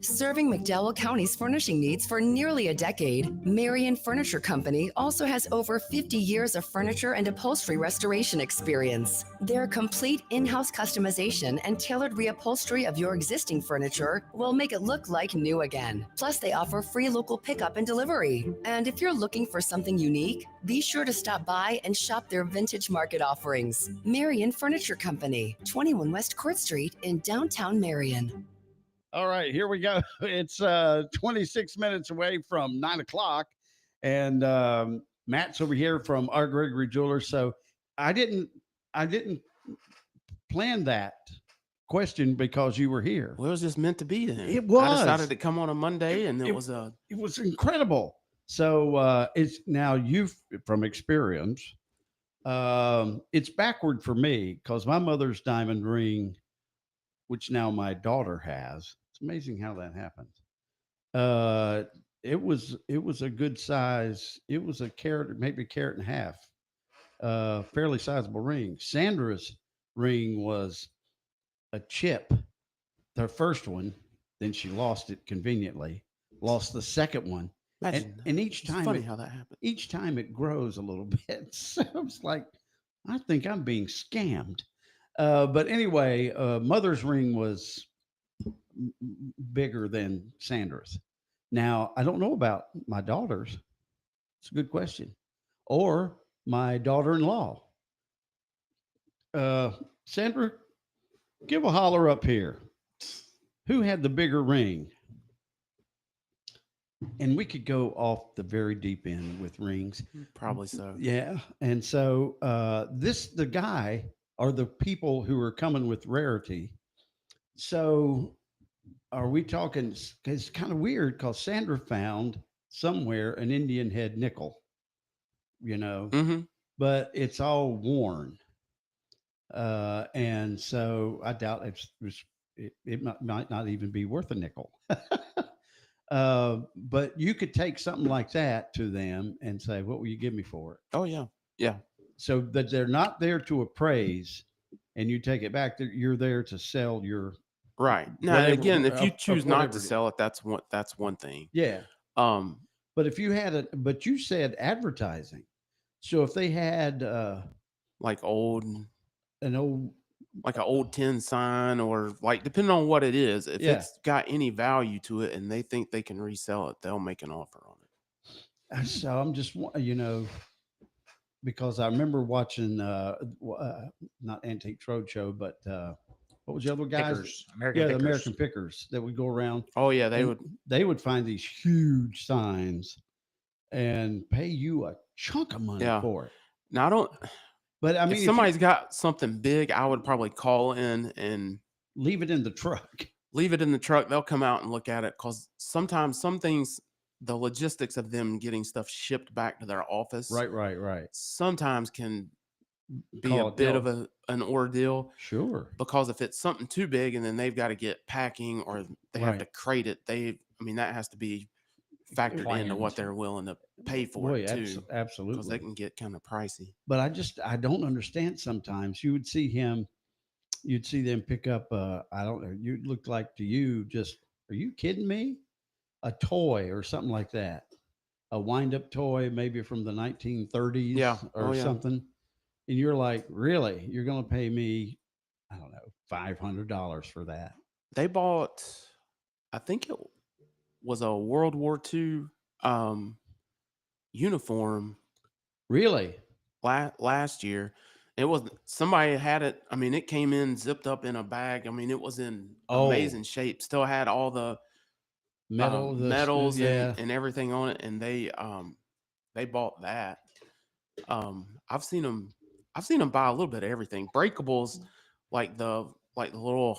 S7: Serving McDowell County's furnishing needs for nearly a decade, Marion Furniture Company also has over 50 years of furniture and upholstery restoration experience. Their complete in-house customization and tailored reupholstery of your existing furniture will make it look like new again. Plus, they offer free local pickup and delivery. And if you're looking for something unique, be sure to stop by and shop their vintage market offerings. Marion Furniture Company, 21 West Court Street in downtown Marion.
S19: All right, here we go. It's 26 minutes away from 9 o'clock. And Matt's over here from R. Gregory Jewelers. So I didn't plan that question because you were here.
S6: Well, it was just meant to be then.
S19: It was.
S6: I decided to come on a Monday, and it was
S19: incredible. So it's now you've from experience. It's backward for me because my mother's diamond ring, which now my daughter has. It's amazing how that happens. It was a good size. It was a carat, maybe a carat and a half. Fairly sizable ring. Sandra's ring was a chip, the first one. Then she lost it conveniently. Lost the second one. And each time,
S6: funny how that happened.
S19: Each time it grows a little bit. So it's like, I think I'm being scammed. But anyway, Mother's ring was bigger than Sandra's. Now, I don't know about my daughter's. It's a good question. Or my daughter-in-law. Sandra, give a holler up here. Who had the bigger ring? And we could go off the very deep end with rings.
S6: Probably so.
S19: Yeah. And so the guy are the people who are coming with rarity. So are we talking, it's kind of weird because Sandra found somewhere an Indian head nickel, but it's all worn. And so I doubt it might not even be worth a nickel. But you could take something like that to them and say, what will you give me for it?
S6: Oh, yeah. Yeah.
S19: So that they're not there to appraise and you take it back. You're there to sell your
S6: right. Now, again, if you choose not to sell it, that's one thing.
S19: Yeah. But if you had but you said advertising. So if they had
S6: like an old tin sign or like depending on what it is, if it's got any value to it and they think they can resell it, they'll make an offer on it.
S19: So I'm just because I remember watching not Antique Roadshow, but what was the other guys?
S13: Pickers. American
S19: American Pickers that would go around.
S6: Oh yeah,
S19: they would find these huge signs and pay you a chunk of money for it.
S6: Now I don't.
S19: But I mean,
S6: if somebody's got something big, I would probably call in and
S19: leave it in the truck.
S6: Leave it in the truck. They'll come out and look at it because sometimes some things, the logistics of them getting stuff shipped back to their office,
S19: right,
S6: sometimes can be a bit of an ordeal.
S19: Sure.
S6: Because if it's something too big and then they've got to get packing or they have to crate it, that has to be factored into what they're willing to pay for it too.
S19: Absolutely.
S6: Because they can get kind of pricey.
S19: But I don't understand sometimes. You'd see them pick up I don't know, you looked like to you just, are you kidding me? A toy or something like that. A wind-up toy, maybe from the 1930s or something. And you're like, really? You're going to pay me, I don't know, $500 for that?
S6: They bought, I think it was a World War II uniform.
S19: Really?
S6: Last year. It was, somebody had it. I mean, it came in zipped up in a bag. I mean, it was in amazing shape. Still had all the metals and everything on it. And they bought that. I've seen them buy a little bit of everything. Breakables, like the little,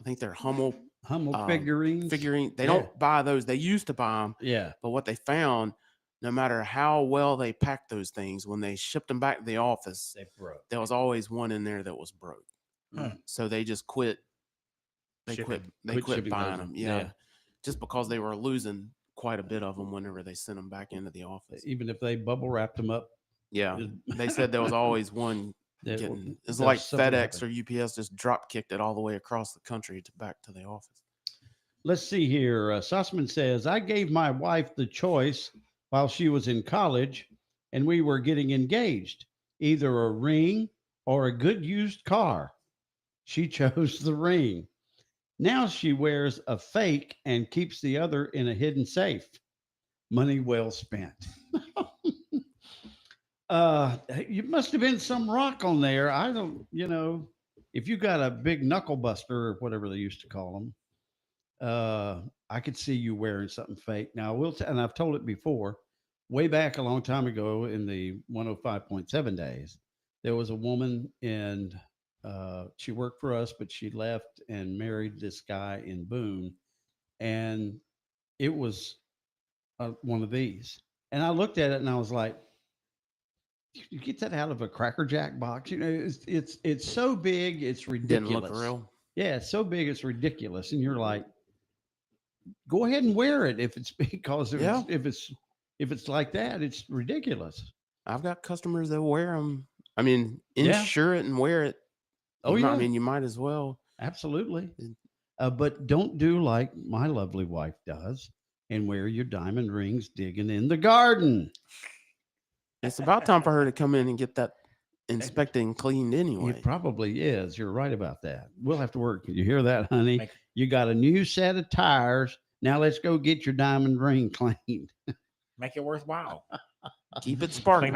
S6: I think they're Hummel
S19: figurines.
S6: They don't buy those. They used to buy them.
S19: Yeah.
S6: But what they found, no matter how well they packed those things, when they shipped them back to the office,
S19: they broke.
S6: There was always one in there that was broke. So they just quit. They quit buying them. Yeah. Just because they were losing quite a bit of them whenever they sent them back into the office.
S19: Even if they bubble wrapped them up.
S6: Yeah. They said there was always one getting. It's like FedEx or UPS just drop kicked it all the way across the country back to the office.
S19: Let's see here. Sussman says, I gave my wife the choice while she was in college and we were getting engaged, either a ring or a good used car. She chose the ring. Now she wears a fake and keeps the other in a hidden safe. Money well spent. You must have been some rock on there. I don't, if you got a big knuckle buster or whatever they used to call them, I could see you wearing something fake. Now, and I've told it before, way back a long time ago in the 105.7 days, there was a woman and she worked for us, but she left and married this guy in Boone. And it was one of these. And I looked at it and I was like, you get that out of a Cracker Jack box? It's so big, it's ridiculous.
S6: Didn't look real.
S19: Yeah, it's so big, it's ridiculous. And you're like, go ahead and wear it if it's because if it's like that, it's ridiculous.
S6: I've got customers that wear them. I mean, insure it and wear it.
S19: Oh, yeah.
S6: I mean, you might as well.
S19: Absolutely. But don't do like my lovely wife does and wear your diamond rings digging in the garden.
S6: It's about time for her to come in and get that inspected and cleaned anyway.
S19: It probably is. You're right about that. We'll have to work. You hear that, honey? You got a new set of tires. Now let's go get your diamond ring cleaned.
S13: Make it worthwhile.
S6: Keep it sparkling.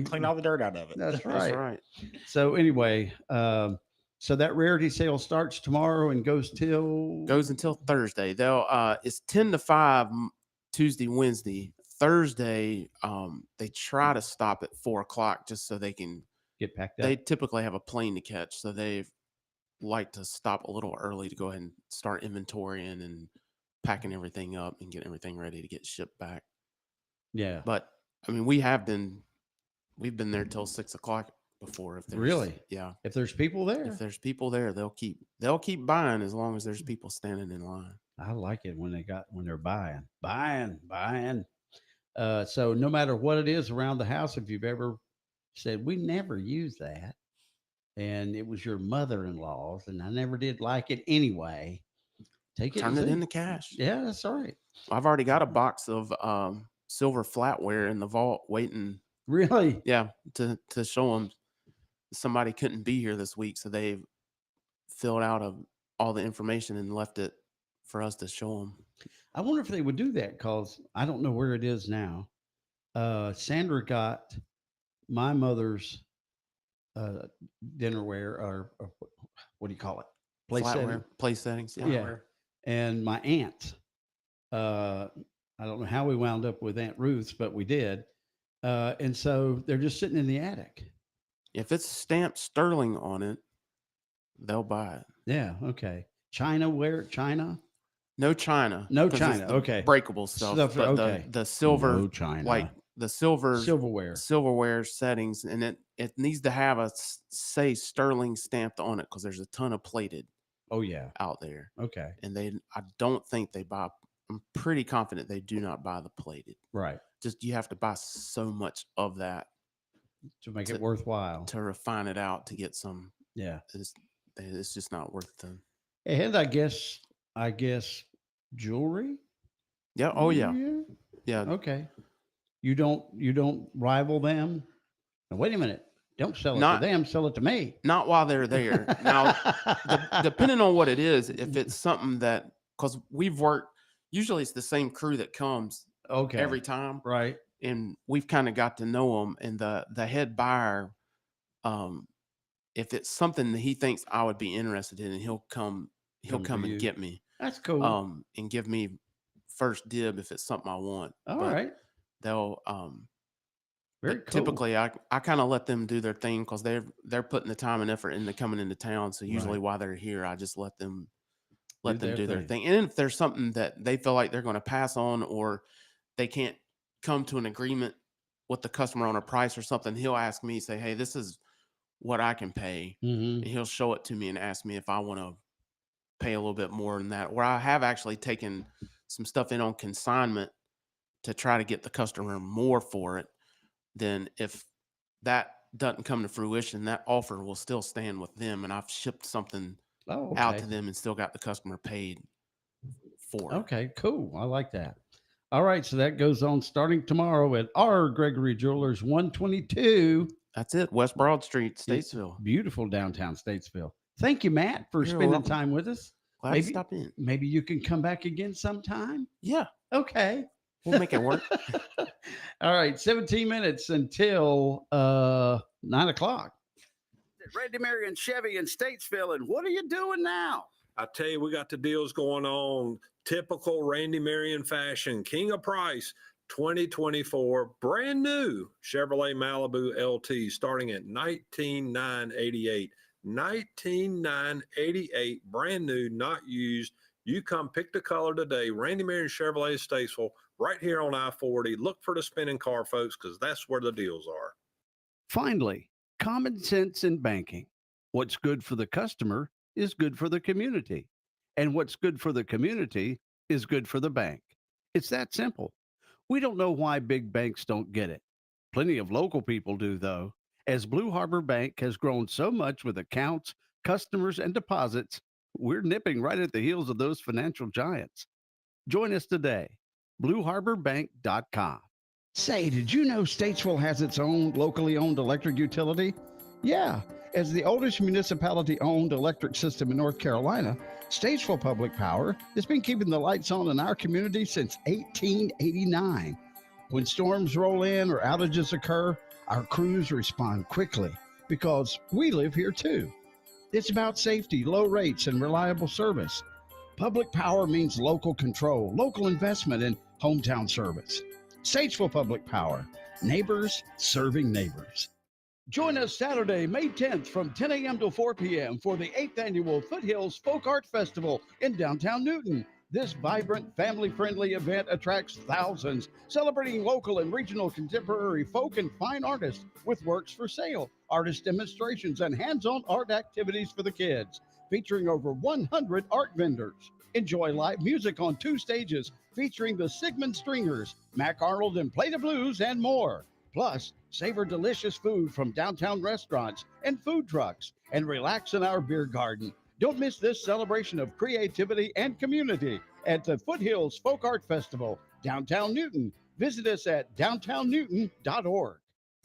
S13: Clean all the dirt out of it.
S19: That's right.
S6: That's right.
S19: So anyway, so that rarity sale starts tomorrow and goes
S6: until Thursday. It's 10 to 5 Tuesday, Wednesday. Thursday, they try to stop at 4:00 just so they can
S19: get packed up.
S6: They typically have a plane to catch, so they like to stop a little early to go ahead and start inventorying and packing everything up and get everything ready to get shipped back.
S19: Yeah,
S6: but I mean, we've been there till 6:00 before. If there's,
S19: really,
S6: yeah,
S19: if there's people there,
S6: they'll keep buying as long as there's people standing in line.
S19: I like it when they're buying. So no matter what it is around the house, if you've ever said, we never use that, and it was your mother-in-law's, and I never did like it anyway,
S6: turn it into cash.
S19: Yeah, that's all right.
S6: I've already got a box of silver flatware in the vault waiting.
S19: Really?
S6: Yeah, to show them. Somebody couldn't be here this week, so they filled out all the information and left it for us to show them.
S19: I wonder if they would do that, because I don't know where it is now. Sandra got my mother's dinnerware, or what do you call it?
S6: Place settings.
S19: Yeah. And my aunt, I don't know how we wound up with Aunt Ruth's, but we did. And so they're just sitting in the attic.
S6: If it's stamped sterling on it, they'll buy it.
S19: Yeah. Okay. China?
S6: No China.
S19: No China. Okay.
S6: Breakable stuff. But
S19: okay.
S6: The silver,
S19: no China.
S6: Like the silverware settings, and it needs to have say sterling stamped on it, because there's a ton of plated.
S19: Oh yeah.
S6: Out there.
S19: Okay.
S6: And I don't think they buy. I'm pretty confident they do not buy the plated.
S19: Right.
S6: Just you have to buy so much of that
S19: to make it worthwhile,
S6: to refine it out to get some.
S19: Yeah.
S6: It's just not worth the.
S19: And I guess jewelry.
S6: Yeah. Oh yeah. Yeah.
S19: Okay. You don't rival them. Now, wait a minute. Don't sell it to them. Sell it to me.
S6: Not while they're there. Now, depending on what it is, if it's something that, because we've worked, usually it's the same crew that comes every time.
S19: Right.
S6: And we've kind of got to know them. And the head buyer, if it's something that he thinks I would be interested in, he'll come and get me.
S19: That's cool.
S6: And give me first dib if it's something I want.
S19: All right.
S6: They'll
S19: very cool.
S6: Typically I kind of let them do their thing, because they're putting the time and effort into coming into town. So usually while they're here, I just let them let them do their thing. And if there's something that they feel like they're going to pass on, or they can't come to an agreement with the customer on a price or something, he'll ask me, say, hey, this is what I can pay. And he'll show it to me and ask me if I want to pay a little bit more than that. Or I have actually taken some stuff in on consignment to try to get the customer more for it. Then if that doesn't come to fruition, that offer will still stand with them. And I've shipped something out to them and still got the customer paid for it.
S19: Okay, cool. I like that. All right, so that goes on starting tomorrow at our Gregory Jewelers, 122.
S6: That's it, West Broad Street, Statesville.
S19: Beautiful downtown Statesville. Thank you, Matt, for spending time with us.
S6: Glad to stop in.
S19: Maybe you can come back again sometime.
S6: Yeah.
S19: Okay.
S6: We'll make it work.
S19: All right, 17 minutes until 9 o'clock. Randy Marion Chevy in Statesville, and what are you doing now?
S1: I tell you, we got the deals going on. Typical Randy Marion fashion. King of Price, 2024, brand new Chevrolet Malibu LT starting at $19,988. $19,988, brand new, not used. You come pick the color today. Randy Marion Chevrolet Statesville, right here on I-40. Look for the spinning car, folks, because that's where the deals are.
S2: Finally, common sense in banking. What's good for the customer is good for the community. And what's good for the community is good for the bank. It's that simple. We don't know why big banks don't get it. Plenty of local people do, though, as Blue Harbor Bank has grown so much with accounts, customers, and deposits. We're nipping right at the heels of those financial giants. Join us today, blueharborbank.com.
S19: Say, did you know Statesville has its own locally owned electric utility? Yeah, as the oldest municipality-owned electric system in North Carolina, Statesville Public Power has been keeping the lights on in our community since 1889. When storms roll in or outages occur, our crews respond quickly because we live here too. It's about safety, low rates, and reliable service. Public power means local control, local investment, and hometown service. Statesville Public Power, neighbors serving neighbors. Join us Saturday, May 10th from 10 a.m. to 4 p.m. for the 8th Annual Foothills Folk Art Festival in downtown Newton. This vibrant, family-friendly event attracts thousands, celebrating local and regional contemporary folk and fine artists with works for sale, artist demonstrations, and hands-on art activities for the kids, featuring over 100 art vendors. Enjoy live music on 2 stages featuring the Sigmund Stringers, Mac Arnold and Play the Blues, and more. Plus, savor delicious food from downtown restaurants and food trucks, and relax in our beer garden. Don't miss this celebration of creativity and community at the Foothills Folk Art Festival, downtown Newton. Visit us at downtownnewton.org.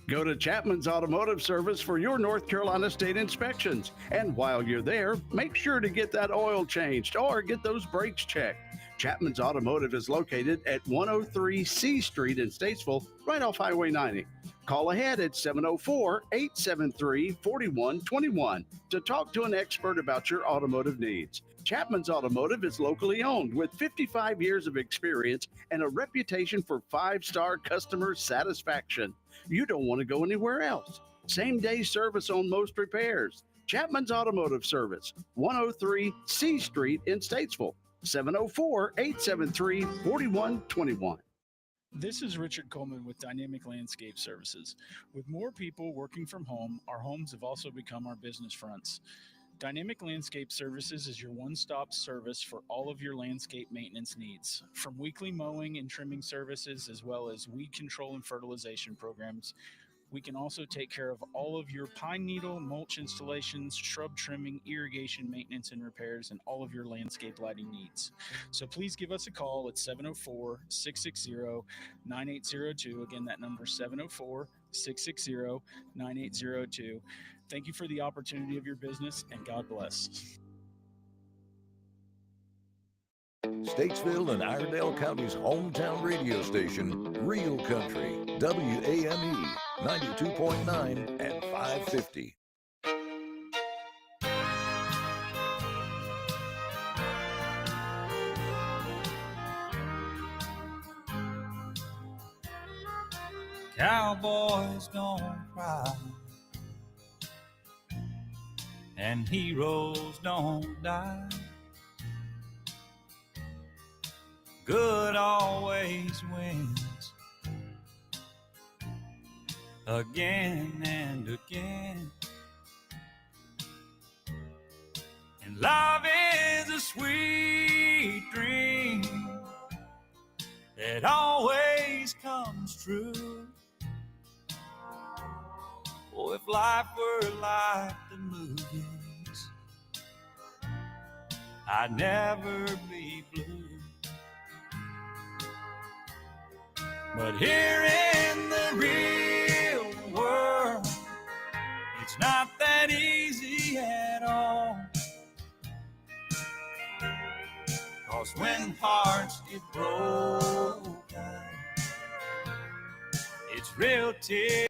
S2: Go to Chapman's Automotive Service for your North Carolina state inspections. And while you're there, make sure to get that oil changed or get those brakes checked. Chapman's Automotive is located at 103 C Street in Statesville, right off Highway 90. Call ahead at 704-873-4121 to talk to an expert about your automotive needs. Chapman's Automotive is locally owned with 55 years of experience and a reputation for 5-star customer satisfaction. You don't want to go anywhere else. Same-day service on most repairs. Chapman's Automotive Service, 103 C Street in Statesville, 704-873-4121.
S8: This is Richard Coleman with Dynamic Landscape Services. With more people working from home, our homes have also become our business fronts. Dynamic Landscape Services is your one-stop service for all of your landscape maintenance needs. From weekly mowing and trimming services, as well as weed control and fertilization programs, we can also take care of all of your pine needle, mulch installations, shrub trimming, irrigation maintenance and repairs, and all of your landscape lighting needs. So please give us a call at 704-660-9802. Again, that number is 704-660-9802. Thank you for the opportunity of your business, and God bless.
S5: Statesville and Iredell County's hometown radio station, Real Country, WAME, 92.9 and 550.
S9: Cowboys don't cry and heroes don't die. good always wins. Again and again. And love is a sweet dream that always comes true. Oh, if life were like the movies, I'd never be blue. But here in the real world, it's not that easy at all. 'Cause when hearts get broken, it's real tears.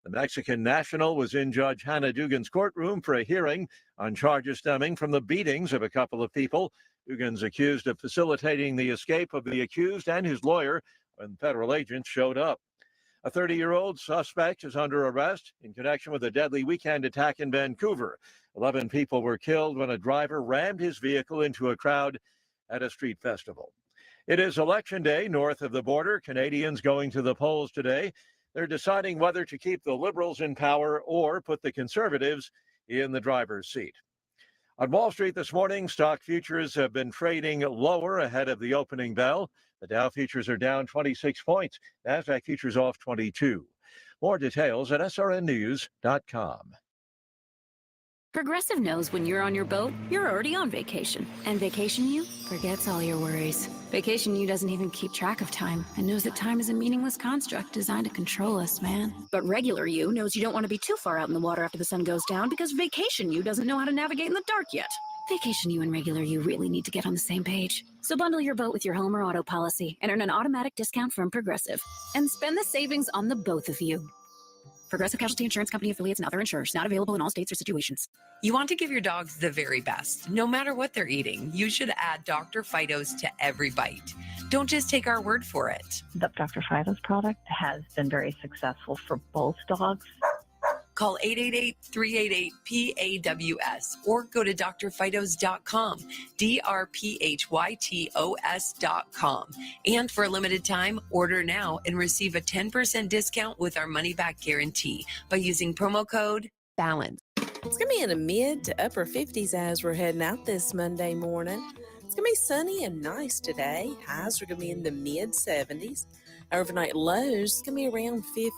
S10: The Mexican national was in Judge Hannah Dugan's courtroom for a hearing on charges stemming from the beatings of a couple of people. Dugan's accused of facilitating the escape of the accused and his lawyer when federal agents showed up. A 30-year-old suspect is under arrest in connection with a deadly weekend attack in Vancouver. 11 people were killed when a driver rammed his vehicle into a crowd at a street festival. It is Election Day north of the border. Canadians going to the polls today. They're deciding whether to keep the Liberals in power or put the Conservatives in the driver's seat. On Wall Street this morning, stock futures have been trading lower ahead of the opening bell. The Dow futures are down 26 points. Nasdaq futures off 22. More details at srnnews.com.
S11: Progressive knows when you're on your boat, you're already on vacation. And Vacation You forgets all your worries. Vacation You doesn't even keep track of time and knows that time is a meaningless construct designed to control us, man. But Regular You knows you don't want to be too far out in the water after the sun goes down because Vacation You doesn't know how to navigate in the dark yet. Vacation You and Regular You really need to get on the same page. So bundle your boat with your home or auto policy and earn an automatic discount from Progressive. And spend the savings on the both of you. Progressive Casualty Insurance Company affiliates and other insurers. Not available in all states or situations.
S16: You want to give your dogs the very best. No matter what they're eating, you should add Dr. Fido's to every bite. Don't just take our word for it.
S18: The Dr. Fido's product has been very successful for both dogs.
S16: Call 888-388-PAWS or go to drfidos.com, drphytos.com. And for a limited time, order now and receive a 10% discount with our money-back guarantee by using promo code BALANCE.
S29: It's going to be in the mid to upper 50s as we're heading out this Monday morning. It's going to be sunny and nice today. Highs are going to be in the mid 70s. Overnight lows going to be around 50.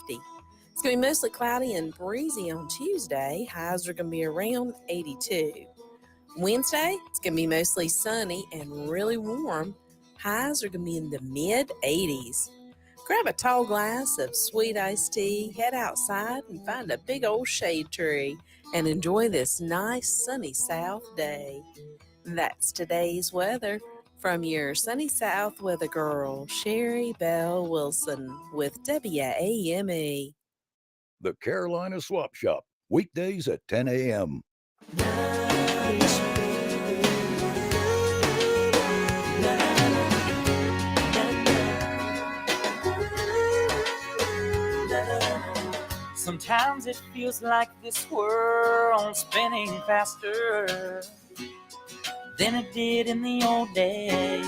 S29: It's going to be mostly cloudy and breezy on Tuesday. Highs are going to be around 82. Wednesday, it's going to be mostly sunny and really warm. Highs are going to be in the mid 80s. Grab a tall glass of sweet iced tea, head outside and find a big old shade tree and enjoy this nice sunny south day. That's today's weather from your sunny south weather girl, Sherry Bell Wilson with WAME.
S5: The Carolina Swap Shop, weekdays at 10 a.m.
S9: Sometimes it feels like this world's spinning faster than it did in the old days.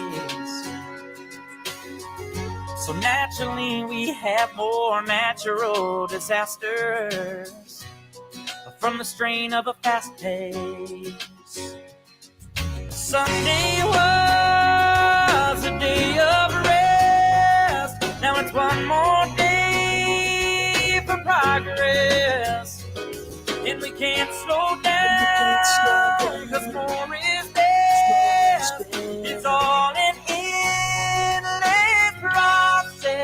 S9: So naturally we have more natural disasters from the strain of a fast pace. Sunday was a day of rest. Now it's one more day for progress. And we can't slow down, cause more is best. It's all an endless process.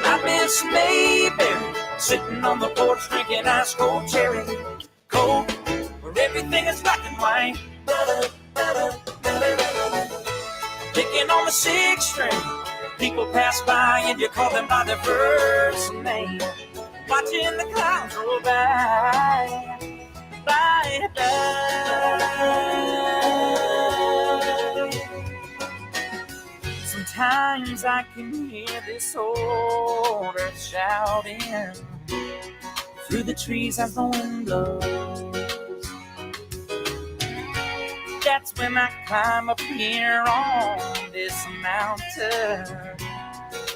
S9: I miss Mayberry, sitting on the porch drinking ice cold cherry coke, where everything is black and white. Picking on the sixth string, people pass by and you call them by their first name. Watching the clouds roll by, by. Sometimes I can hear this old earth shouting through the trees as the wind blows. That's when I climb up here on this mountain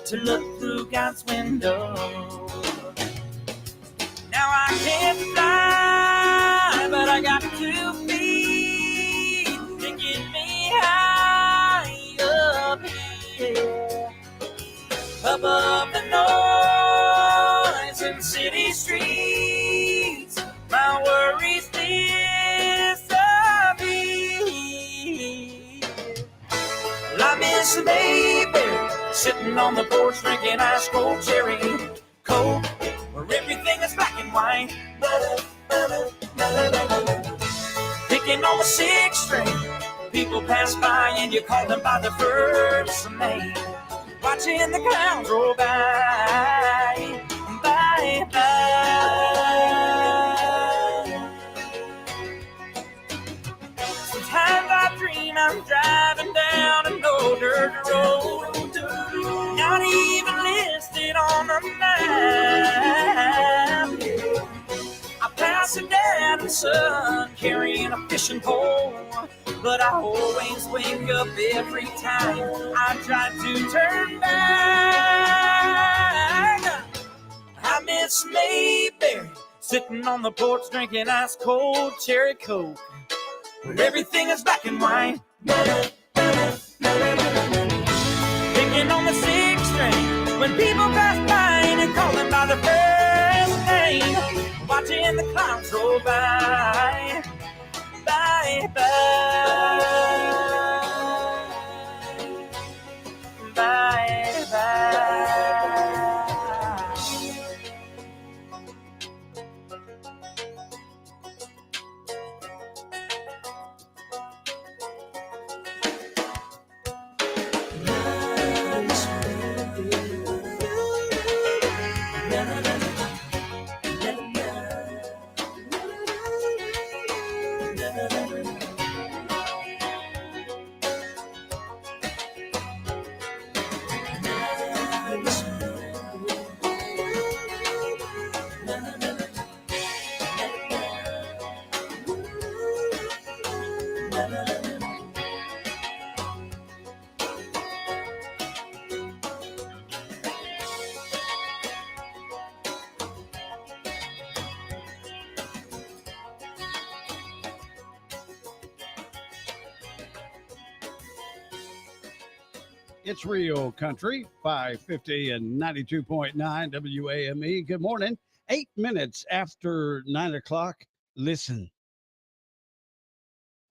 S9: to look through God's window. Now I can't fly, but I got 2 feet to get me high up here, above the noise in city streets. My worries disappear. I miss Mayberry, sitting on the porch drinking ice cold cherry coke, where everything is black and white. Picking on the sixth string, people pass by and you call them by their first name. Watching the clouds roll by, rain, I'm driving down an old dirt road. Not even listed on the map. I pass a dad and son carrying a fishing pole, but I always wake up every time I try to turn back. I miss Mayberry sitting on the porch drinking ice cold cherry coke when everything is black and white. Picking on the sixth string when people pass by and call them by the first name. Watching the clouds roll by, by, by, by, by.
S19: It's Real Country, 550 and 92.9 WAME. Good morning. 8 minutes after 9 o'clock. Listen.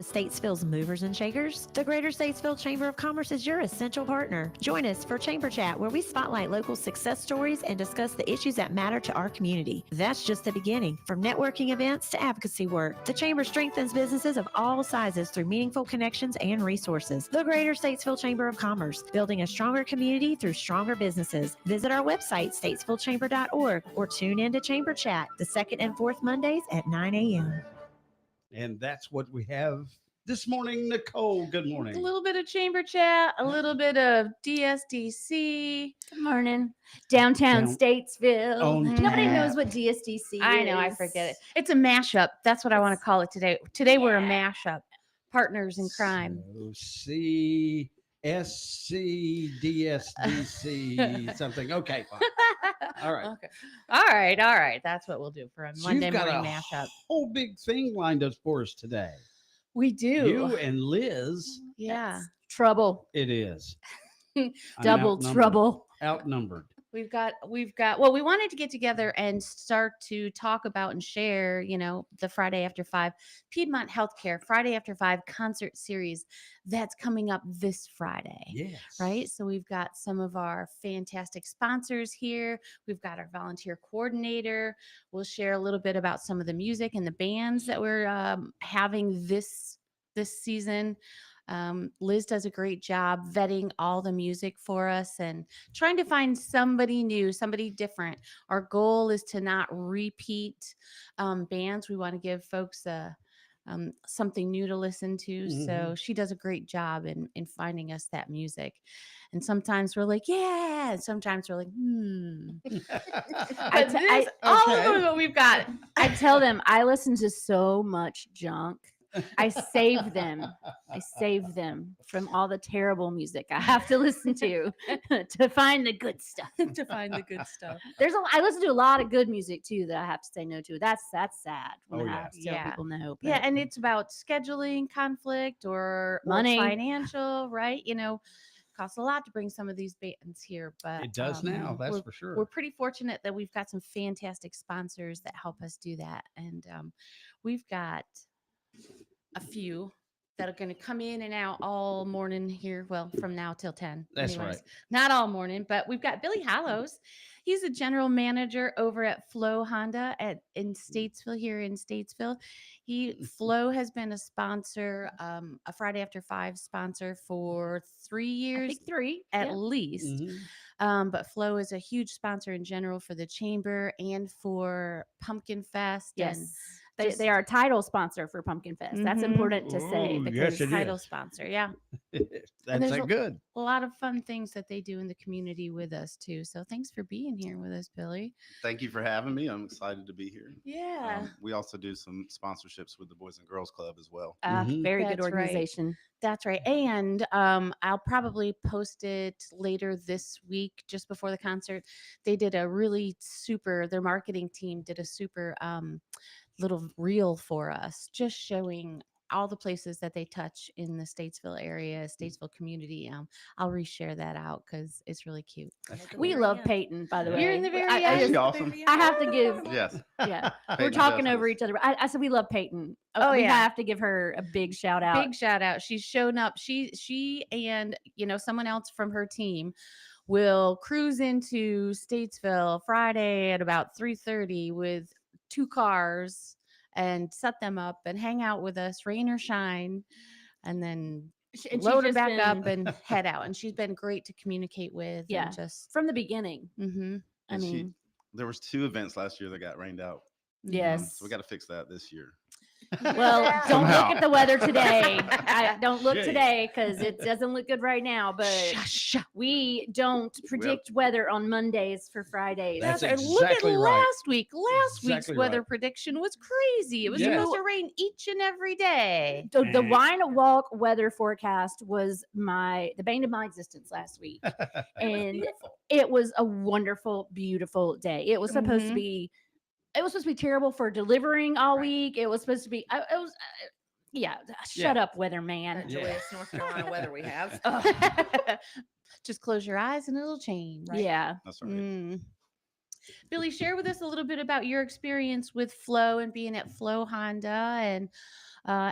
S20: Statesville's movers and shakers. The Greater Statesville Chamber of Commerce is your essential partner. Join us for Chamber Chat, where we spotlight local success stories and discuss the issues that matter to our community. That's just the beginning. From networking events to advocacy work, the Chamber strengthens businesses of all sizes through meaningful connections and resources. The Greater Statesville Chamber of Commerce, building a stronger community through stronger businesses. Visit our website, statesvillechamber.org, or tune in to Chamber Chat the second and fourth Mondays at 9 a.m.
S19: And that's what we have this morning. Nicole, good morning.
S21: A little bit of chamber chat, a little bit of DSDC.
S11: Good morning. Downtown Statesville.
S19: On
S11: Nobody
S19: tap.
S11: knows what DSDC is.
S21: I know, I forget it. It's a mashup. That's what I want to call it today. Today we're a mashup. Partners in crime.
S19: So CSCDSDC something. Okay, fine. All right.
S21: Okay. All right. That's what we'll do for a
S19: So
S21: Monday
S19: you've got
S21: morning
S19: a
S21: mashup.
S19: whole big thing lined up for us today.
S21: We do.
S19: You and Liz.
S21: Yeah.
S11: Trouble.
S19: It is.
S21: Double trouble.
S19: Outnumbered.
S21: We've got, well, we wanted to get together and start to talk about and share, the Friday After 5 Piedmont Healthcare Friday After 5 concert series that's coming up this Friday.
S19: Yes.
S21: Right. So we've got some of our fantastic sponsors here. We've got our volunteer coordinator. We'll share a little bit about some of the music and the bands that we're having this season. Liz does a great job vetting all the music for us and trying to find somebody new, somebody different. Our goal is to not repeat bands. We want to give folks something new to listen to.
S19: Mm-hmm.
S21: So she does a great job in finding us that music. And sometimes we're like, yeah. And sometimes we're like,
S11: What we've got. I tell them I listen to so much junk. I save them from all the terrible music I have to listen to find the good stuff. I listen to a lot of good music too that I have to say no to. That's sad when I have to tell people no.
S21: Yeah, and it's about scheduling conflict or
S11: Money.
S21: financial, right? Costs a lot to bring some of these bands here, but
S19: It does now, that's for sure.
S21: We're pretty fortunate that we've got some fantastic sponsors that help us do that, and we've got a few that are going to come in and out all morning here. Well, from now till 10.
S19: That's right.
S21: Not all morning, but we've got Billy Hallows. He's a general manager over at Flow Honda in Statesville, here in Statesville. Flow has been a sponsor, a Friday After 5 sponsor for 3 years.
S11: I think 3
S21: at least.
S19: Mm-hmm.
S21: But Flow is a huge sponsor in general for the chamber and for Pumpkin Fest.
S11: Yes.
S4: They are a title sponsor for Pumpkin Fest. That's important to say
S19: Ooh,
S4: because
S19: yes, it
S21: Title
S19: is.
S21: sponsor, yeah.
S19: That's
S21: there's
S19: that good.
S21: a lot of fun things that they do in the community with us too. So thanks for being here with us, Billy.
S17: Thank you for having me. I'm excited to be here.
S21: Yeah.
S17: We also do some sponsorships with the Boys and Girls Club as well.
S4: Very good
S21: That's right.
S4: organization.
S21: That's right. And I'll probably post it later this week, just before the concert. They did a really super, their marketing team did a super little reel for us, just showing all the places that they touch in the Statesville area, Statesville community. I'll reshare that out because it's really cute.
S4: We love Peyton, by the way.
S21: You're in the very
S4: I
S21: end.
S17: Is she
S4: just-
S17: awesome?
S4: I have to give.
S17: Yes.
S4: Yeah, we're
S17: Peyton
S4: talking
S17: does
S4: over
S17: this.
S4: each other. I said we love Peyton.
S21: Oh,
S4: We
S21: yeah.
S4: have to give her a big shout out.
S21: Big shout out. She's shown up. She and someone else from her team will cruise into Statesville Friday at about 3:30 with 2 cars and set them up and hang out with us, rain or shine, and then
S4: And she's
S21: load her
S4: just
S21: back up
S4: been-
S21: and head out. And she's been great to communicate with.
S4: Yeah,
S21: and just
S4: from the beginning.
S17: And there was 2 events last year that got rained out.
S4: Yes.
S17: So we got to fix that this year.
S4: Well, don't
S17: Somehow.
S4: look at the weather today. Don't look
S17: Jeez.
S4: today because it doesn't look good right now. But we don't predict weather on Mondays for Fridays.
S21: That's and look at
S19: exactly right.
S21: last week. Last week's
S19: Exactly
S21: weather
S19: right.
S21: prediction was crazy. It was
S19: Yes.
S21: supposed to rain each and every day.
S4: The Wine Walk weather forecast was the bane of my existence last week, and it was a wonderful, beautiful day. It was supposed to
S21: Mhm.
S4: be. It was supposed to be terrible for delivering all week. It was supposed to be. It was. Yeah. Shut up, weatherman.
S16: That joyous North Carolina weather we have.
S21: Just close your eyes and it'll change.
S4: Yeah.
S17: That's right.
S21: Billy, share with us a little bit about your experience with Flo and being at Flo Honda and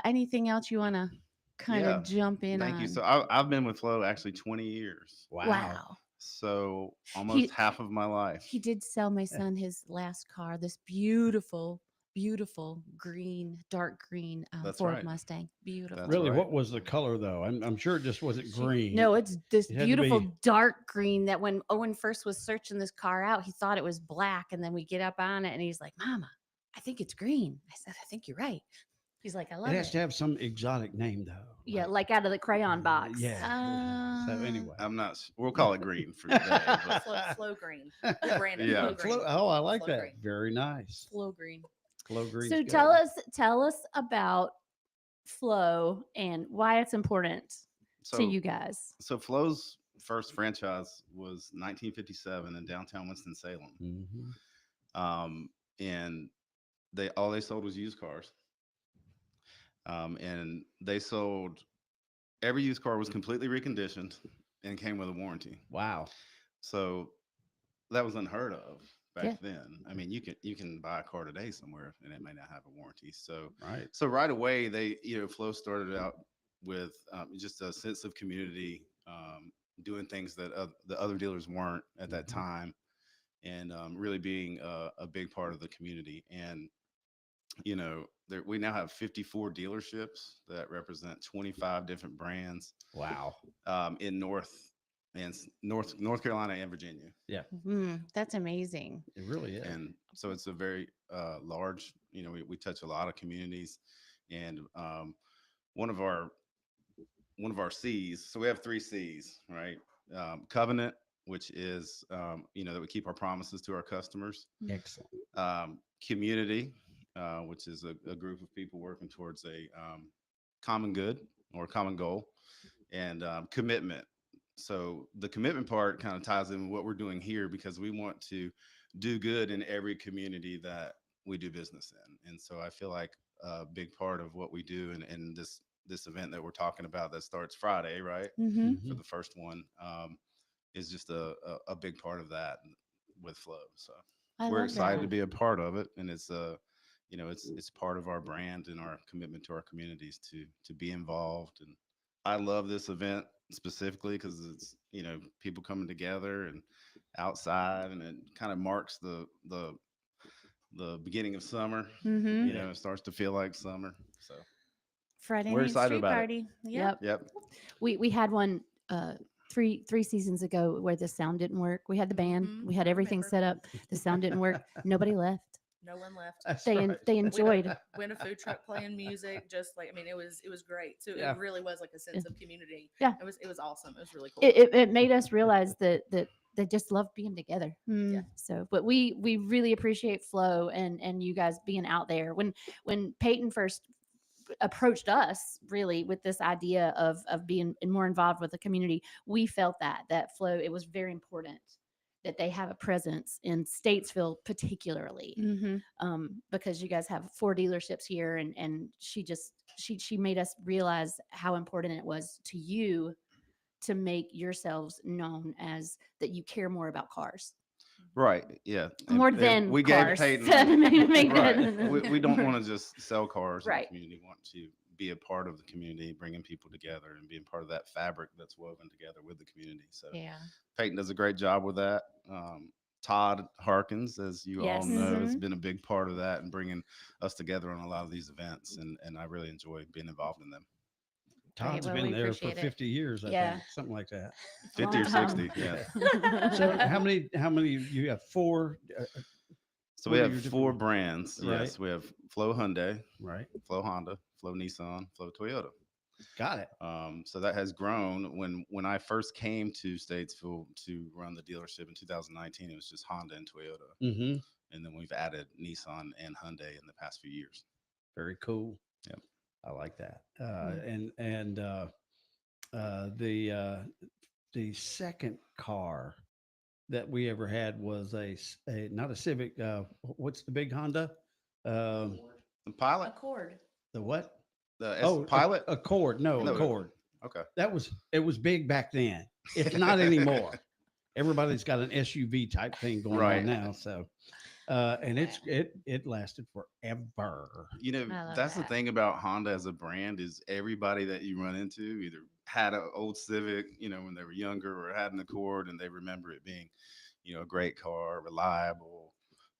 S21: anything else you want to kind of jump in
S17: Thank
S21: on.
S17: you. So I've been with Flo actually 20 years.
S21: Wow.
S17: So almost half of my life.
S21: He did sell my son his last car, this beautiful, beautiful green, dark green
S17: That's
S21: Ford
S17: right.
S21: Mustang. Beautiful.
S19: Really, what was the color though? I'm sure it just wasn't green.
S21: No, it's this
S19: It had to
S21: beautiful
S19: be-
S21: dark green that when Owen first was searching this car out, he thought it was black. And then we get up on it and he's like, Mama, I think it's green. I said, I think you're right. He's like, I love
S19: It
S21: it.
S19: has to have some exotic name though.
S4: Yeah, like out of the crayon box.
S19: Yeah. So anyway,
S17: I'm not. We'll call it green for today. But
S16: Flo green. Brandon,
S17: Yeah.
S16: Flo green.
S19: Oh, I like
S16: Flo
S19: that.
S16: green.
S19: Very nice.
S16: Flo green.
S19: Flow green.
S4: So tell us about Flo and why it's important to you guys.
S17: So Flo's first franchise was 1957 in downtown Winston-Salem. And all they sold was used cars. And they sold every used car was completely reconditioned and came with a warranty.
S19: Wow.
S17: So that was unheard of back
S19: Yeah.
S17: then. I mean, you can buy a car today somewhere and it may not have a warranty. So
S19: right.
S17: So right away they Flo started out with just a sense of community, doing things that the other dealers weren't at that time, and really being a big part of the community. And we now have 54 dealerships that represent 25 different brands.
S19: Wow.
S17: In North Carolina and Virginia.
S19: Yeah.
S21: That's amazing.
S19: It really is.
S17: And so it's a very large, we touch a lot of communities. And one of our C's, so we have 3 C's, right? Covenant, which is, that we keep our promises to our customers.
S19: Excellent.
S17: Community, which is a group of people working towards a common good or common goal. And commitment. So the commitment part kind of ties in with what we're doing here, because we want to do good in every community that we do business in. And so I feel like a big part of what we do in this event that we're talking about that starts Friday, right? For the first one, is just a big part of that with Flo. So we're excited to be a part of it. And it's it's part of our brand and our commitment to our communities to be involved. And I love this event specifically because it's people coming together and outside, and it kind of marks the beginning of summer. It starts to feel like summer. So
S21: Friday
S17: we're
S21: night
S17: excited
S21: street
S17: about
S21: party.
S17: it.
S21: Yep.
S4: We had one three seasons ago where the sound didn't work. We had the band, we had everything set up. The sound didn't work. Nobody left.
S3: No one left.
S19: That's
S4: They
S19: right.
S4: they enjoyed.
S3: We had a food truck playing music, just like, I mean, it was great. So
S19: Yeah.
S3: it really was like a sense of community.
S4: Yeah.
S3: It was awesome. It was really cool.
S4: It made us realize that they just love being together.
S3: Yeah.
S4: So, but we really appreciate Flo and you guys being out there. When Peyton first approached us really with this idea of being more involved with the community, we felt that Flo, it was very important that they have a presence in Statesville, particularly, because you guys have 4 dealerships here, and she made us realize how important it was to you to make yourselves known as that you care more about cars.
S17: Right. Yeah.
S4: More than
S17: we
S4: cars.
S17: gave Peyton.
S4: Right.
S17: We don't want to just sell cars in
S4: Right.
S17: the community. We want to be a part of the community, bringing people together and being part of that fabric that's woven together with the community. So
S4: Yeah.
S17: Peyton does a great job with that. Todd Harkins, as you all know, has been a big part of that and bringing us together on a lot of these events. And I really enjoy being involved in them.
S19: Todd's
S4: Well,
S19: been
S4: we
S19: there for
S4: appreciate it.
S19: 50 years, I
S4: Yeah.
S19: think, something like that.
S17: 50 or 60. Yeah.
S19: So how many you have? 4?
S17: So we
S19: what are
S17: have
S19: your
S17: 4
S19: different-
S17: brands.
S19: Right.
S17: Yes. We have Flo Hyundai,
S19: Right.
S17: Flo Honda, Flo Nissan, Flo Toyota.
S19: Got it.
S17: So that has grown. When I first came to Statesville to run the dealership in 2019, it was just Honda and Toyota.
S19: Mm-hmm.
S17: And then we've added Nissan and Hyundai in the past few years.
S19: Very cool.
S17: Yep.
S19: I like that. And the second car that we ever had was a not a Civic. What's the big Honda?
S17: The Pilot.
S3: Accord.
S19: The what?
S17: The Pilot.
S19: Accord. No,
S17: No.
S19: Accord.
S17: Okay.
S19: It was big back then. It's not anymore. Everybody's got an SUV type thing going on now. So, and it lasted forever.
S17: You know, that's the thing about Honda as a brand is everybody that you run into either had an old Civic, when they were younger, or had an Accord, and they remember it being, a great car, reliable,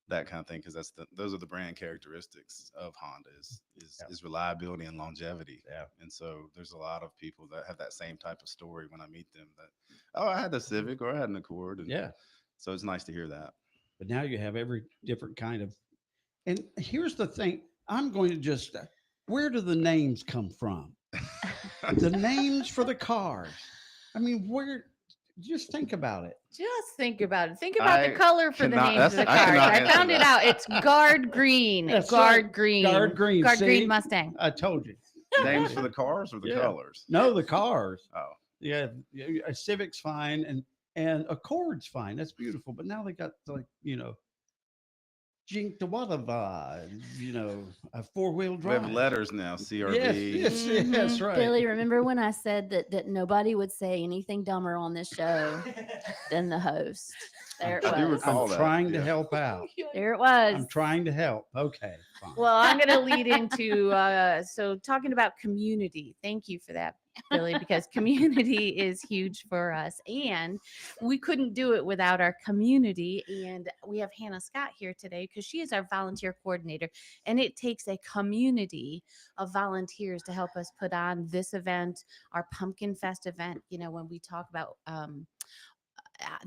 S17: that kind of thing. Because those are the brand characteristics of Honda is reliability and longevity.
S19: Yeah.
S17: And so there's a lot of people that have that same type of story when I meet them. That I had a Civic or I had an Accord. And
S19: Yeah.
S17: So it's nice to hear that.
S19: But now you have every different kind of. And here's the thing. I'm going to just. Where do the names come from? The names for the cars. I mean, where? Just think about it.
S21: Just think about it. Think about
S17: I
S21: the color for the
S17: cannot-
S21: names of the
S17: I
S21: cars.
S17: cannot
S21: I
S17: answer
S21: found it
S17: that.
S21: out. It's Guard Green.
S19: That's
S21: Guard
S19: right.
S21: Green.
S19: Guard Green.
S21: Guard
S19: See?
S21: Green Mustang.
S19: I told you.
S17: Names for the cars or the
S19: Yeah.
S17: colors?
S19: No, the cars.
S17: Oh.
S19: Yeah, a Civic's fine and Accord's fine. That's beautiful. But now they got Jink the Wadava, a 4-wheel
S17: We
S19: drive.
S17: have letters now. CRV.
S19: Yes, that's right.
S4: Billy, remember when I said that nobody would say anything dumber on this show than the host? There it
S17: I do
S4: was.
S17: recall
S19: I'm
S17: that,
S19: trying to
S17: yeah.
S19: help out.
S4: There it was.
S19: I'm trying to help. Okay, fine.
S21: Well, I'm going to lead into so talking about community. Thank you for that, Billy, because community is huge for us, and we couldn't do it without our community. And we have Hannah Scott here today because she is our volunteer coordinator, and it takes a community of volunteers to help us put on this event, our Pumpkin Fest event. When we talk about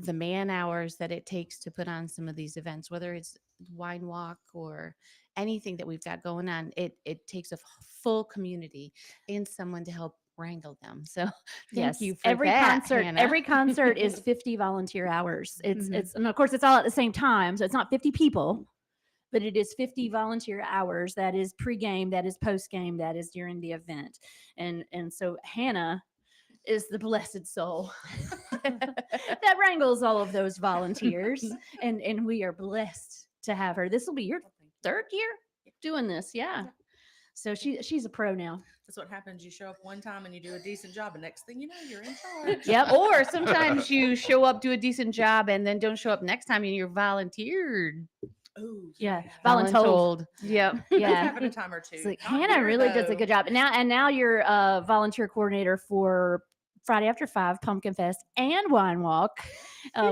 S21: the man hours that it takes to put on some of these events, whether it's wine walk or anything that we've got going on, it takes a full community and someone to help wrangle them. So thank you for
S4: every
S21: that,
S4: concert.
S21: Hannah.
S4: Every concert is 50 volunteer hours. It's
S21: Mhm.
S4: and of course it's all at the same time, so it's not 50 people, but it is 50 volunteer hours. That is pregame, that is postgame, that is during the event, and so Hannah is the blessed soul that wrangles all of those volunteers, and we are blessed to have her. This will be your 3rd year doing this, yeah. So she's a pro now.
S3: That's what happens. You show up one time and you do a decent job, and next thing you know, you're in charge.
S21: Yep. Or sometimes you show up, do a decent job, and then don't show up next time and you're volunteered.
S3: Ooh,
S4: Yeah,
S21: Voluntold. Yep.
S3: Yeah,
S4: Yeah.
S3: happened a time or two.
S4: It's like
S3: Not
S4: Hannah
S3: here,
S4: really does a
S3: though.
S4: good job. And now you're a volunteer coordinator for Friday After 5, Pumpkin Fest, and Wine Walk,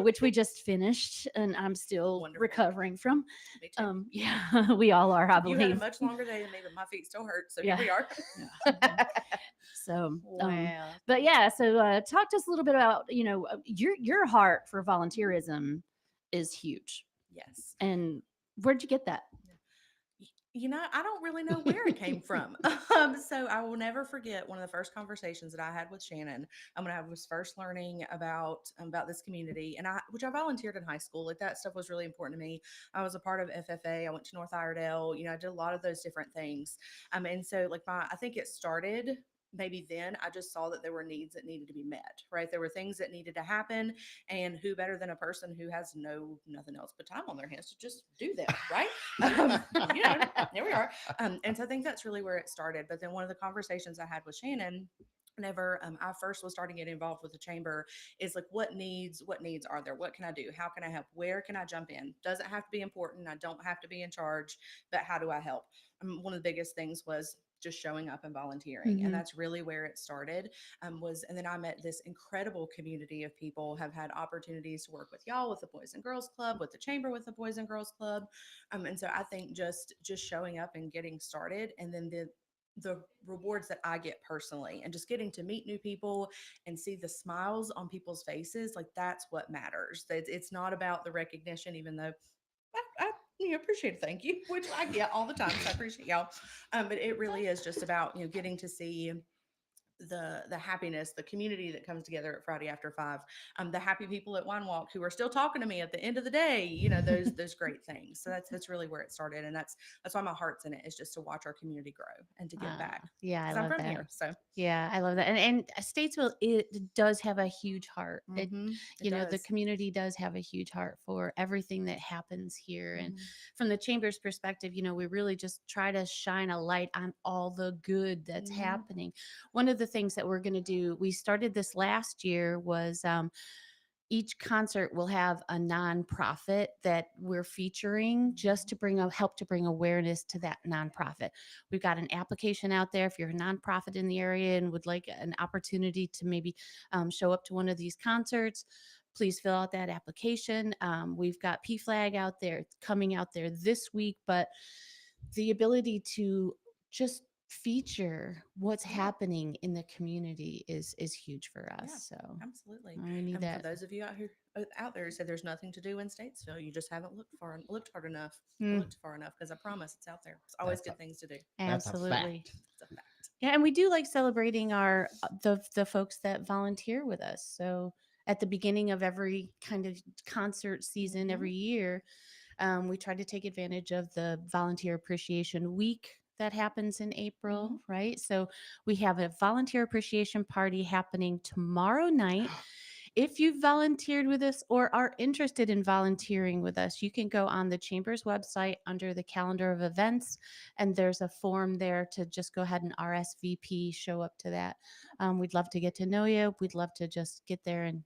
S4: which we just finished, and I'm still
S3: Wonderful.
S4: recovering from.
S3: Me too.
S4: Yeah, we all are, I
S3: You had a
S4: believe.
S3: much longer day than me, but my feet still hurt. So
S4: Yeah.
S3: here we are.
S4: So,
S21: Wow.
S4: but yeah, so talk to us a little bit about your heart for volunteerism is huge,
S3: Yes.
S4: and where'd you get that?
S3: I don't really know where it came from. So I will never forget one of the first conversations that I had with Shannon. When I was first learning about this community, which I volunteered in high school. Like that stuff was really important to me. I was a part of FFA. I went to North Iredell. I did a lot of those different things. And so like I think it started. Maybe then I just saw that there were needs that needed to be met, right? There were things that needed to happen, and who better than a person who has nothing else but time on their hands to just do them, right? There we are. And so I think that's really where it started. But then one of the conversations I had with Shannon whenever I first was starting to get involved with the chamber is like, what needs are there? What can I do? How can I help? Where can I jump in? Doesn't have to be important. I don't have to be in charge, but how do I help? One of the biggest things was just showing up and volunteering.
S21: Mhm.
S3: And that's really where it started. And then I met this incredible community of people, have had opportunities to work with y'all, with the Boys and Girls Club, with the chamber, with the Boys and Girls Club. And so I think just showing up and getting started, and then the rewards that I get personally, and just getting to meet new people and see the smiles on people's faces, like that's what matters. It's not about the recognition, even though I appreciate it, thank you, which I get all the time. So I appreciate y'all. But it really is just about getting to see the happiness, the community that comes together at Friday After 5, the happy people at Wine Walk who are still talking to me at the end of the day, those great things. So that's really where it started, and that's why my heart's in it, is just to watch our community grow and to give back.
S21: Yeah, I
S3: 'Cause
S21: love
S3: I'm from
S21: that.
S3: here, so
S21: Yeah, I love that. And Statesville, it does have a huge heart. It,
S3: it
S21: the
S3: does.
S21: community does have a huge heart for everything that happens here. And
S3: Mhm.
S21: from the chamber's perspective, we really just try to shine a light on all the good that's
S3: Mhm.
S21: happening. One of the things that we're going to do, we started this last year, was each concert will have a nonprofit that we're featuring, just to help to bring awareness to that nonprofit. We've got an application out there. If you're a nonprofit in the area and would like an opportunity to maybe show up to one of these concerts, please fill out that application. We've got PFLAG out there, coming out there this week, but the ability to just feature what's happening in the community is huge for us.
S3: Yeah,
S21: So
S3: absolutely.
S21: we need
S3: And for
S21: that.
S3: those of you out there who said there's nothing to do in Statesville, you just haven't looked hard enough.
S21: Mm.
S3: Looked far enough, because I promise it's out there. It's always good things to do.
S21: Absolutely.
S3: It's a fact.
S21: Yeah, and we do like celebrating our the folks that volunteer with us. So at the beginning of every kind of concert season every year, we try to take advantage of the Volunteer Appreciation Week that happens in April, right? So we have a volunteer appreciation party happening tomorrow night. If you've volunteered with us or are interested in volunteering with us, you can go on the Chamber's website under the calendar of events, and there's a form there to just go ahead and RSVP, show up to that. We'd love to get to know you. We'd love to just get there and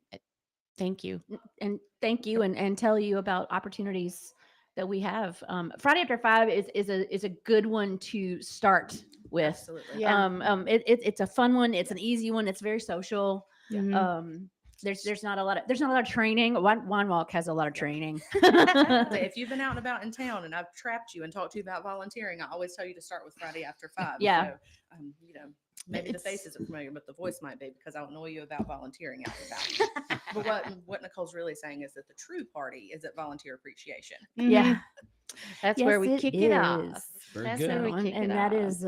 S21: thank you.
S4: And thank you, and tell you about opportunities that we have. Friday After 5 is a good one to start with.
S3: Absolutely.
S21: Yeah.
S4: It's a fun one. It's an easy one. It's very social.
S21: Mhm.
S4: There's not a lot of training. Wine Walk has a lot of training.
S3: If you've been out and about in town and I've trapped you and talked to you about volunteering, I always tell you to start with Friday After 5.
S4: Yeah.
S3: So, maybe the face isn't familiar, but the voice might be, because I'll annoy you about volunteering out and about. But what Nicole's really saying is that the true party is at volunteer appreciation.
S4: Yeah.
S21: That's
S4: Yes,
S21: where we kick it off.
S4: is.
S19: Very
S21: That's
S19: good.
S21: where we
S4: And,
S21: kick it
S4: and
S21: off.
S4: that is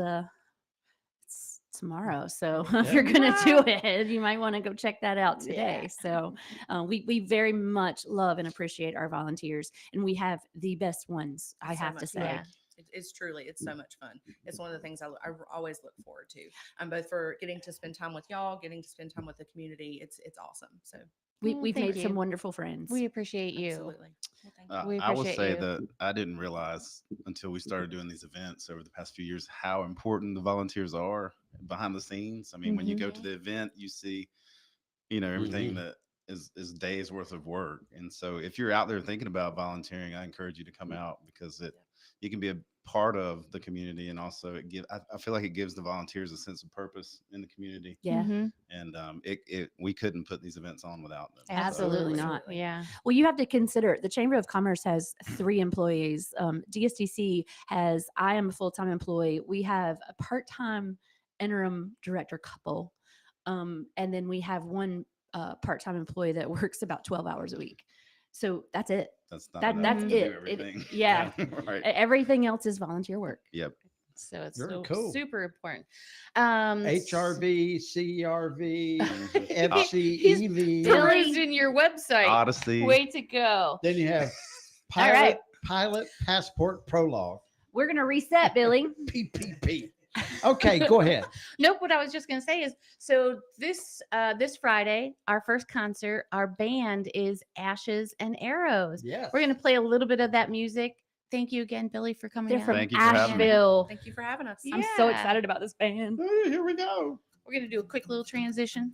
S4: it's tomorrow. So if you're gonna do it, you might want to go check that out today. So we very much love and appreciate our volunteers, and we have the best ones, I
S3: So
S4: have to
S3: much
S4: say.
S3: fun. It's truly, it's so much fun. It's one of the things I always look forward to. Both for getting to spend time with y'all, getting to spend time with the community. It's awesome. So
S4: We've
S21: thank
S4: made some
S21: you.
S4: wonderful friends.
S21: We appreciate you.
S3: absolutely. Well, thank you.
S21: We
S17: I will
S21: appreciate
S17: say
S21: you.
S17: that I didn't realize until we started doing these events over the past few years how important the volunteers are behind the scenes. I mean, when you go to the event, you see, everything that is days worth of work. And so if you're out there thinking about volunteering, I encourage you to come out, because you can be a part of the community, and also I feel like it gives the volunteers a sense of purpose in the community.
S4: Yeah.
S17: And we couldn't put these events on without them.
S4: Absolutely not.
S21: Yeah.
S4: Well, you have to consider the Chamber of Commerce has 3 employees. DSTC has, I am a full-time employee. We have a part-time interim director couple. And then we have one part-time employee that works about 12 hours a week. So that's it.
S17: That's not
S4: That's
S17: enough to do
S4: it.
S17: everything.
S4: Yeah.
S17: Right.
S4: Everything else is volunteer work.
S17: Yep.
S21: So it's
S19: Very
S21: so
S19: cool.
S21: super important.
S19: HRV, CRV,
S21: He's
S19: FCEV.
S21: perusing your website.
S17: Odyssey.
S21: Way to go.
S19: Then you have
S4: All right.
S19: pilot passport prologue.
S4: We're going to reset, Billy.
S19: PPP. Okay, go ahead.
S21: Nope. What I was just going to say is, so this Friday, our first concert, our band is Ashes and Arrows.
S19: Yes.
S21: We're going to play a little bit of that music. Thank you again, Billy, for coming.
S4: They're
S21: out.
S4: from
S17: Thank you for having me.
S4: Asheville.
S3: Thank you for having us.
S4: I'm so
S21: Yeah.
S4: excited about this band.
S19: Here we go.
S21: We're going to do a quick little transition.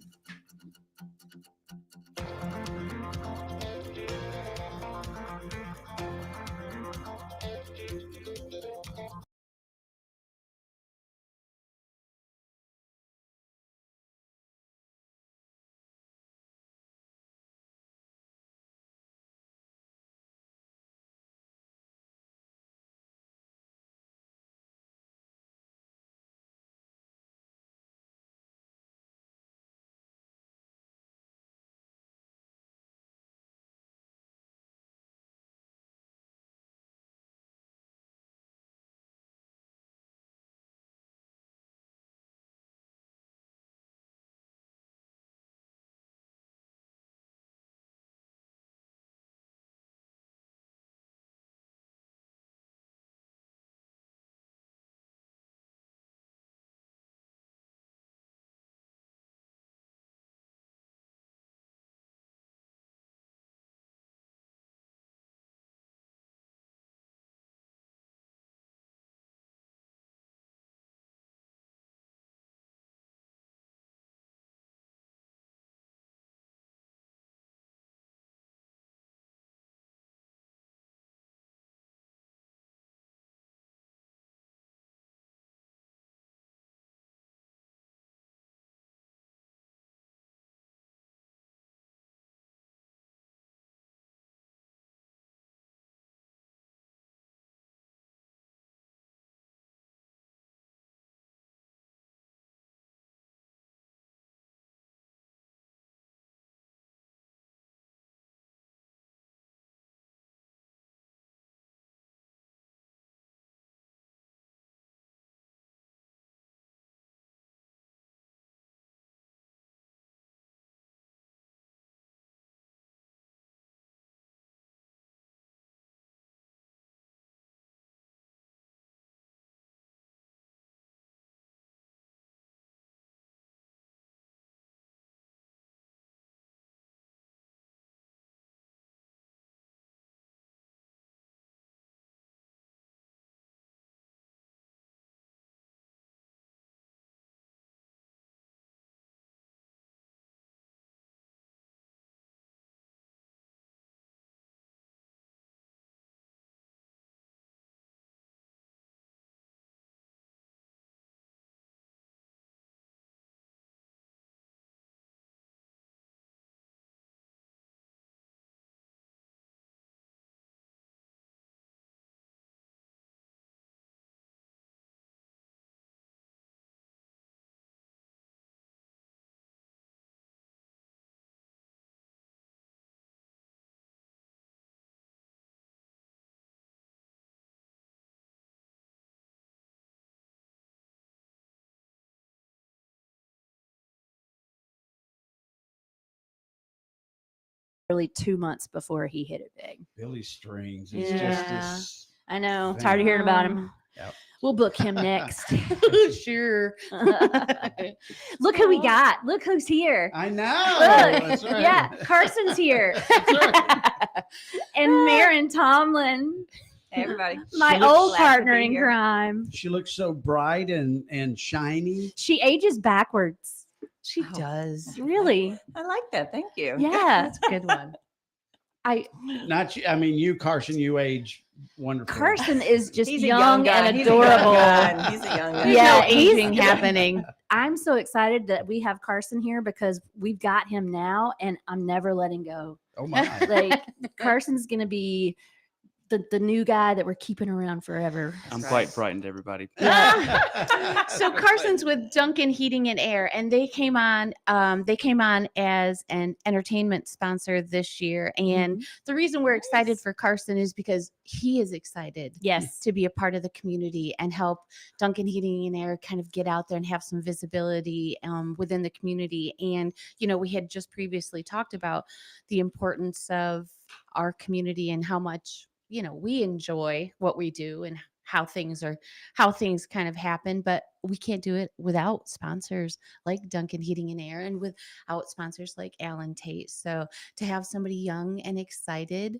S4: Really 2 months before he hit it big.
S19: Billy Strings is
S4: Yeah.
S19: just this.
S4: I know. Tired of hearing about him.
S19: Yep.
S4: We'll book him next.
S21: Sure.
S4: Look who we got. Look who's here.
S19: I know.
S4: Look.
S19: That's right.
S4: Yeah, Carson's here. And Marin Tomlin.
S12: Hey, everybody.
S4: My
S19: She looks-
S4: old
S12: Glad to
S4: partner
S12: be
S4: in
S12: here.
S4: crime.
S19: She looks so bright and shiny.
S4: She ages backwards.
S12: She does.
S4: Really?
S12: I like that. Thank you.
S4: Yeah.
S12: That's a good one.
S19: Not you. I mean, you, Carson. You age wonderful.
S4: Carson is just
S12: He's a
S4: young
S12: gun.
S4: and
S12: He's a young
S4: adorable.
S12: gun. He's a young gun.
S4: Yeah,
S21: no aging happening.
S4: I'm so excited that we have Carson here because we've got him now, and I'm never letting go.
S19: Oh my!
S4: Like Carson's gonna be the new guy that we're keeping around forever.
S14: I'm quite frightened, everybody.
S21: So Carson's with Duncan Heating and Air, and they came on as an entertainment sponsor this year. And the reason we're excited for Carson is because he is excited to be a part of the community and help Duncan Heating and Air kind of get out there and have some visibility within the community. And, we had just previously talked about the importance of our community and how much, we enjoy what we do and how things kind of happen, but we can't do it without sponsors like Duncan Heating and Air and without sponsors like Allen Tate. So to have somebody young and excited,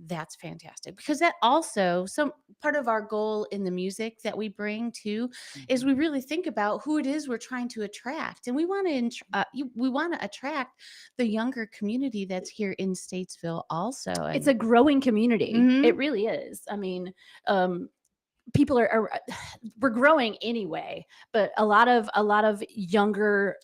S21: that's fantastic, because that also some part of our goal in the music that we bring too is we really think about who it is we're trying to attract, and we want to attract the younger community that's here in Statesville also.
S4: It's a growing community. It really is. I mean, people we're growing anyway, but a lot of younger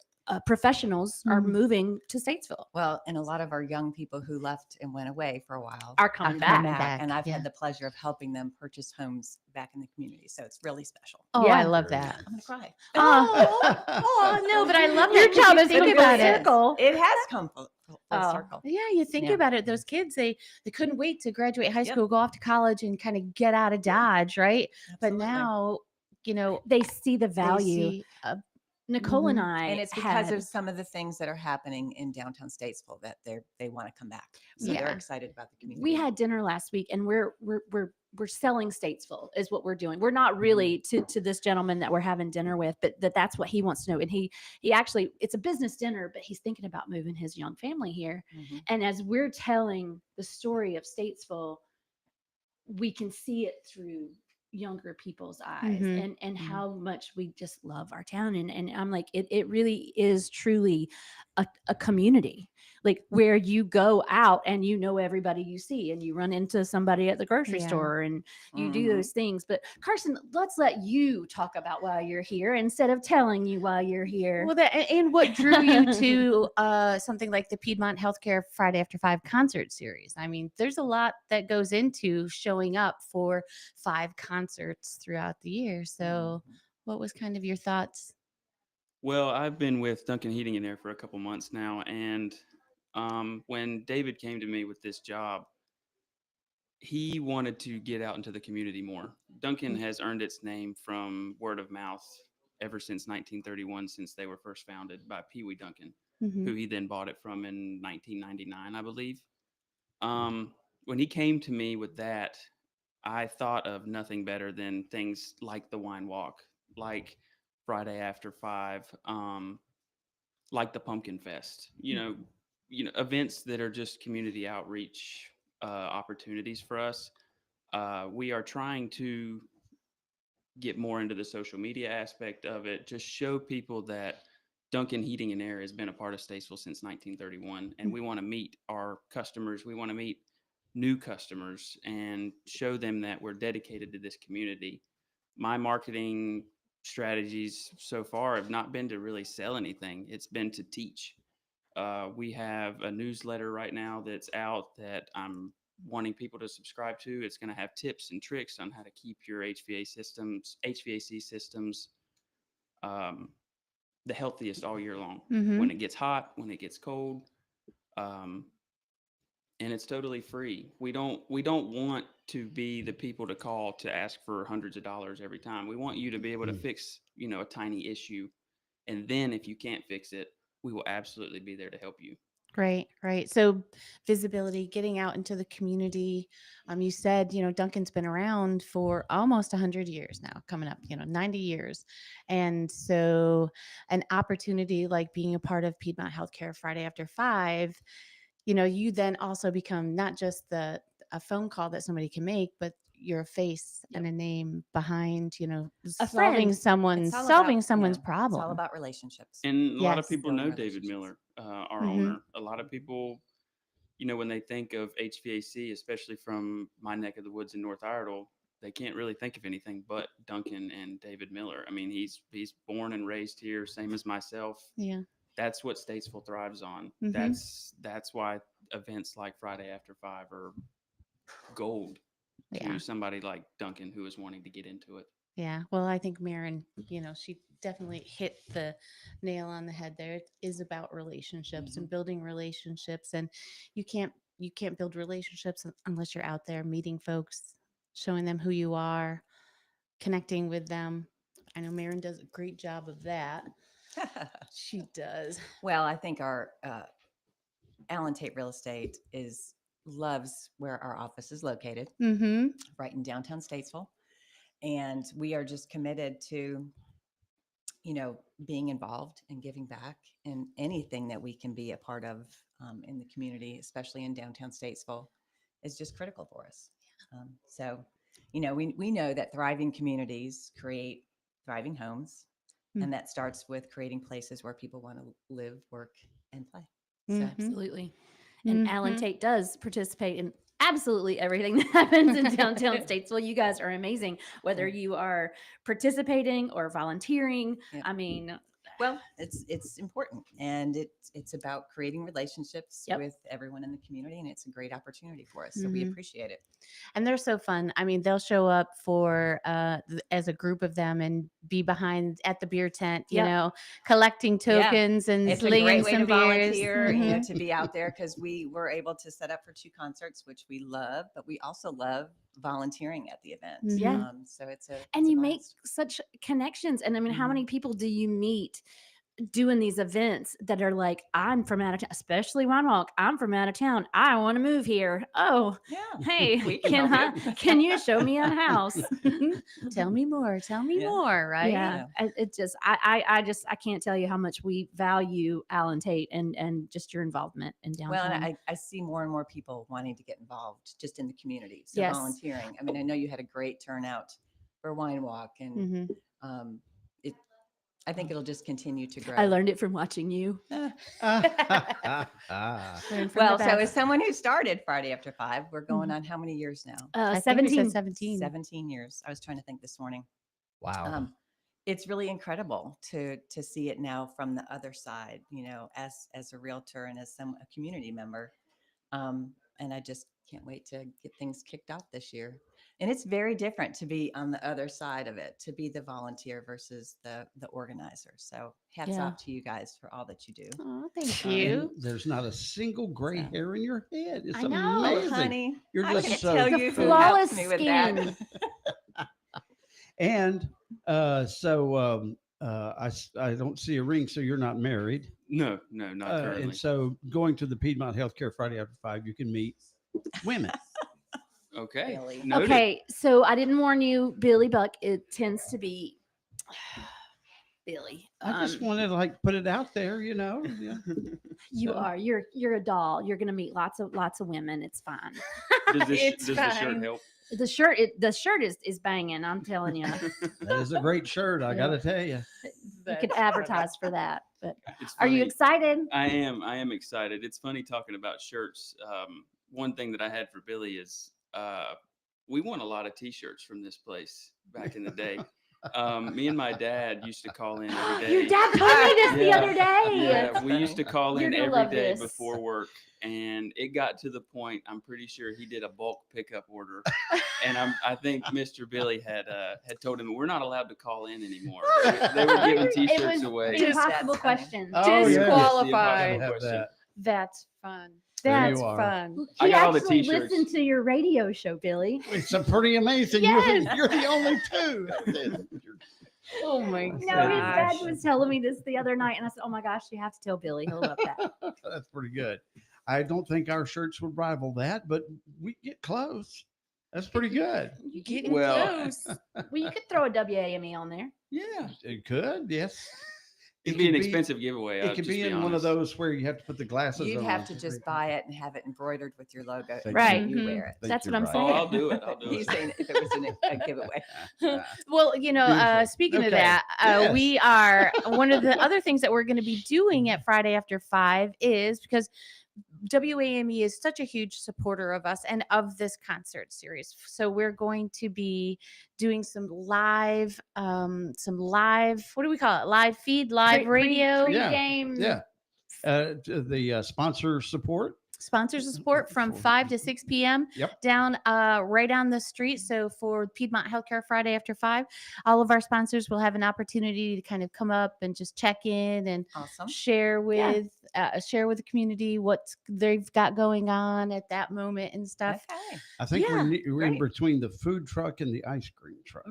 S4: professionals are moving to Statesville.
S12: Well, and a lot of our young people who left and went away for a while
S4: are coming back.
S12: And I've had the pleasure of helping them purchase homes back in the community. So it's really special.
S21: Oh, I love that.
S12: I'm going to cry.
S21: Oh, no, but I love
S4: your
S21: that.
S4: job is
S21: Think
S4: to
S21: about
S4: go
S21: it.
S4: circle.
S12: It has come full circle.
S21: Yeah, you think about it. Those kids, they couldn't wait to graduate high school, go off to college, and kind of get out of Dodge, right? But now,
S4: they see the value. Nicole and I,
S12: and it's because of some of the things that are happening in downtown Statesville that they want to come back. So they're excited about the community.
S4: We had dinner last week, and we're selling Statesville is what we're doing. We're not really to this gentleman that we're having dinner with, but that's what he wants to know. And he actually, it's a business dinner, but he's thinking about moving his young family here. And as we're telling the story of Statesville, we can see it through younger people's eyes and how much we just love our town. And I'm like, it really is truly a community, like where you go out and everybody you see, and you run into somebody at the grocery store and you do those things. But Carson, let's let you talk about why you're here instead of telling you why you're here.
S21: Well, and what drew you to something like the Piedmont Healthcare Friday After 5 concert series? I mean, there's a lot that goes into showing up for 5 concerts throughout the year. So what was kind of your thoughts?
S14: Well, I've been with Duncan Heating and Air for a couple months now, and when David came to me with this job, he wanted to get out into the community more. Duncan has earned its name from word of mouth ever since 1931, since they were first founded by Pee Wee Duncan, who he then bought it from in 1999, I believe. When he came to me with that, I thought of nothing better than things like the Wine Walk, like Friday After 5, like the Pumpkin Fest, events that are just community outreach opportunities for us. We are trying to get more into the social media aspect of it, just show people that Duncan Heating and Air has been a part of Statesville since 1931, and we want to meet our customers. We want to meet new customers and show them that we're dedicated to this community. My marketing strategies so far have not been to really sell anything. It's been to teach. We have a newsletter right now that's out that I'm wanting people to subscribe to. It's going to have tips and tricks on how to keep your HVAC systems the healthiest all year long. When it gets hot, when it gets cold, and it's totally free. We don't want to be the people to call to ask for hundreds of dollars every time. We want you to be able to fix, a tiny issue. And then if you can't fix it, we will absolutely be there to help you.
S21: Right. So visibility, getting out into the community. You said, Duncan's been around for almost 100 years now, coming up, 90 years. And so an opportunity like being a part of Piedmont Healthcare Friday After 5, you then also become not just a phone call that somebody can make, but you're a face and a name behind, solving someone's problem.
S12: It's all about relationships.
S14: And a lot of people know David Miller, our owner. A lot of people, when they think of HVAC, especially from my neck of the woods in North Iredell, they can't really think of anything but Duncan and David Miller. I mean, he's born and raised here, same as myself.
S21: Yeah.
S14: That's what Statesville thrives on. That's why events like Friday After 5 are gold.
S21: Yeah.
S14: to somebody like Duncan who is wanting to get into it.
S21: Yeah. Well, I think Marin, she definitely hit the nail on the head there. It is about relationships and building relationships. And you can't build relationships unless you're out there meeting folks, showing them who you are, connecting with them. I know Marin does a great job of that. She does.
S12: Well, I think our Allen Tate Real Estate loves where our office is located, right in downtown Statesville. And we are just committed to, being involved and giving back in anything that we can be a part of in the community, especially in downtown Statesville, is just critical for us. So, we know that thriving communities create thriving homes, and that starts with creating places where people want to live, work, and play. So,
S21: Absolutely. And Allen Tate does participate in absolutely everything that happens in downtown Statesville. You guys are amazing, whether you are participating or volunteering. I mean,
S12: well, it's important, and it's about creating relationships with everyone in the community, and it's a great opportunity for us. So we appreciate it.
S21: And they're so fun. I mean, they'll show up for as a group of them and be behind at the beer tent, collecting tokens and
S12: it's a great way
S21: some
S12: to
S21: beers.
S12: volunteer, to be out there, because we were able to set up for 2 concerts, which we love, but we also love volunteering at the event. So it's
S21: you make such connections. And I mean, how many people do you meet doing these events that are like, I'm from out of town, especially Ronwalk. I'm from out of town. I want to move here. Oh, hey, can you show me a house? Tell me more. Tell me more. Right. Yeah. It just, I can't tell you how much we value Allen Tate and just your involvement in downtown.
S12: Well, and I see more and more people wanting to get involved just in the community. So volunteering. I mean, I know you had a great turnout for Wine Walk, and I think it'll just continue to grow.
S21: I learned it from watching you.
S12: Well, so as someone who started Friday After 5, we're going on how many years now?
S21: 17.
S12: 17 years. I was trying to think this morning.
S19: Wow.
S12: It's really incredible to see it now from the other side, as a realtor and as a community member. And I just can't wait to get things kicked off this year. And it's very different to be on the other side of it, to be the volunteer versus the organizer. So hats off to you guys for all that you do.
S21: Oh, thank you.
S19: There's not a single gray hair in your head. It's
S21: I know,
S19: amazing.
S12: Honey.
S19: You're
S12: I
S19: just
S12: can
S19: so
S12: tell you who
S21: flawless
S12: helped me with that.
S21: skin.
S19: And I don't see a ring, so you're not married.
S14: No, not currently.
S19: And so going to the Piedmont Healthcare Friday After 5, you can meet women.
S14: Okay.
S21: Okay, so I didn't warn you, Billy Buck. It tends to be Billy.
S19: I just wanted to put it out there, Yeah.
S21: You are. You're a doll. You're gonna meet lots of women. It's fine.
S14: Does the shirt help?
S21: The shirt is banging. I'm telling you.
S19: That is a great shirt. I gotta tell you.
S21: You could advertise for that. But
S14: It's
S21: are you
S14: funny.
S21: excited?
S14: I am excited. It's funny talking about shirts. One thing that I had for Billy is we won a lot of T-shirts from this place back in the day. Me and my dad used to call in every day.
S21: Your dad told me this the other day.
S14: Yeah, we used to call in
S21: You're gonna
S14: every
S21: love
S14: day
S21: this.
S14: before work, and it got to the point. I'm pretty sure he did a bulk pickup order, and I think Mr. Billy had told him we're not allowed to call in anymore. They were giving T-shirts away.
S21: Impossible question.
S19: Disqualified.
S21: That's fun.
S19: There you
S21: That's
S19: are.
S21: fun.
S14: I
S21: He
S14: got all the
S21: actually
S14: T-shirts.
S21: listened to your radio show, Billy.
S19: It's a pretty amazing.
S21: Yes.
S19: You're the only two.
S21: Oh my God. No, his dad was telling me this the other night, and I said, "Oh my gosh, you have to tell Billy. He'll love that."
S19: That's pretty good. I don't think our shirts would rival that, but we get close. That's pretty good.
S21: You getting
S14: Well-
S21: close. Well, you could throw a WAME on there.
S19: Yeah, it could. Yes.
S14: It'd be an expensive giveaway.
S19: It
S14: I'll
S19: could
S14: just
S19: be in one of
S14: honest.
S19: those where you have to put the glasses
S12: You'd
S19: on.
S12: have to just buy it and have it embroidered with your logo.
S21: Right.
S12: You wear it.
S21: That's what I'm
S14: Oh,
S21: saying.
S14: I'll do it.
S12: He's saying if it was a giveaway.
S21: Well,
S19: Beautiful.
S21: speaking of
S19: Okay.
S21: that,
S19: Yes.
S21: we are one of the other things that we're going to be doing at Friday After 5 is because WAME is such a huge supporter of us and of this concert series. So we're going to be doing some live, what do we call it? Live feed, live radio,
S19: Yeah.
S21: game.
S19: Yeah. The sponsor support.
S21: sponsors of support from 5 to 6 p.m.
S19: Yep.
S21: down right down the street. So for Piedmont Healthcare Friday after 5, all of our sponsors will have an opportunity to kind of come up and just check in and
S12: Awesome.
S21: share with the community what they've got going on at that moment and stuff.
S12: Okay.
S19: I think
S21: Yeah,
S19: we're in
S12: great.
S19: between the food truck and the ice cream truck.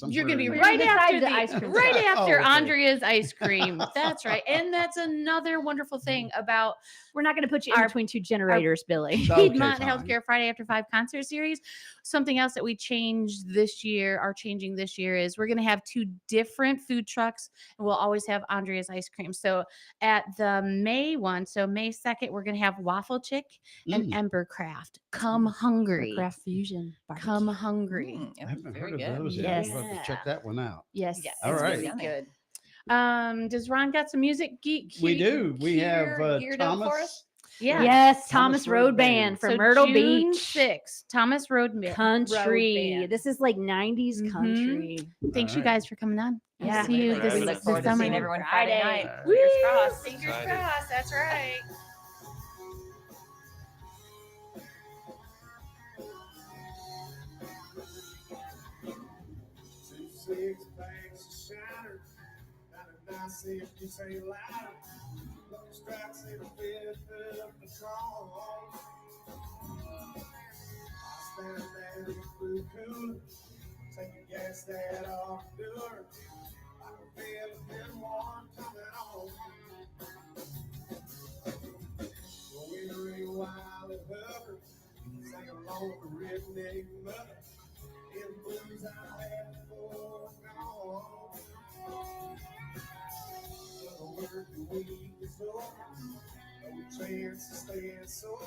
S21: You're gonna be
S19: somewhere in
S21: right
S19: there.
S21: after
S4: the
S21: the
S4: ice cream
S21: right
S4: truck.
S21: after
S19: Oh, okay.
S21: Andrea's ice cream. That's right, and that's another wonderful thing about
S4: We're not going to put you in
S21: Our-
S4: between two generators, Billy.
S19: Okay,
S21: Piedmont
S19: fine.
S21: Healthcare Friday After 5 concert series. Something else that we changed this year, are changing this year, is we're going to have 2 different food trucks, and we'll always have Andrea's ice cream. So at the May one, so May 2nd, we're going to have Waffle Chick and Embercraft. Come hungry.
S4: Craft fusion.
S21: Come hungry.
S19: I haven't
S12: Very
S19: heard
S12: good.
S19: of those yet.
S21: Yes.
S19: We'll have to check that one out.
S4: Yes.
S12: Yes.
S19: All
S12: It's
S19: right.
S12: really
S21: Really
S12: yummy.
S21: good. Does Ron got some music geek?
S19: We do. We have
S21: geared up for
S19: Thomas.
S21: us? Yeah.
S4: Yes,
S19: Thomas
S4: Thomas
S19: Road
S4: Road Band from
S21: So
S4: Myrtle
S21: June
S4: Beach.
S21: 6th, Thomas Road
S4: Country.
S21: Band.
S4: This is like 90s
S21: Mhm.
S4: country.
S21: Thanks,
S19: All
S21: you
S19: right.
S21: guys, for coming on. I'll
S4: Yeah.
S21: see you
S12: Absolutely.
S21: this,
S12: We look
S21: this
S12: forward to
S21: summer.
S12: seeing everyone Friday night.
S21: Woo!
S12: Fingers crossed.
S21: Fingers
S10: Excited.
S21: crossed. That's right.
S7: Six packs of shatter, not a nice empty say louder. Lucky strikes in a fifth of Patron. I stand there in the blue cooler, taking gas that off the door. I can feel a bit warm coming on. Weary while it hovers, sing along with redneck mother. In the blues I had before gone. The working week is over, no chance to stay sober.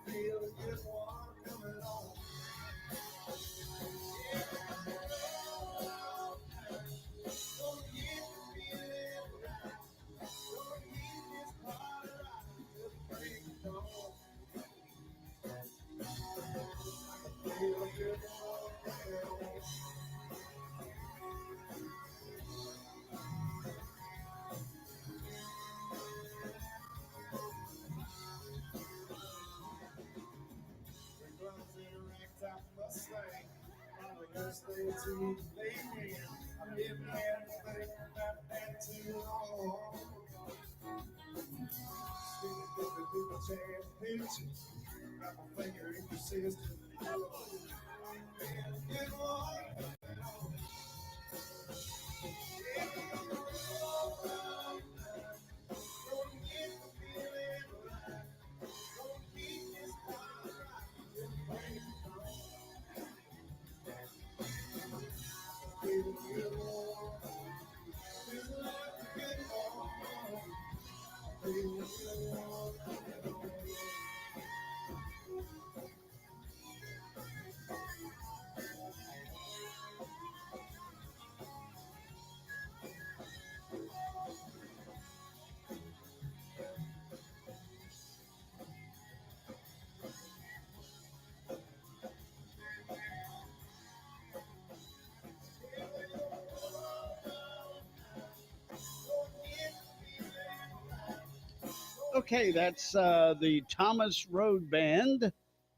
S7: Feel a good one coming on. Gonna get the feeling right. Gonna get this party right till the break of dawn. I can feel a good one coming on. Stay too late, I didn't have to think about that too long. Still looking through the chance picture, got my finger in your sister. Good one.
S19: Okay, that's the Thomas Road Band.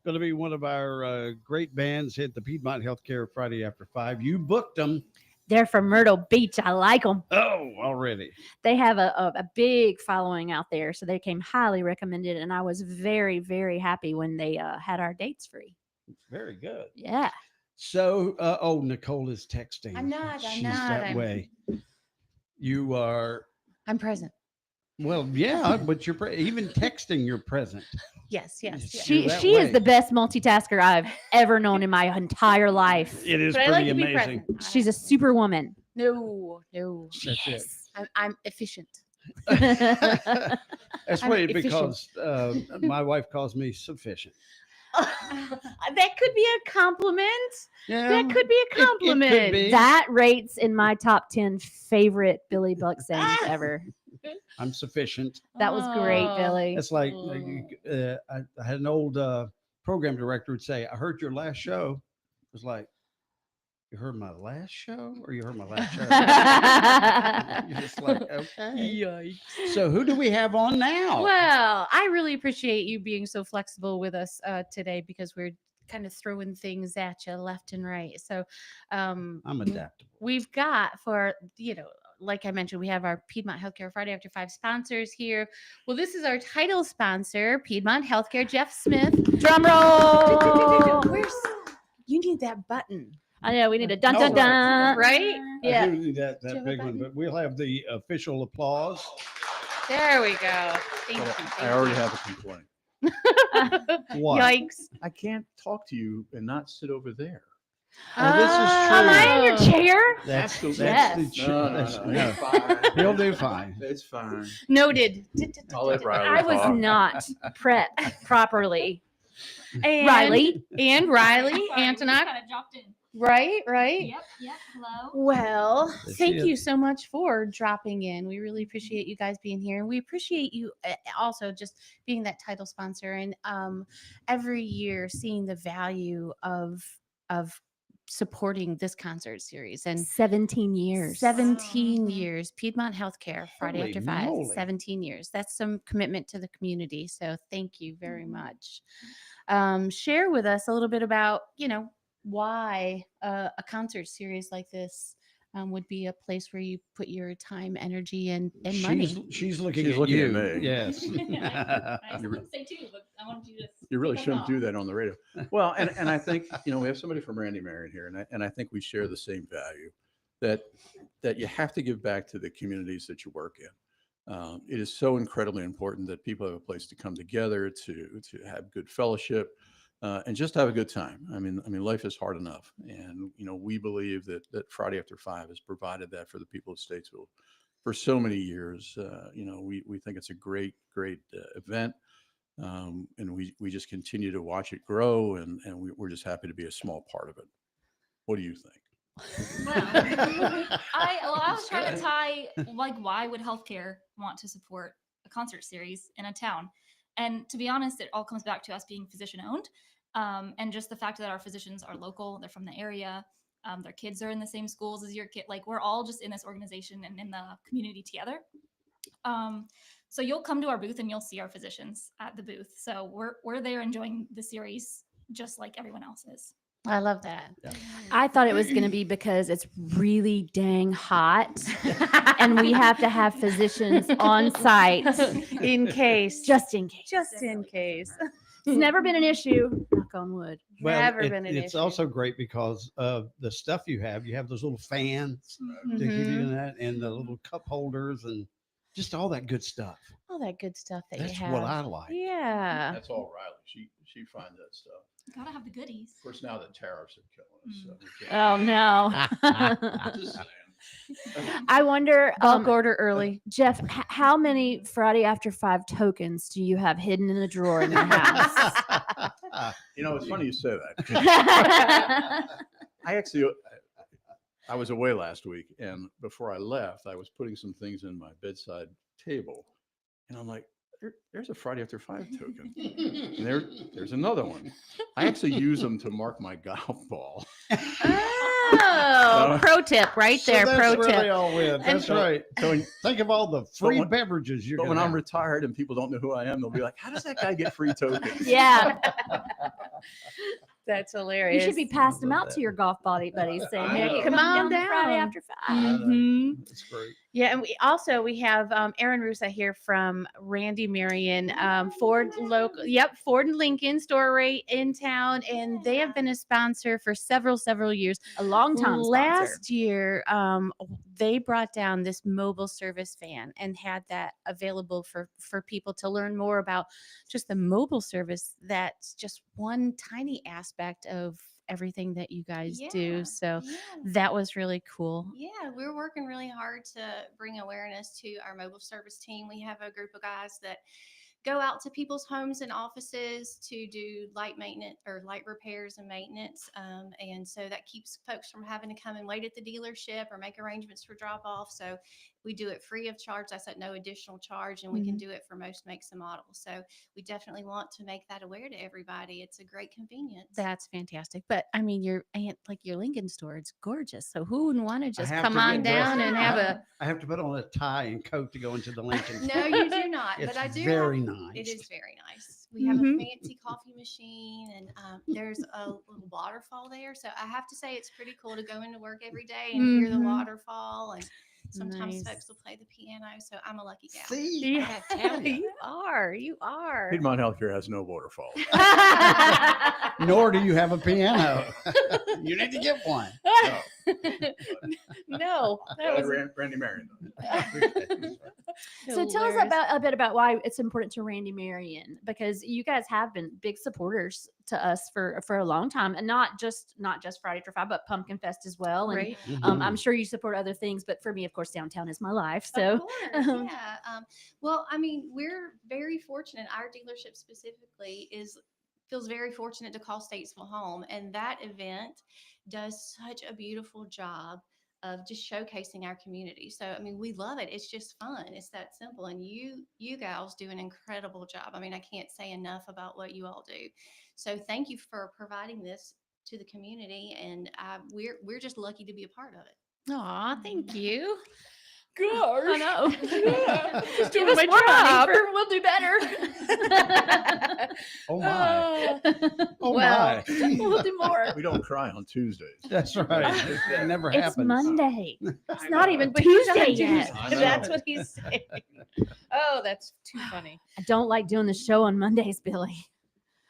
S19: Going to be one of our great bands at the Piedmont Healthcare Friday After 5. You booked them.
S4: They're from Myrtle Beach. I like them.
S19: Oh, already.
S4: They have a big following out there, so they came highly recommended, and I was very, very happy when they had our dates free.
S19: Very good.
S4: Yeah.
S19: So, Nicole is texting.
S21: I'm
S19: She's
S21: not.
S19: that way. You are.
S21: I'm present.
S19: Well, yeah, but you're even texting. You're present.
S21: Yes.
S4: She
S19: that
S4: is
S19: way.
S4: the best multitasker I've ever known in my entire life.
S19: It is
S21: But I
S19: pretty
S21: like to be
S19: amazing.
S21: present.
S4: She's a superwoman.
S21: No.
S19: That's it.
S21: I'm efficient.
S19: That's
S21: I'm
S19: why
S21: efficient.
S19: because my wife calls me sufficient.
S21: That could be a compliment.
S19: Yeah,
S21: That could be a compliment.
S19: could be.
S4: That rates in my top 10 favorite Billy Buck sayings ever.
S19: I'm sufficient.
S4: That was great,
S21: Oh.
S4: Billy.
S19: It's like I had an old program director would say, "I heard your last show." It was like, You heard my last show or you heard my last show? You're just like, okay.
S21: Yikes.
S19: So who do we have on now?
S21: Well, I really appreciate you being so flexible with us today because we're kind of throwing things at you left and right. So
S19: I'm adaptable.
S21: we've got for, like I mentioned, we have our Piedmont Healthcare Friday After 5 sponsors here. Well, this is our title sponsor, Piedmont Healthcare, Jeff Smith.
S4: Drum roll.
S21: You need that button.
S4: I know we need a dun dun dun.
S21: Right?
S19: I do need that big one, but we'll have the official applause.
S21: There we go. Thank you.
S13: I already have a complaint.
S19: What?
S21: Yikes.
S13: I can't talk to you and not sit over there.
S19: Oh, this is true.
S4: Am I in your chair?
S19: That's the
S4: Yes.
S19: chair.
S13: No, it's fine.
S19: He'll do fine.
S13: It's fine.
S21: Noted.
S13: I'll let Riley
S4: I was
S13: talk.
S4: not prepped properly.
S21: And
S4: Riley.
S21: Antonock.
S15: Kind of dropped in.
S21: Right.
S15: Yep. Hello.
S21: Well,
S19: There she
S21: thank
S19: is.
S21: you so much for dropping in. We really appreciate you guys being here, and we appreciate you also just being that title sponsor. And every year, seeing the value of supporting this concert series. And
S4: 17 years.
S21: 17 years. Piedmont Healthcare, Friday
S19: Holy
S21: After 5.
S19: moly.
S21: 17 years. That's some commitment to the community. So thank you very much. Share with us a little bit about, why a concert series like this would be a place where you put your time, energy, and money.
S19: She's looking
S13: She's
S19: at
S13: looking
S19: you.
S13: at me.
S19: Yes.
S15: I was going to say too, but I wanted you to.
S13: You really
S15: kick us
S13: shouldn't
S15: off.
S13: do that on the radio. Well, and I think, we have somebody from Randy Marion here, and I think we share the same value that you have to give back to the communities that you work in. It is so incredibly important that people have a place to come together, to have good fellowship, and just have a good time. I mean, life is hard enough, and we believe that Friday After 5 has provided that for the people of Statesville for so many years. We think it's a great event, and we just continue to watch it grow, and we're just happy to be a small part of it. What do you think?
S15: Well, I was trying to tie why would healthcare want to support a concert series in a town? And to be honest, it all comes back to us being physician owned, and just the fact that our physicians are local, they're from the area, their kids are in the same schools as your kid. Like we're all just in this organization and in the community together. So you'll come to our booth and you'll see our physicians at the booth. So we're there enjoying the series just like everyone else is.
S21: I love that.
S4: I thought it was going to be because it's really dang hot and we have to have physicians on site
S21: In case.
S4: just in case.
S21: Just in case.
S4: It's never been an issue. Knock on wood.
S21: Never been an
S19: it's
S21: issue.
S19: also great because of the stuff you have. You have those little fans to give you that, and the little cup holders, and just all that good stuff.
S21: All that good stuff that
S19: That's
S21: you have.
S19: what I like.
S21: Yeah.
S13: That's all Riley. She finds that stuff.
S15: Gotta have the goodies.
S13: Of course, now the tariffs are killing us. So we can't.
S4: Oh, no.
S13: Just saying.
S4: I wonder,
S21: Bulk order early.
S4: Jeff, how many Friday After 5 tokens do you have hidden in a drawer in your house?
S13: It's funny you say that. I was away last week, and before I left, I was putting some things in my bedside table, and I'm like, there's a Friday After 5 token. And there's another one. I actually use them to mark my golf ball.
S21: Oh, pro tip right there.
S19: So
S21: Pro
S19: that's where
S21: tip.
S19: they all live. That's right.
S13: So
S19: Think of all the free beverages you're
S13: But
S19: going
S13: when
S19: to
S13: I'm retired and people don't know who I am, they'll be like, how does that guy get free tokens?
S4: Yeah.
S21: That's
S4: You
S21: hilarious.
S4: should be passing them out to your golf buddies saying,
S19: I know.
S4: hey,
S21: Come on
S4: to Friday
S21: down.
S4: After 5.
S21: Mhm.
S19: That's great.
S21: Yeah, and we have Aaron Rusa here from Randy Marion, Ford local. Yep, Ford and Lincoln store right in town, and they have been a sponsor for several years.
S4: A long time sponsor.
S21: Last year, they brought down this mobile service van and had that available for people to learn more about just the mobile service. That's just one tiny aspect of everything that you guys do. So that was really cool.
S22: Yeah, we're working really hard to bring awareness to our mobile service team. We have a group of guys that go out to people's homes and offices to do light maintenance or light repairs and maintenance. And so that keeps folks from having to come and wait at the dealership or make arrangements for drop off. So we do it free of charge. That's at no additional charge, and we can do it for most makes and models. So we definitely want to make that aware to everybody. It's a great convenience.
S21: That's fantastic. But I mean, your Lincoln store, it's gorgeous. So who wouldn't want to
S19: I
S21: just
S19: have
S21: come
S19: to
S21: on
S19: get dressed.
S21: down and have a
S19: I have to put on a tie and coat to go into the Lincoln.
S22: No, you do not.
S19: It's
S22: But I do.
S19: very
S22: It
S19: nice.
S22: is very nice. We have a fancy coffee machine, and there's a little waterfall there. So I have to say, it's pretty cool to go into work every day and hear the waterfall. And sometimes folks will play the piano. So I'm a lucky gal.
S19: See,
S21: Yeah, you are. You are.
S13: Piedmont Healthcare has no waterfall. Nor do you have a piano. You need to get one.
S21: No, that was
S13: Randy Marion.
S4: So tell us a bit about why it's important to Randy Marion, because you guys have been big supporters to us for a long time, and not just Friday After 5, but Pumpkin Fest as well. And
S21: Right.
S4: I'm sure you support other things, but for me, of course, downtown is my life. So
S22: Of course, yeah. Well, I mean, we're very fortunate. Our dealership specifically feels very fortunate to call Statesville home, and that event does such a beautiful job of just showcasing our community. So, I mean, we love it. It's just fun. It's that simple. And you gals do an incredible job. I mean, I can't say enough about what you all do. So thank you for providing this to the community. And we're just lucky to be a part of it.
S21: Aw, thank you.
S4: Gosh. I know.
S21: Yeah. Just
S4: Give
S21: doing
S4: us
S21: my
S4: more
S21: job.
S4: money. We'll do better.
S19: Oh my. Oh
S21: well,
S19: my.
S21: we'll do more.
S13: We don't cry on Tuesdays.
S19: That's right. It never
S4: It's
S19: happens.
S4: Monday. It's not even
S21: But he's on
S4: Tuesday yet.
S21: Tuesday.
S13: I know.
S21: That's what he's saying. Oh, that's too funny.
S4: I don't like doing the show on Mondays, Billy.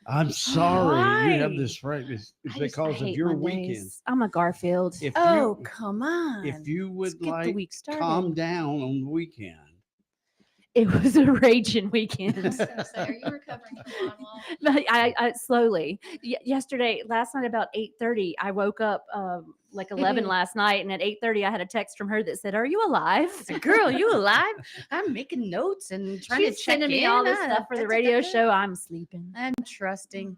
S19: I'm sorry. You have
S21: Why?
S19: this right. It's
S4: I
S19: because of
S4: hate
S19: your
S4: Mondays.
S19: weekend.
S4: I'm a Garfield.
S19: If
S21: Oh,
S19: you,
S21: come on.
S19: if you would
S21: Let's get the
S19: like
S21: week started.
S19: calm down on the weekend,
S4: It was a raging weekend.
S22: I was going to say, are you recovering from Longwall?
S4: But I slowly. Last night about 8:30, I woke up like 11 last night, and at 8:30, I had a text from her that said, "Are you alive?"
S21: I said, girl, you alive? I'm making notes and trying
S4: She's
S21: to check
S4: sending me
S21: in.
S4: all this stuff for the radio show. I'm sleeping.
S21: I'm trusting.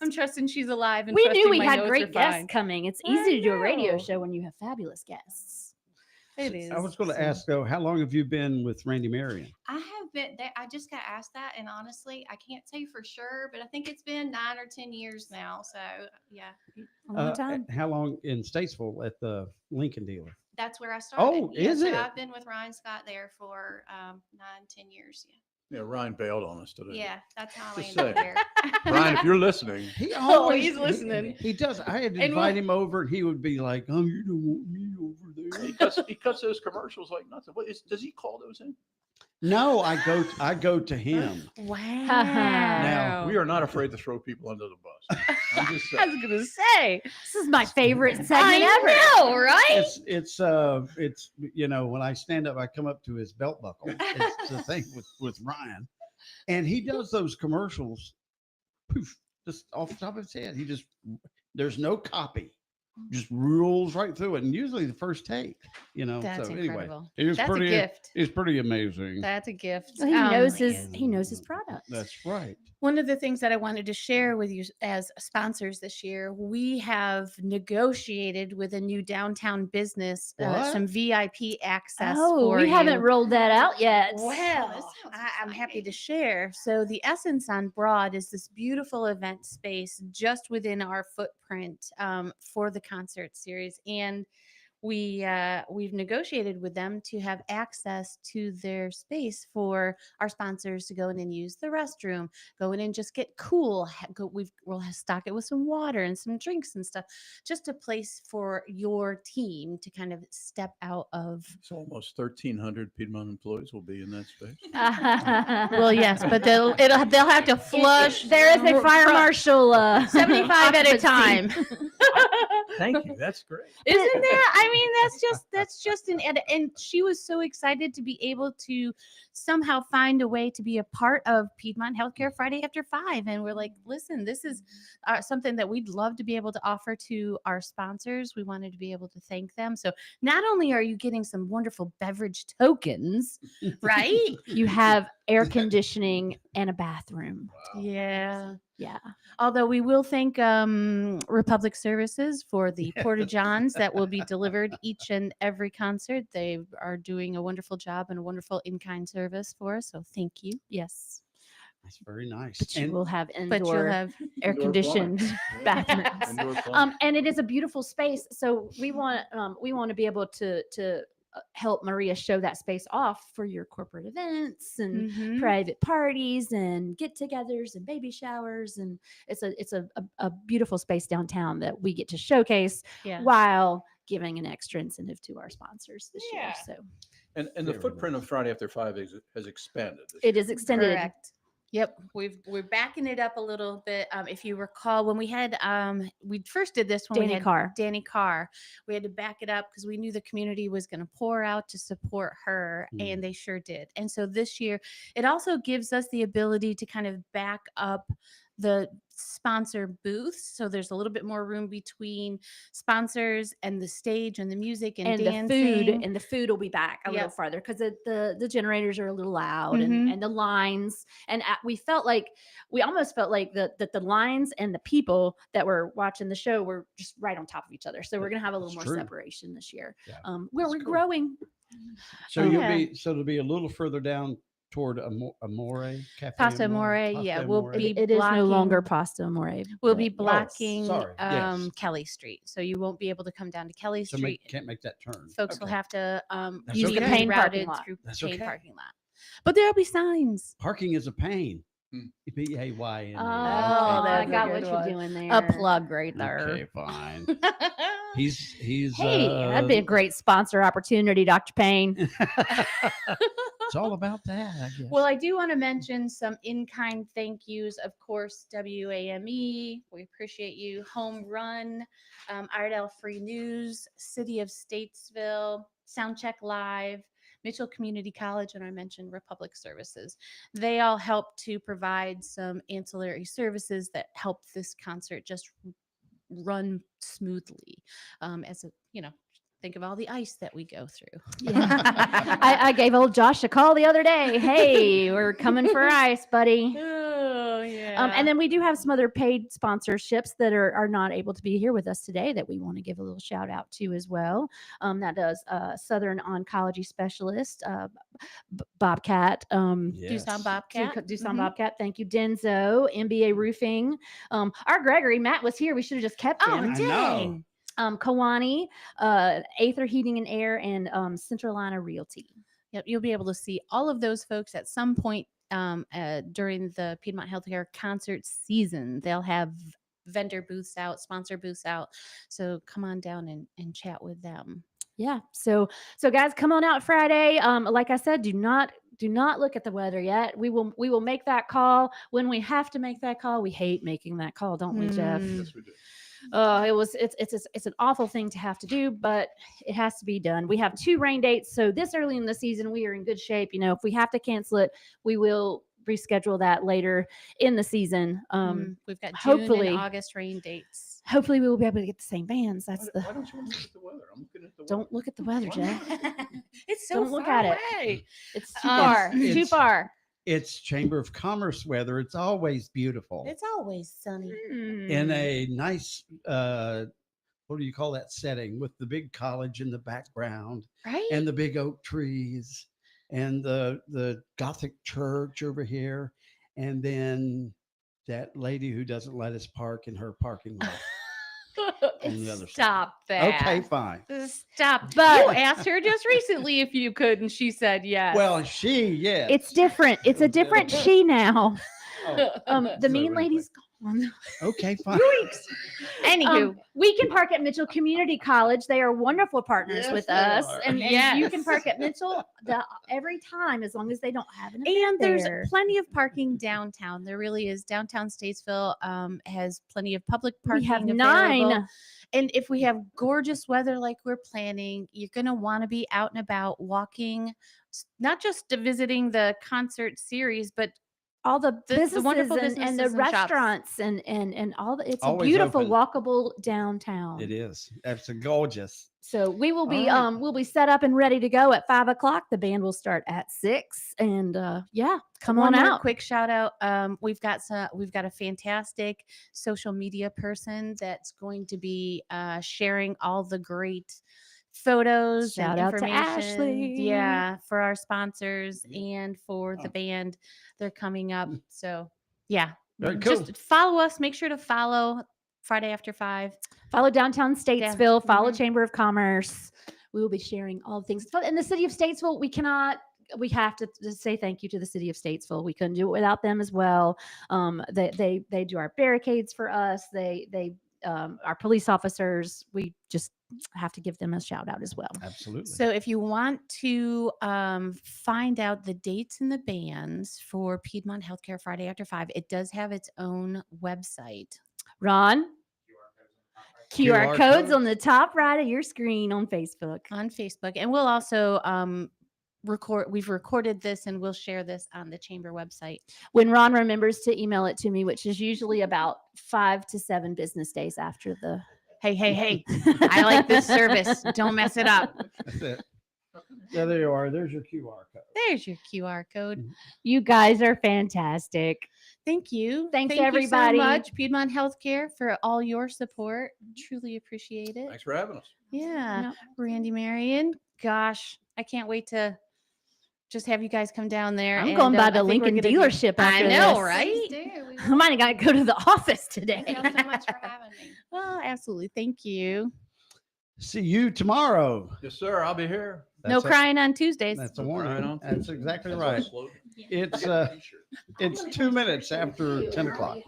S21: I'm trusting she's alive. And
S4: We
S21: trusting
S4: knew we
S21: my
S4: had
S21: notes
S4: great
S21: are
S4: guests
S21: fine.
S4: coming. It's
S21: I
S4: easy to do a radio
S21: know.
S4: show when you have fabulous guests.
S21: It is.
S19: I was going to ask though, how long have you been with Randy Marion?
S22: I have been there. I just got asked that, and honestly, I can't say for sure, but I think it's been 9 or 10 years now. So yeah,
S4: A long time.
S19: How long in Statesville at the Lincoln dealer?
S22: that's where I started.
S19: Oh, is
S22: so
S19: it?
S22: I've been with Ryan Scott there for 9, 10 years.
S13: Yeah, Ryan bailed on us today.
S22: Yeah, that's how I
S13: Just
S22: landed
S13: saying.
S22: there.
S13: Ryan, if you're listening,
S19: He
S21: Oh,
S19: always
S21: he's listening.
S19: He does. I had to
S21: And
S19: invite him over, and he would be like, "Oh, you don't want me over there."
S13: he cuts those commercials like nothing. Does he call those in?
S19: No, I go to him.
S21: Wow.
S13: Now we are not afraid to throw people under the bus. I'm just
S21: I
S13: saying.
S21: was gonna say.
S4: This is my favorite segment
S21: I
S4: ever.
S21: know, right?
S19: It's you know, when I stand up, I come up to his belt buckle. It's the thing with Ryan, and he does those commercials, poof, just off the top of his head. There's no copy, just rolls right through it, and usually the first take, you know.
S21: That's
S19: so anyway,
S21: incredible.
S19: it was
S21: That's a
S19: pretty.
S21: gift.
S19: It's pretty amazing.
S21: That's a gift.
S4: Well, he knows his product.
S19: That's right.
S21: One of the things that I wanted to share with you as sponsors this year, we have negotiated with a new downtown business
S19: What?
S21: some VIP access.
S4: Oh,
S21: for
S4: we haven't
S21: you.
S4: rolled that out yet.
S21: Well, I'm happy to share. So the Essence on Broad is this beautiful event space just within our footprint for the concert series, and we've negotiated with them to have access to their space for our sponsors to go in and use the restroom, go in and just get cool. We'll stock it with some water and some drinks and stuff. Just a place for your team to kind of step out of.
S13: It's almost 1,300 Piedmont employees will be in that space.
S21: Well, yes, but they'll have to flush.
S4: There is a fire marshal
S21: 75 at a
S4: occupancy.
S21: time.
S13: Thank you. That's great.
S21: Isn't that? I mean, that's just and she was so excited to be able to somehow find a way to be a part of Piedmont Healthcare Friday After 5. And we're like, listen, this is something that we'd love to be able to offer to our sponsors. We wanted to be able to thank them. So not only are you getting some wonderful beverage tokens, right?
S4: You have air conditioning and a bathroom.
S21: Yeah.
S4: Yeah.
S21: Although we will thank Republic Services for the Porta Johns that will be delivered each and every concert. They are doing a wonderful job and a wonderful in-kind service for us. So thank you.
S4: Yes.
S19: That's very nice.
S4: But you will have
S21: But you'll
S4: indoor
S21: have
S4: air
S19: Indoor
S4: conditioned
S19: plumbing.
S4: bathrooms.
S19: Indoor plumbing.
S4: And it is a beautiful space. So we want to be able to help Maria show that space off for your corporate events and
S21: Mhm.
S4: private parties and get-togethers and baby showers. And it's a beautiful space downtown that we get to showcase
S21: Yeah.
S4: while giving an extra incentive to our sponsors this year. So
S13: And the footprint of Friday After 5 has expanded.
S4: it is extended.
S21: Correct. Yep, we're backing it up a little bit. If you recall, when we had we first did this when
S4: Danny
S21: we had
S4: Carr.
S21: Danny Carr, we had to back it up because we knew the community was going to pour out to support her, and they sure did. And so this year, it also gives us the ability to kind of back up the sponsor booths, so there's a little bit more room between sponsors and the stage and the music and dancing.
S4: The food will be back a little
S21: Yep.
S4: farther because the generators are a little loud
S21: Mhm.
S4: and the lines and we almost felt like that the lines and the people that were watching the show were just right on top of each other. So we're gonna have a little more
S19: true.
S4: separation this year.
S19: Yeah.
S4: Where
S19: That's
S4: we're
S19: cool.
S4: growing.
S19: So
S21: Yeah.
S19: it'll be a little further down toward Amore Cafe.
S21: Pasta Amore, yeah, we'll
S19: Amore.
S21: be
S4: It is no longer
S21: blocking-
S4: Pasta Amore.
S21: We'll be
S4: but-
S21: blocking
S19: sorry, yes.
S21: Kelly Street, so you won't be able to come down to Kelly
S19: So
S21: Street.
S19: can't make that turn.
S21: Folks will
S19: Okay.
S21: have to
S19: That's
S21: use
S19: okay.
S21: the
S4: Payne
S21: routed
S4: parking lot.
S21: through
S19: That's
S21: Payne
S19: okay.
S21: parking lot. But there'll be signs.
S19: Parking is a pain. P-A-Y-N.
S4: Oh,
S21: that's
S4: I
S21: a
S4: got
S21: good
S4: what you're
S21: one.
S4: doing there.
S21: A plug right there.
S19: Okay, fine. He's
S4: Hey, that'd be a great sponsor opportunity, Dr. Payne.
S19: It's all about that, I guess.
S21: Well, I do want to mention some in-kind thank yous. Of course, WAME, we appreciate you. Home Run, Iredell Free News, City of Statesville, Soundcheck Live, Mitchell Community College, and I mentioned Republic Services. They all help to provide some ancillary services that help this concert just run smoothly. Think of all the ice that we go through.
S4: Yeah. I gave old Josh a call the other day. Hey, we're coming for ice, buddy.
S21: Oh, yeah.
S4: And then we do have some other paid sponsorships that are not able to be here with us today that we want to give a little shout out to as well. That does Southern Oncology Specialist, Bobcat.
S21: Doosan Bobcat.
S4: Doosan
S21: Mhm.
S4: Bobcat. Thank you, Denzo. MBA Roofing. Our Gregory, Matt was here. We should have just kept him.
S21: Oh, dang.
S4: Kawani, Aether Heating and Air, and Centralina Realty.
S21: Yep, you'll be able to see all of those folks at some point during the Piedmont Healthcare concert season. They'll have vendor booths out, sponsor booths out. So come on down and chat with them.
S4: Yeah. So guys, come on out Friday. Like I said, do not look at the weather yet. We will make that call when we have to make that call. We hate making that call, don't we, Jeff?
S19: Yes, we do.
S4: It's an awful thing to have to do, but it has to be done. We have 2 rain dates, so this early in the season we are in good shape. If we have to cancel it, we will reschedule that later in the season.
S21: We've got June
S4: hopefully
S21: and August rain dates.
S4: Hopefully we will be able to get the same bands. That's the.
S19: Why don't you look at the weather? I'm looking at the weather.
S4: Don't look at the weather, Jeff.
S21: It's so
S4: Don't look
S21: far
S4: at it.
S21: away.
S4: It's too far.
S19: It's-
S4: Too far.
S19: It's Chamber of Commerce weather. It's always beautiful.
S21: It's always sunny.
S19: In a nice, what do you call that setting, with the big college in the background,
S21: Right?
S19: and the big oak trees, and the Gothic church over here, and then that lady who doesn't let us park in her parking lot. On the other side.
S21: Stop that.
S19: Okay, fine.
S21: Stop.
S4: But-
S21: You asked her just recently if you could, and she said yes.
S19: Well, yes.
S4: It's different. It's a different she now.
S19: Oh,
S4: The
S19: so
S4: mean
S19: anyway.
S4: lady's gone.
S19: Okay, fine.
S21: Anywho,
S4: we can park at Mitchell Community College. They are wonderful partners
S19: Yes,
S4: with
S19: they
S4: us,
S19: are.
S4: and you
S21: Yes.
S4: can park at Mitchell every time as long as they don't have an
S21: and
S4: event
S21: there's
S4: there.
S21: plenty of parking downtown. There really is. Downtown Statesville has plenty of public parking.
S4: We have
S21: available.
S4: 9.
S21: And if we have gorgeous weather like we're planning, you're going to want to be out and about walking, not just to visiting the concert series, but
S4: all the
S15: The
S4: businesses
S15: wonderful
S4: and the
S15: businesses and shops.
S4: restaurants and all the, it's
S19: Always
S4: a beautiful
S19: open.
S4: walkable downtown.
S19: It is. It's gorgeous.
S4: So we will be
S19: All right.
S4: we'll be set up and ready to go at 5 o'clock. The band will start at 6, and come
S21: One
S4: on
S21: more
S4: out.
S21: quick shout out. We've got a fantastic social media person that's going to be sharing all the great photos
S4: Shout
S21: and
S4: out to
S21: information.
S4: Ashley.
S21: Yeah, for our sponsors and for the band. They're coming up. So yeah,
S19: Very cool.
S21: just follow us. Make sure to follow Friday After 5.
S4: Follow Downtown Statesville. Follow
S21: Mhm.
S4: Chamber of Commerce. We will be sharing all the things. In the city of Statesville, we have to just say thank you to the city of Statesville. We couldn't do it without them as well. They do our barricades for us. They our police officers. We just have to give them a shout out as well.
S19: Absolutely.
S21: So if you want to find out the dates and the bands for Piedmont Healthcare Friday After 5, it does have its own website.
S4: Ron? QR codes on the top right of your screen on Facebook.
S21: And we'll also we've recorded this and we'll share this on the chamber website.
S4: When Ron remembers to email it to me, which is usually about 5 to 7 business days after the.
S21: Hey, I like this service. Don't mess it up.
S19: That's it. Yeah, there you are. There's your QR code.
S21: There's your QR code.
S4: You guys are fantastic.
S21: Thank you.
S4: Thanks,
S21: Thank
S4: everybody.
S21: you so much, Piedmont Healthcare, for all your support. Truly appreciate it.
S13: Thanks for having us.
S21: Yeah.
S4: Yep.
S21: Randy, Marion, gosh, I can't wait to just have you guys come down there.
S4: I'm going by the
S21: I think we're
S4: Lincoln
S21: gonna do-
S4: dealership
S21: I
S4: after
S21: know,
S4: this.
S21: right?
S4: I might have got to go to the office today.
S22: Thank you so much for having me.
S21: Well, absolutely. Thank you.
S19: See you tomorrow.
S13: Yes, sir. I'll be here.
S21: No crying on Tuesdays.
S19: That's a
S13: No
S19: warning.
S13: crying on
S19: That's exactly
S13: That's
S19: right.
S13: a slogan.
S19: It's 2 minutes after 10 o'clock.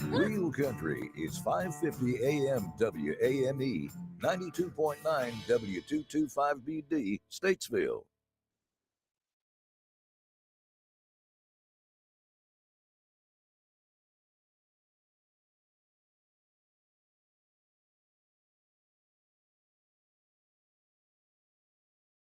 S5: Real Country is 550 AM WAME, 92.9 W225BD, Statesville.